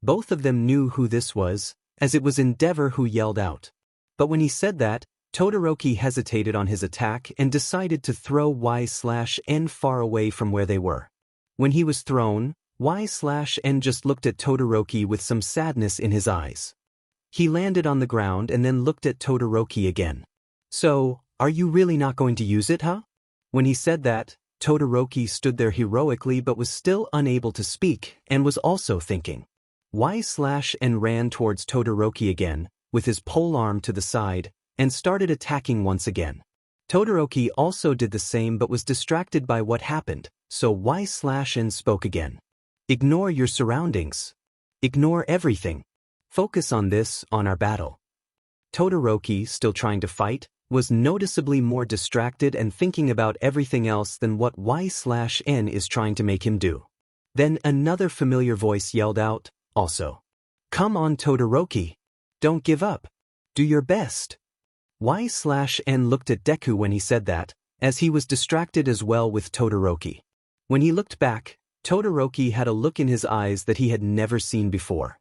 Both of them knew who this was, as it was Endeavor who yelled out. But when he said that, Todoroki hesitated on his attack and decided to throw Y/N far away from where they were. When he was thrown, Y/N just looked at Todoroki with some sadness in his eyes. He landed on the ground and then looked at Todoroki again. "So, are you really not going to use it, huh?" When he said that, Todoroki stood there heroically but was still unable to speak and was also thinking. Y/N ran towards Todoroki again, with his polearm to the side, and started attacking once again. Todoroki also did the same but was distracted by what happened, so Y/N spoke again. "Ignore your surroundings. Ignore everything. Focus on this, on our battle." Todoroki, still trying to fight, was noticeably more distracted and thinking about everything else than what Y/N is trying to make him do. Then another familiar voice yelled out, also. "Come on, Todoroki. Don't give up. Do your best." Y/N looked at Deku when he said that, as he was distracted as well with Todoroki. When he looked back, Todoroki had a look in his eyes that he had never seen before.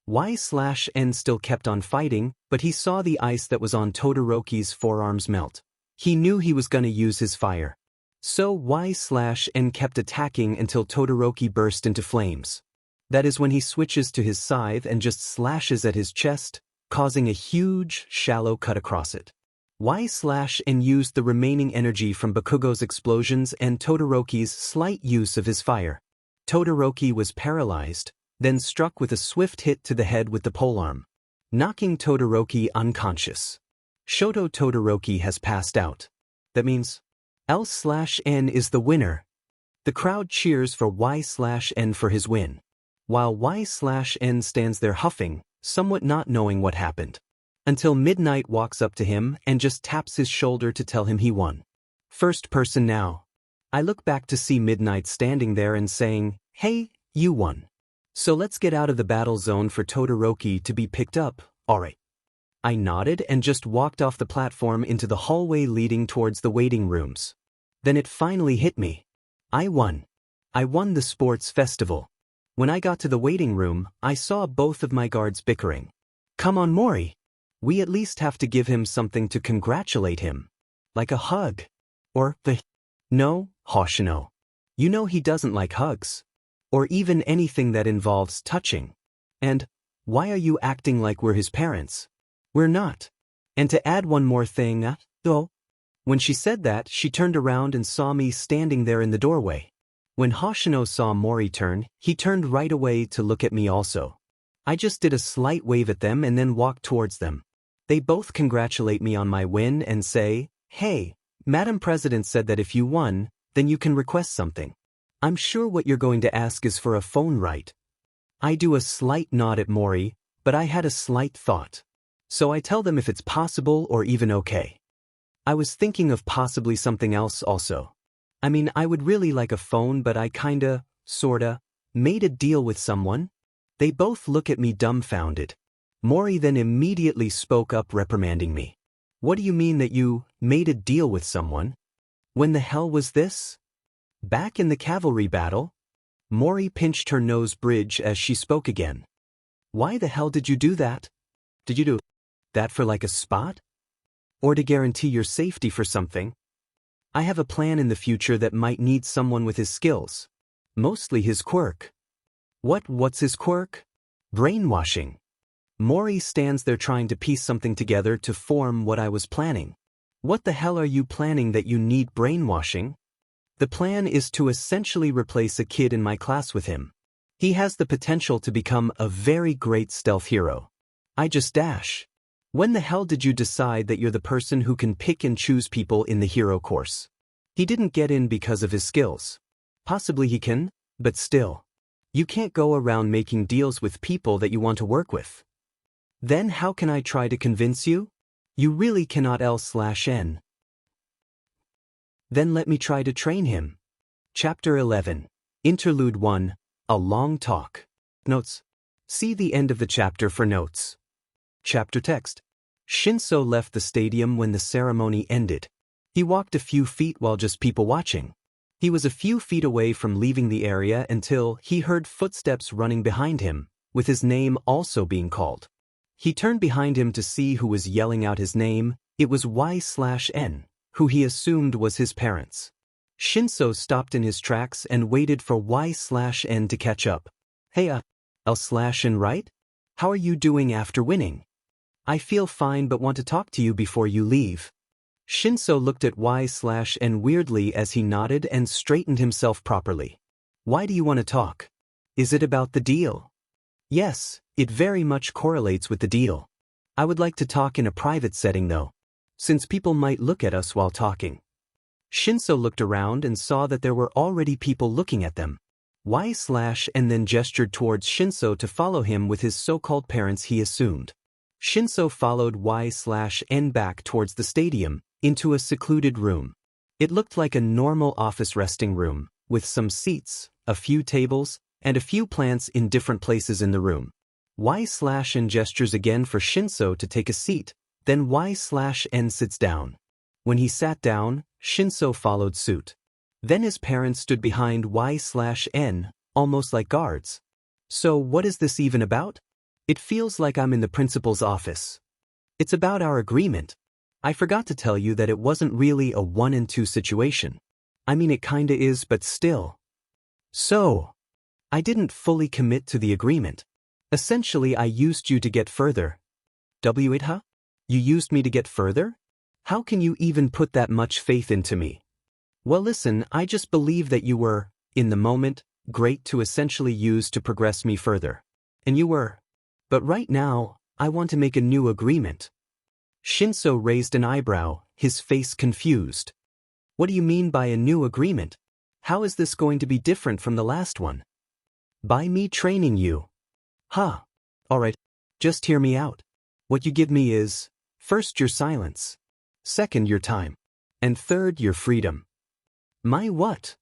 Y/N still kept on fighting, but he saw the ice that was on Todoroki's forearms melt. He knew he was gonna use his fire. So Y/N kept attacking until Todoroki burst into flames. That is when he switches to his scythe and just slashes at his chest, causing a huge, shallow cut across it. Y/N used the remaining energy from Bakugo's explosions and Todoroki's slight use of his fire. Todoroki was paralyzed, then struck with a swift hit to the head with the polearm, knocking Todoroki unconscious. Shoto Todoroki has passed out. That means L/N is the winner. The crowd cheers for Y/N for his win, while Y/N stands there huffing, somewhat not knowing what happened, until Midnight walks up to him and just taps his shoulder to tell him he won. First person now. I look back to see Midnight standing there and saying, "Hey, you won. So let's get out of the battle zone for Todoroki to be picked up, alright." I nodded and just walked off the platform into the hallway leading towards the waiting rooms. Then it finally hit me. I won. I won the sports festival. When I got to the waiting room, I saw both of my guards bickering. "Come on, Mori. We at least have to give him something to congratulate him. Like a hug. Or the..." "No, Hoshino. You know he doesn't like hugs. Or even anything that involves touching. And, why are you acting like we're his parents? We're not. And to add one more thing, though." When she said that, she turned around and saw me standing there in the doorway. When Hoshino saw Mori turn, he turned right away to look at me also. I just did a slight wave at them and then walked towards them. They both congratulate me on my win and say, "Hey, Madam President said that if you won, then you can request something. I'm sure what you're going to ask is for a phone, right?" I do a slight nod at Mori, but I had a slight thought. So I tell them if it's possible or even okay. I was thinking of possibly something else also. I mean, I would really like a phone, but I kinda, sorta, made a deal with someone. They both look at me dumbfounded. Mori then immediately spoke up reprimanding me. "What do you mean that you made a deal with someone? When the hell was this? Back in the cavalry battle?" Mori pinched her nose bridge as she spoke again. "Why the hell did you do that?" Did you do that for like a spot? Or to guarantee your safety for something? I have a plan in the future that might need someone with his skills. Mostly his quirk. What's his quirk? Brainwashing. Mori stands there trying to piece something together to form what I was planning. What the hell are you planning that you need brainwashing? The plan is to essentially replace a kid in my class with him. He has the potential to become a very great stealth hero. I just dash. When the hell did you decide that you're the person who can pick and choose people in the hero course? He didn't get in because of his skills. Possibly he can, but still. You can't go around making deals with people that you want to work with. Then how can I try to convince you? You really cannot L/N. Then let me try to train him. Chapter 11. Interlude 1. A long talk. Notes. See the end of the chapter for notes. Chapter text. Shinso left the stadium when the ceremony ended. He walked a few feet while just people watching. He was a few feet away from leaving the area until he heard footsteps running behind him, with his name also being called. He turned behind him to see who was yelling out his name. It was Y/N, who he assumed was his parents. Shinso stopped in his tracks and waited for Y/N to catch up. Hey, L/N, right? How are you doing after winning? I feel fine but want to talk to you before you leave. Shinso looked at Y/N weirdly as he nodded and straightened himself properly. Why do you want to talk? Is it about the deal? Yes, it very much correlates with the deal. I would like to talk in a private setting though, since people might look at us while talking. Shinso looked around and saw that there were already people looking at them. Y/N then gestured towards Shinso to follow him with his so-called parents he assumed. Shinso followed Y/N back towards the stadium, into a secluded room. It looked like a normal office resting room, with some seats, a few tables, and a few plants in different places in the room. Y/N gestures again for Shinso to take a seat, then Y/N sits down. When he sat down, Shinso followed suit. Then his parents stood behind Y/N, almost like guards. So what is this even about? It feels like I'm in the principal's office. It's about our agreement. I forgot to tell you that it wasn't really a 1 and 2 situation. I mean it kinda is but still. So, I didn't fully commit to the agreement. Essentially I used you to get further. Huh? You used me to get further? How can you even put that much faith into me? Well listen, I just believe that you were, in the moment, great to essentially use to progress me further. And you were. But right now, I want to make a new agreement. Shinso raised an eyebrow, his face confused. What do you mean by a new agreement? How is this going to be different from the last one? By me training you. Huh. Alright, just hear me out. What you give me is, first your silence, second your time, and third your freedom. My what?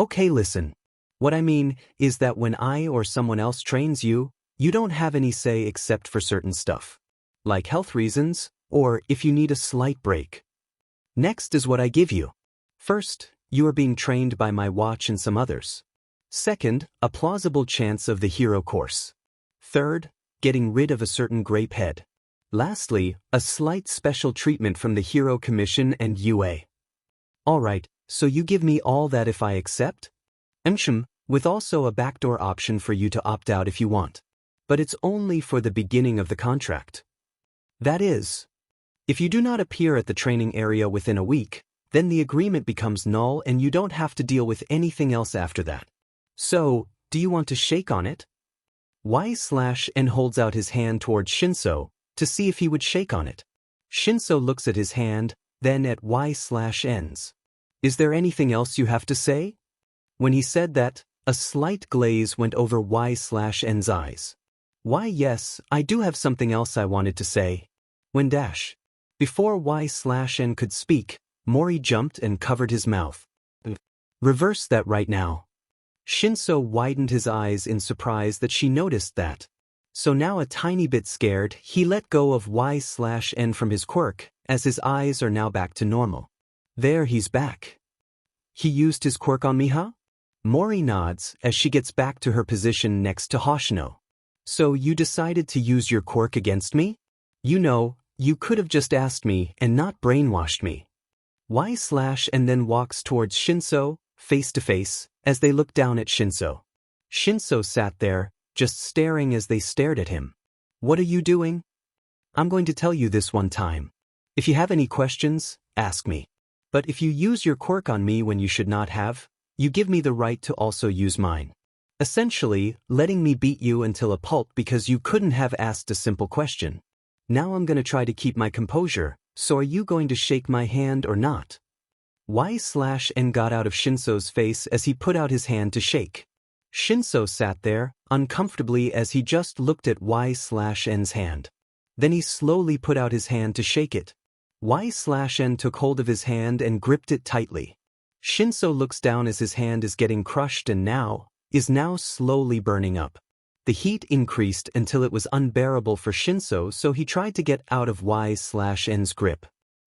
Okay listen. What I mean is that when I or someone else trains you, you don't have any say except for certain stuff. Like health reasons, or if you need a slight break. Next is what I give you. First, you are being trained by my watch and some others. Second, a plausible chance of the hero course. Third, getting rid of a certain grape head. Lastly, a slight special treatment from the Hero Commission and UA. Alright, so you give me all that if I accept? With also a backdoor option for you to opt out if you want. But it's only for the beginning of the contract. That is, if you do not appear at the training area within a week, then the agreement becomes null and you don't have to deal with anything else after that. So, do you want to shake on it? Y/N holds out his hand towards Shinso, to see if he would shake on it. Shinso looks at his hand, then at Y/N's. Is there anything else you have to say? When he said that, a slight glaze went over Y/N's eyes. Why yes, I do have something else I wanted to say. When dash. Before Y/N could speak, Mori jumped and covered his mouth. Reverse that right now. Shinso widened his eyes in surprise that she noticed that. So now a tiny bit scared, he let go of Y/N from his quirk, as his eyes are now back to normal. There he's back. He used his quirk on me, huh? Mori nods as she gets back to her position next to Hoshino. So you decided to use your quirk against me? You know, you could have just asked me and not brainwashed me. Y/and then walks towards Shinso, face to face, as they look down at Shinso. Shinso sat there, just staring as they stared at him. What are you doing? I'm going to tell you this one time. If you have any questions, ask me. But if you use your quirk on me when you should not have, you give me the right to also use mine. Essentially, letting me beat you until a pulp because you couldn't have asked a simple question. Now I'm gonna try to keep my composure, so are you going to shake my hand or not? Y/N got out of Shinso's face as he put out his hand to shake. Shinso sat there, uncomfortably as he just looked at Y/N's hand. Then he slowly put out his hand to shake it. Y/N took hold of his hand and gripped it tightly. Shinso looks down as his hand is getting crushed and is now slowly burning up. The heat increased until it was unbearable for Shinso, so he tried to get out of Y/N's grip.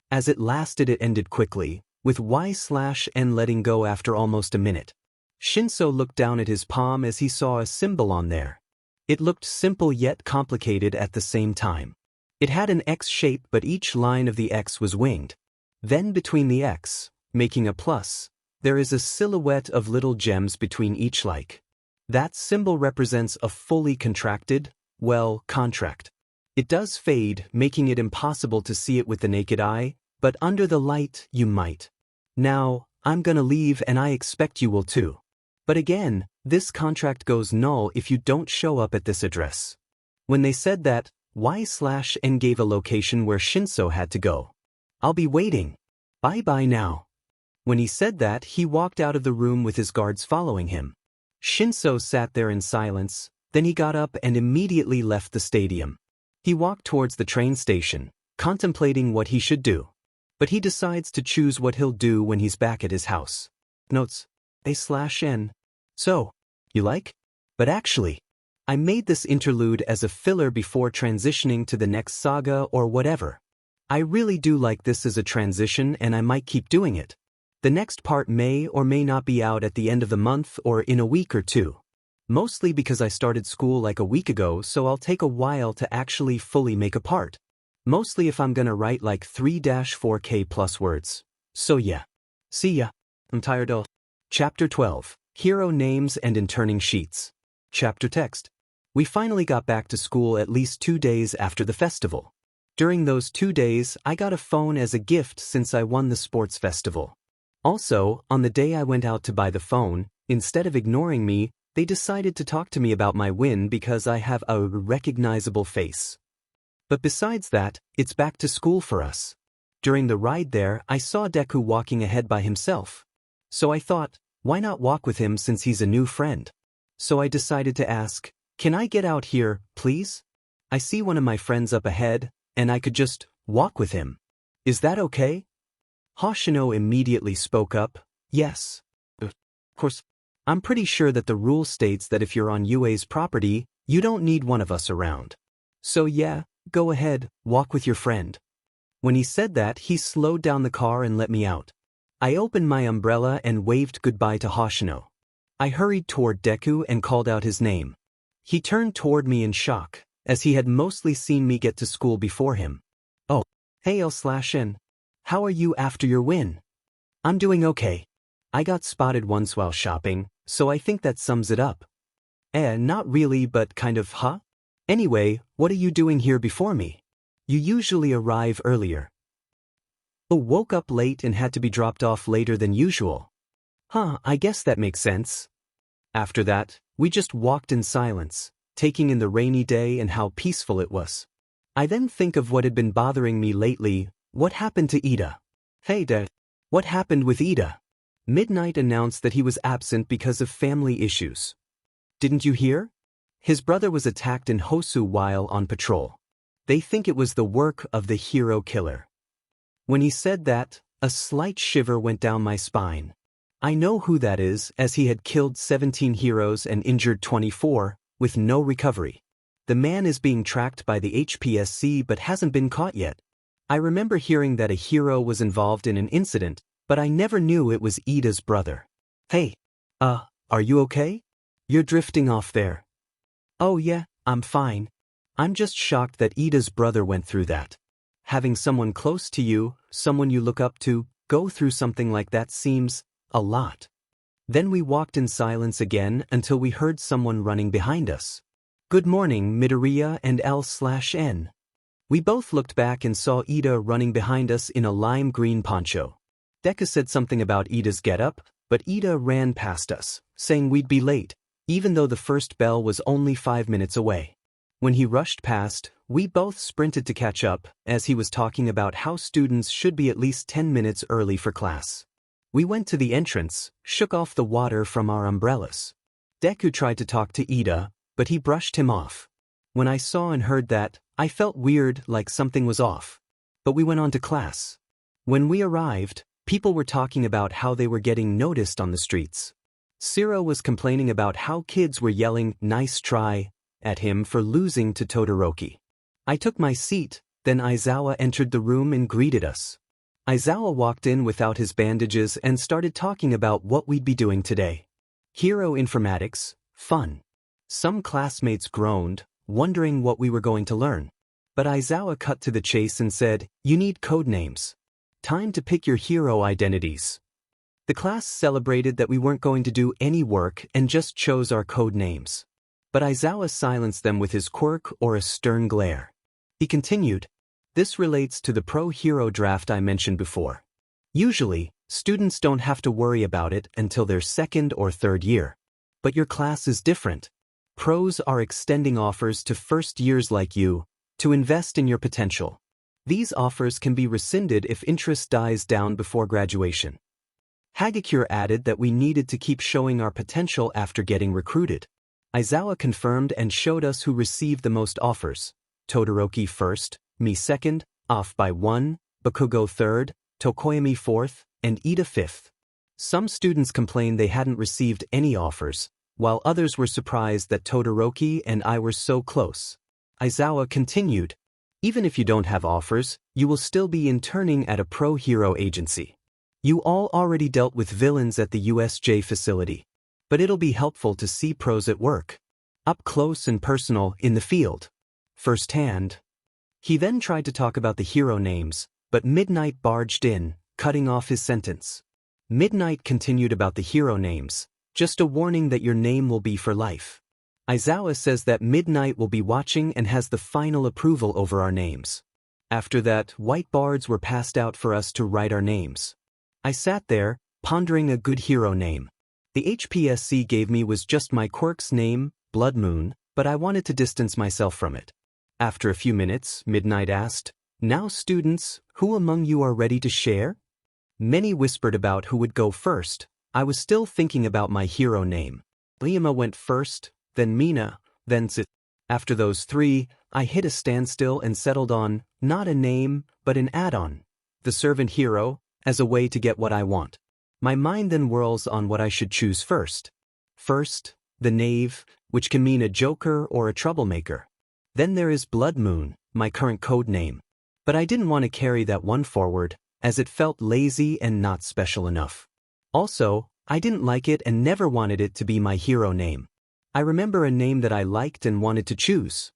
As it lasted, it ended quickly, with Y/N letting go after almost a minute. Shinso looked down at his palm as he saw a symbol on there. It looked simple yet complicated at the same time. It had an X shape, but each line of the X was winged. Then between the X, making a plus, there is a silhouette of little gems between each like. That symbol represents a fully contracted, contract. It does fade, making it impossible to see it with the naked eye, but under the light you might. Now, I'm gonna leave and I expect you will too. But again, this contract goes null if you don't show up at this address. When they said that, Y/N gave a location where Shinso had to go. I'll be waiting. Bye-bye now. When he said that, he walked out of the room with his guards following him. Shinso sat there in silence, then he got up and immediately left the stadium. He walked towards the train station, contemplating what he should do. But he decides to choose what he'll do when he's back at his house. Notes: A/N. So, you like? But actually, I made this interlude as a filler before transitioning to the next saga or whatever. I really do like this as a transition and I might keep doing it. The next part may or may not be out at the end of the month or in a week or two. Mostly because I started school like a week ago, so I'll take a while to actually fully make a part. Mostly if I'm gonna write like 3-4K plus words. So yeah. See ya. I'm tired of. Chapter 12. Hero Names and Interning Sheets. Chapter Text. We finally got back to school at least 2 days after the festival. During those 2 days, I got a phone as a gift since I won the sports festival. Also, on the day I went out to buy the phone, instead of ignoring me, they decided to talk to me about my win because I have a recognizable face. But besides that, it's back to school for us. During the ride there, I saw Deku walking ahead by himself. So I thought, why not walk with him since he's a new friend? So I decided to ask, can I get out here, please? I see one of my friends up ahead, and I could just walk with him. Is that okay? Hoshino immediately spoke up, yes. Of course, I'm pretty sure that the rule states that if you're on UA's property, you don't need one of us around. So yeah, go ahead, walk with your friend. When he said that, he slowed down the car and let me out. I opened my umbrella and waved goodbye to Hoshino. I hurried toward Deku and called out his name. He turned toward me in shock, as he had mostly seen me get to school before him. Oh, hey L/N. How are you after your win? I'm doing okay. I got spotted once while shopping, so I think that sums it up. Not really, but kind of, huh? Anyway, what are you doing here before me? You usually arrive earlier. Oh, woke up late and had to be dropped off later than usual. Huh, I guess that makes sense. After that, we just walked in silence, taking in the rainy day and how peaceful it was. I then think of what had been bothering me lately. What happened to Ida? Hey Dad, what happened with Ida? Midnight announced that he was absent because of family issues. Didn't you hear? His brother was attacked in Hosu while on patrol. They think it was the work of the hero killer. When he said that, a slight shiver went down my spine. I know who that is, as he had killed 17 heroes and injured 24, with no recovery. The man is being tracked by the HPSC but hasn't been caught yet. I remember hearing that a hero was involved in an incident, but I never knew it was Ida's brother. Hey, are you okay? You're drifting off there. Oh yeah, I'm fine. I'm just shocked that Ida's brother went through that. Having someone close to you, someone you look up to, go through something like that seems a lot. Then we walked in silence again until we heard someone running behind us. Good morning, Midoriya and L/N. We both looked back and saw Ida running behind us in a lime green poncho. Deku said something about Ida's getup, but Ida ran past us, saying we'd be late, even though the first bell was only 5 minutes away. When he rushed past, we both sprinted to catch up, as he was talking about how students should be at least 10 minutes early for class. We went to the entrance, shook off the water from our umbrellas. Deku tried to talk to Ida, but he brushed him off. When I saw and heard that, I felt weird, like something was off. But we went on to class. When we arrived, people were talking about how they were getting noticed on the streets. Siro was complaining about how kids were yelling, "Nice try," at him for losing to Todoroki. I took my seat, then Aizawa entered the room and greeted us. Aizawa walked in without his bandages and started talking about what we'd be doing today. Hero informatics, fun. Some classmates groaned, wondering what we were going to learn. But Aizawa cut to the chase and said, "You need code names. Time to pick your hero identities." The class celebrated that we weren't going to do any work and just chose our code names. But Aizawa silenced them with his quirk or a stern glare. He continued, "This relates to the pro-hero draft I mentioned before. Usually, students don't have to worry about it until their second or third year. But your class is different. Pros are extending offers to first years like you to invest in your potential. These offers can be rescinded if interest dies down before graduation." Hagakure added that we needed to keep showing our potential after getting recruited. Aizawa confirmed and showed us who received the most offers. Todoroki first, me second, off by 1, Bakugo third, Tokoyami fourth, and Ida fifth. Some students complained they hadn't received any offers, while others were surprised that Todoroki and I were so close. Aizawa continued, "Even if you don't have offers, you will still be interning at a pro-hero agency. You all already dealt with villains at the USJ facility. But it'll be helpful to see pros at work. Up close and personal, in the field. Firsthand." He then tried to talk about the hero names, but Midnight barged in, cutting off his sentence. Midnight continued about the hero names, "Just a warning that your name will be for life. Aizawa says that Midnight will be watching and has the final approval over our names." After that, white bards were passed out for us to write our names. I sat there, pondering a good hero name. The HPSC gave me was just my quirk's name, Blood Moon, but I wanted to distance myself from it. After a few minutes, Midnight asked, "Now students, who among you are ready to share?" Many whispered about who would go first. I was still thinking about my hero name. Liama went first, then Mina, then Zit. After those three, I hit a standstill and settled on, not a name, but an add-on. The servant hero, as a way to get what I want. My mind then whirls on what I should choose first. First, the knave, which can mean a joker or a troublemaker. Then there is Blood Moon, my current code name. But I didn't want to carry that one forward, as it felt lazy and not special enough. Also, I didn't like it and never wanted it to be my hero name. I remember a name that I liked and wanted to choose.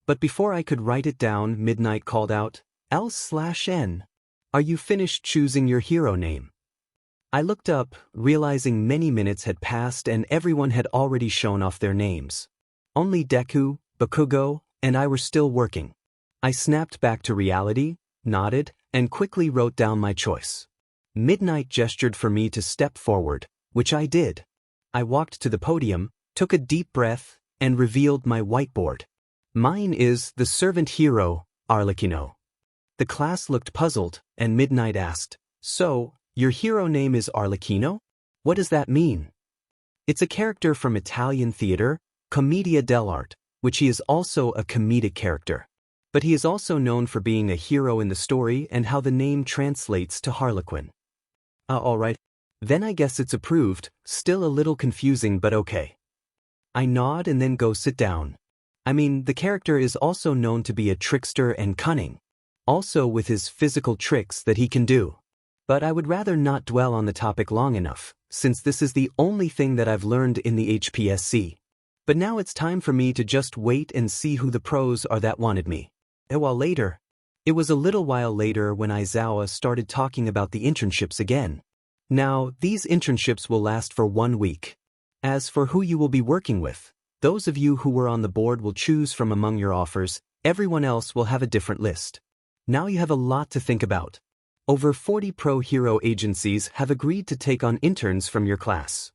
But before I could write it down, Midnight called out, "L/N. Are you finished choosing your hero name?" I looked up, realizing many minutes had passed and everyone had already shown off their names. Only Deku, Bakugo, and I were still working. I snapped back to reality, nodded, and quickly wrote down my choice. Midnight gestured for me to step forward, which I did. I walked to the podium, took a deep breath, and revealed my whiteboard. Mine is the servant hero, Arlecchino. The class looked puzzled, and Midnight asked, "So, your hero name is Arlecchino? What does that mean?" It's a character from Italian theater, Commedia dell'arte, which he is also a comedic character. But he is also known for being a hero in the story and how the name translates to Harlequin. Alright. Then I guess it's approved, still a little confusing but okay. I nod and then go sit down. I mean, the character is also known to be a trickster and cunning. Also with his physical tricks that he can do. But I would rather not dwell on the topic long enough, since this is the only thing that I've learned in the HPSC. But now it's time for me to just wait and see who the pros are that wanted me. A while later. It was a little while later when Aizawa started talking about the internships again. Now, these internships will last for 1 week. As for who you will be working with, those of you who were on the board will choose from among your offers, everyone else will have a different list. Now you have a lot to think about. Over 40 pro hero agencies have agreed to take on interns from your class.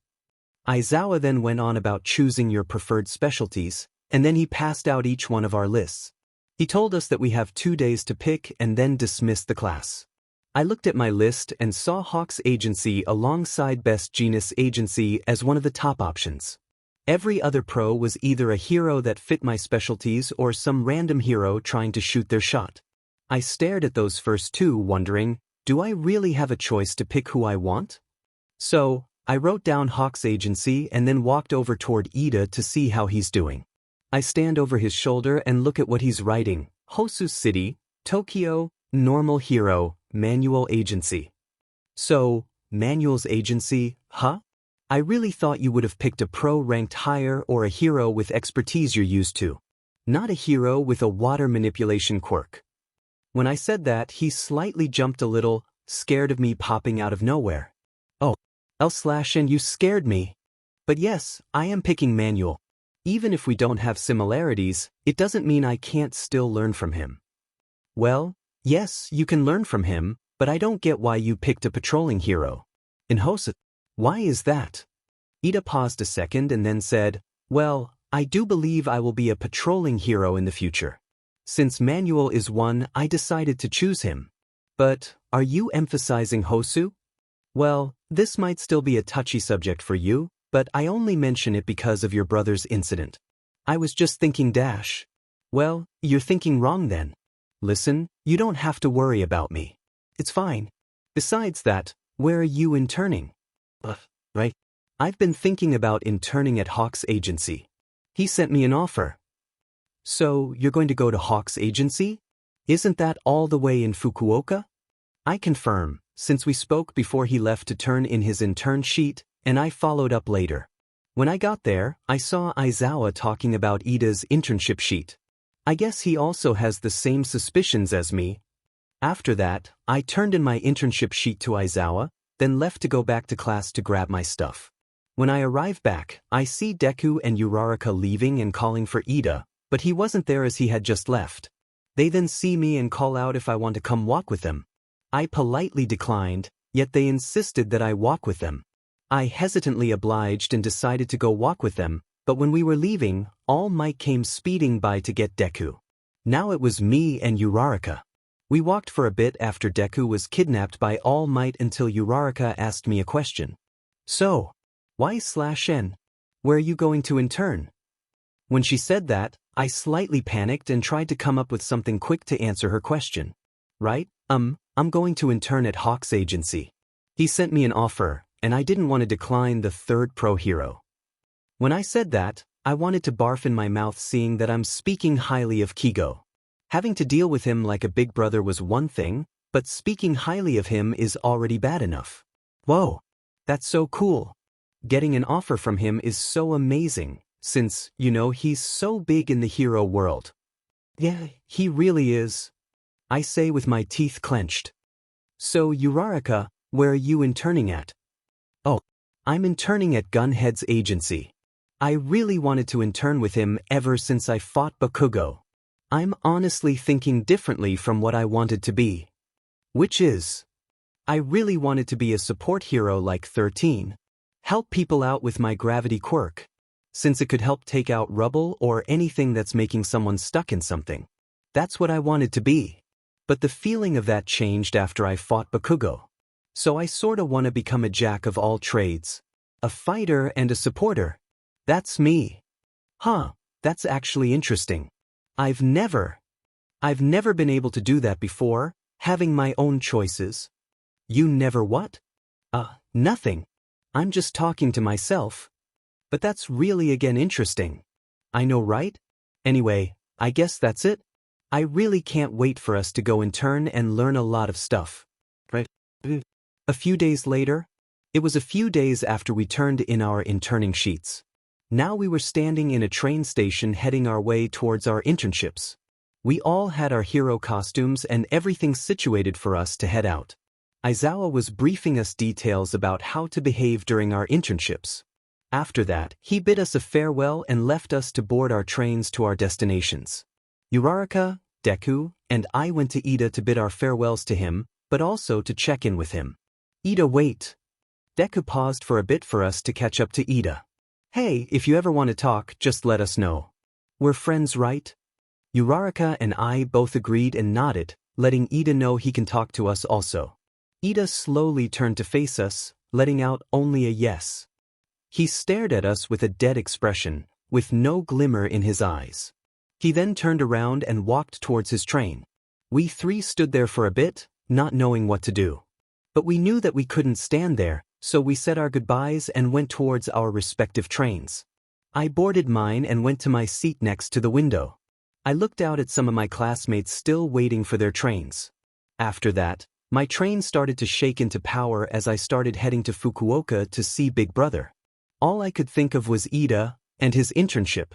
Aizawa then went on about choosing your preferred specialties, and then he passed out each one of our lists. He told us that we have 2 days to pick and then dismiss the class. I looked at my list and saw Hawk's agency alongside Best Genus agency as one of the top options. Every other pro was either a hero that fit my specialties or some random hero trying to shoot their shot. I stared at those first two wondering, do I really have a choice to pick who I want? So, I wrote down Hawk's agency and then walked over toward Ida to see how he's doing. I stand over his shoulder and look at what he's writing. Hosu City, Tokyo, Normal Hero, Manual Agency. So, Manual's agency, huh? I really thought you would have picked a pro ranked higher or a hero with expertise you're used to. Not a hero with a water manipulation quirk. When I said that, he slightly jumped a little, scared of me popping out of nowhere. Oh, L/N, you scared me. But yes, I am picking Manual. Even if we don't have similarities, it doesn't mean I can't still learn from him. Well, yes, you can learn from him, but I don't get why you picked a patrolling hero. In Hosa, why is that? Ida paused a second and then said, well, I do believe I will be a patrolling hero in the future. Since Manual is one, I decided to choose him. But, are you emphasizing Hosu? Well, this might still be a touchy subject for you, but I only mention it because of your brother's incident. I was just thinking dash. Well, you're thinking wrong then. Listen, you don't have to worry about me. It's fine. Besides that, where are you interning? Right. I've been thinking about interning at Hawk's agency. He sent me an offer. So, you're going to go to Hawk's agency? Isn't that all the way in Fukuoka? I confirm, since we spoke before he left to turn in his intern sheet, and I followed up later. When I got there, I saw Aizawa talking about Ida's internship sheet. I guess he also has the same suspicions as me. After that, I turned in my internship sheet to Aizawa, then left to go back to class to grab my stuff. When I arrive back, I see Deku and Uraraka leaving and calling for Ida, but he wasn't there as he had just left. They then see me and call out if I want to come walk with them. I politely declined, yet they insisted that I walk with them. I hesitantly obliged and decided to go walk with them, but when we were leaving, All Might came speeding by to get Deku. Now it was me and Uraraka. We walked for a bit after Deku was kidnapped by All Might until Uraraka asked me a question. So, why/N? Where are you going to intern? When she said that, I slightly panicked and tried to come up with something quick to answer her question. Right, I'm going to intern at Hawk's agency. He sent me an offer, and I didn't want to decline the third pro hero. When I said that, I wanted to barf in my mouth seeing that I'm speaking highly of Kigo. Having to deal with him like a big brother was one thing, but speaking highly of him is already bad enough. Whoa, that's so cool. Getting an offer from him is so amazing, since, he's so big in the hero world. Yeah, he really is. I say with my teeth clenched. So, Uraraka, where are you interning at? Oh, I'm interning at Gunhead's agency. I really wanted to intern with him ever since I fought Bakugo. I'm honestly thinking differently from what I wanted to be. Which is, I really wanted to be a support hero like 13. Help people out with my gravity quirk, since it could help take out rubble or anything that's making someone stuck in something. That's what I wanted to be. But the feeling of that changed after I fought Bakugo. So I sorta want to become a jack of all trades. A fighter and a supporter. That's me. Huh, that's actually interesting. I've never been able to do that before, having my own choices. You never what? Nothing. I'm just talking to myself. But that's really again interesting. I know, right? Anyway, I guess that's it. I really can't wait for us to go intern and learn a lot of stuff. Right? A few days later, it was a few days after we turned in our interning sheets. Now we were standing in a train station heading our way towards our internships. We all had our hero costumes and everything situated for us to head out. Aizawa was briefing us details about how to behave during our internships. After that, he bid us a farewell and left us to board our trains to our destinations. Uraraka, Deku, and I went to Ida to bid our farewells to him, but also to check in with him. Ida, wait. Deku paused for a bit for us to catch up to Ida. Hey, if you ever want to talk, just let us know. We're friends, right? Uraraka and I both agreed and nodded, letting Ida know he can talk to us also. Ida slowly turned to face us, letting out only a yes. He stared at us with a dead expression, with no glimmer in his eyes. He then turned around and walked towards his train. We three stood there for a bit, not knowing what to do. But we knew that we couldn't stand there, so we said our goodbyes and went towards our respective trains. I boarded mine and went to my seat next to the window. I looked out at some of my classmates still waiting for their trains. After that, my train started to shake into power as I started heading to Fukuoka to see Big Brother. All I could think of was Ida and his internship.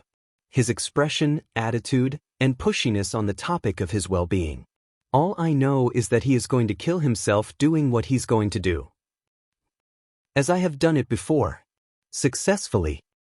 His expression, attitude, and pushiness on the topic of his well-being. All I know is that he is going to kill himself doing what he's going to do. As I have done it before. Successfully.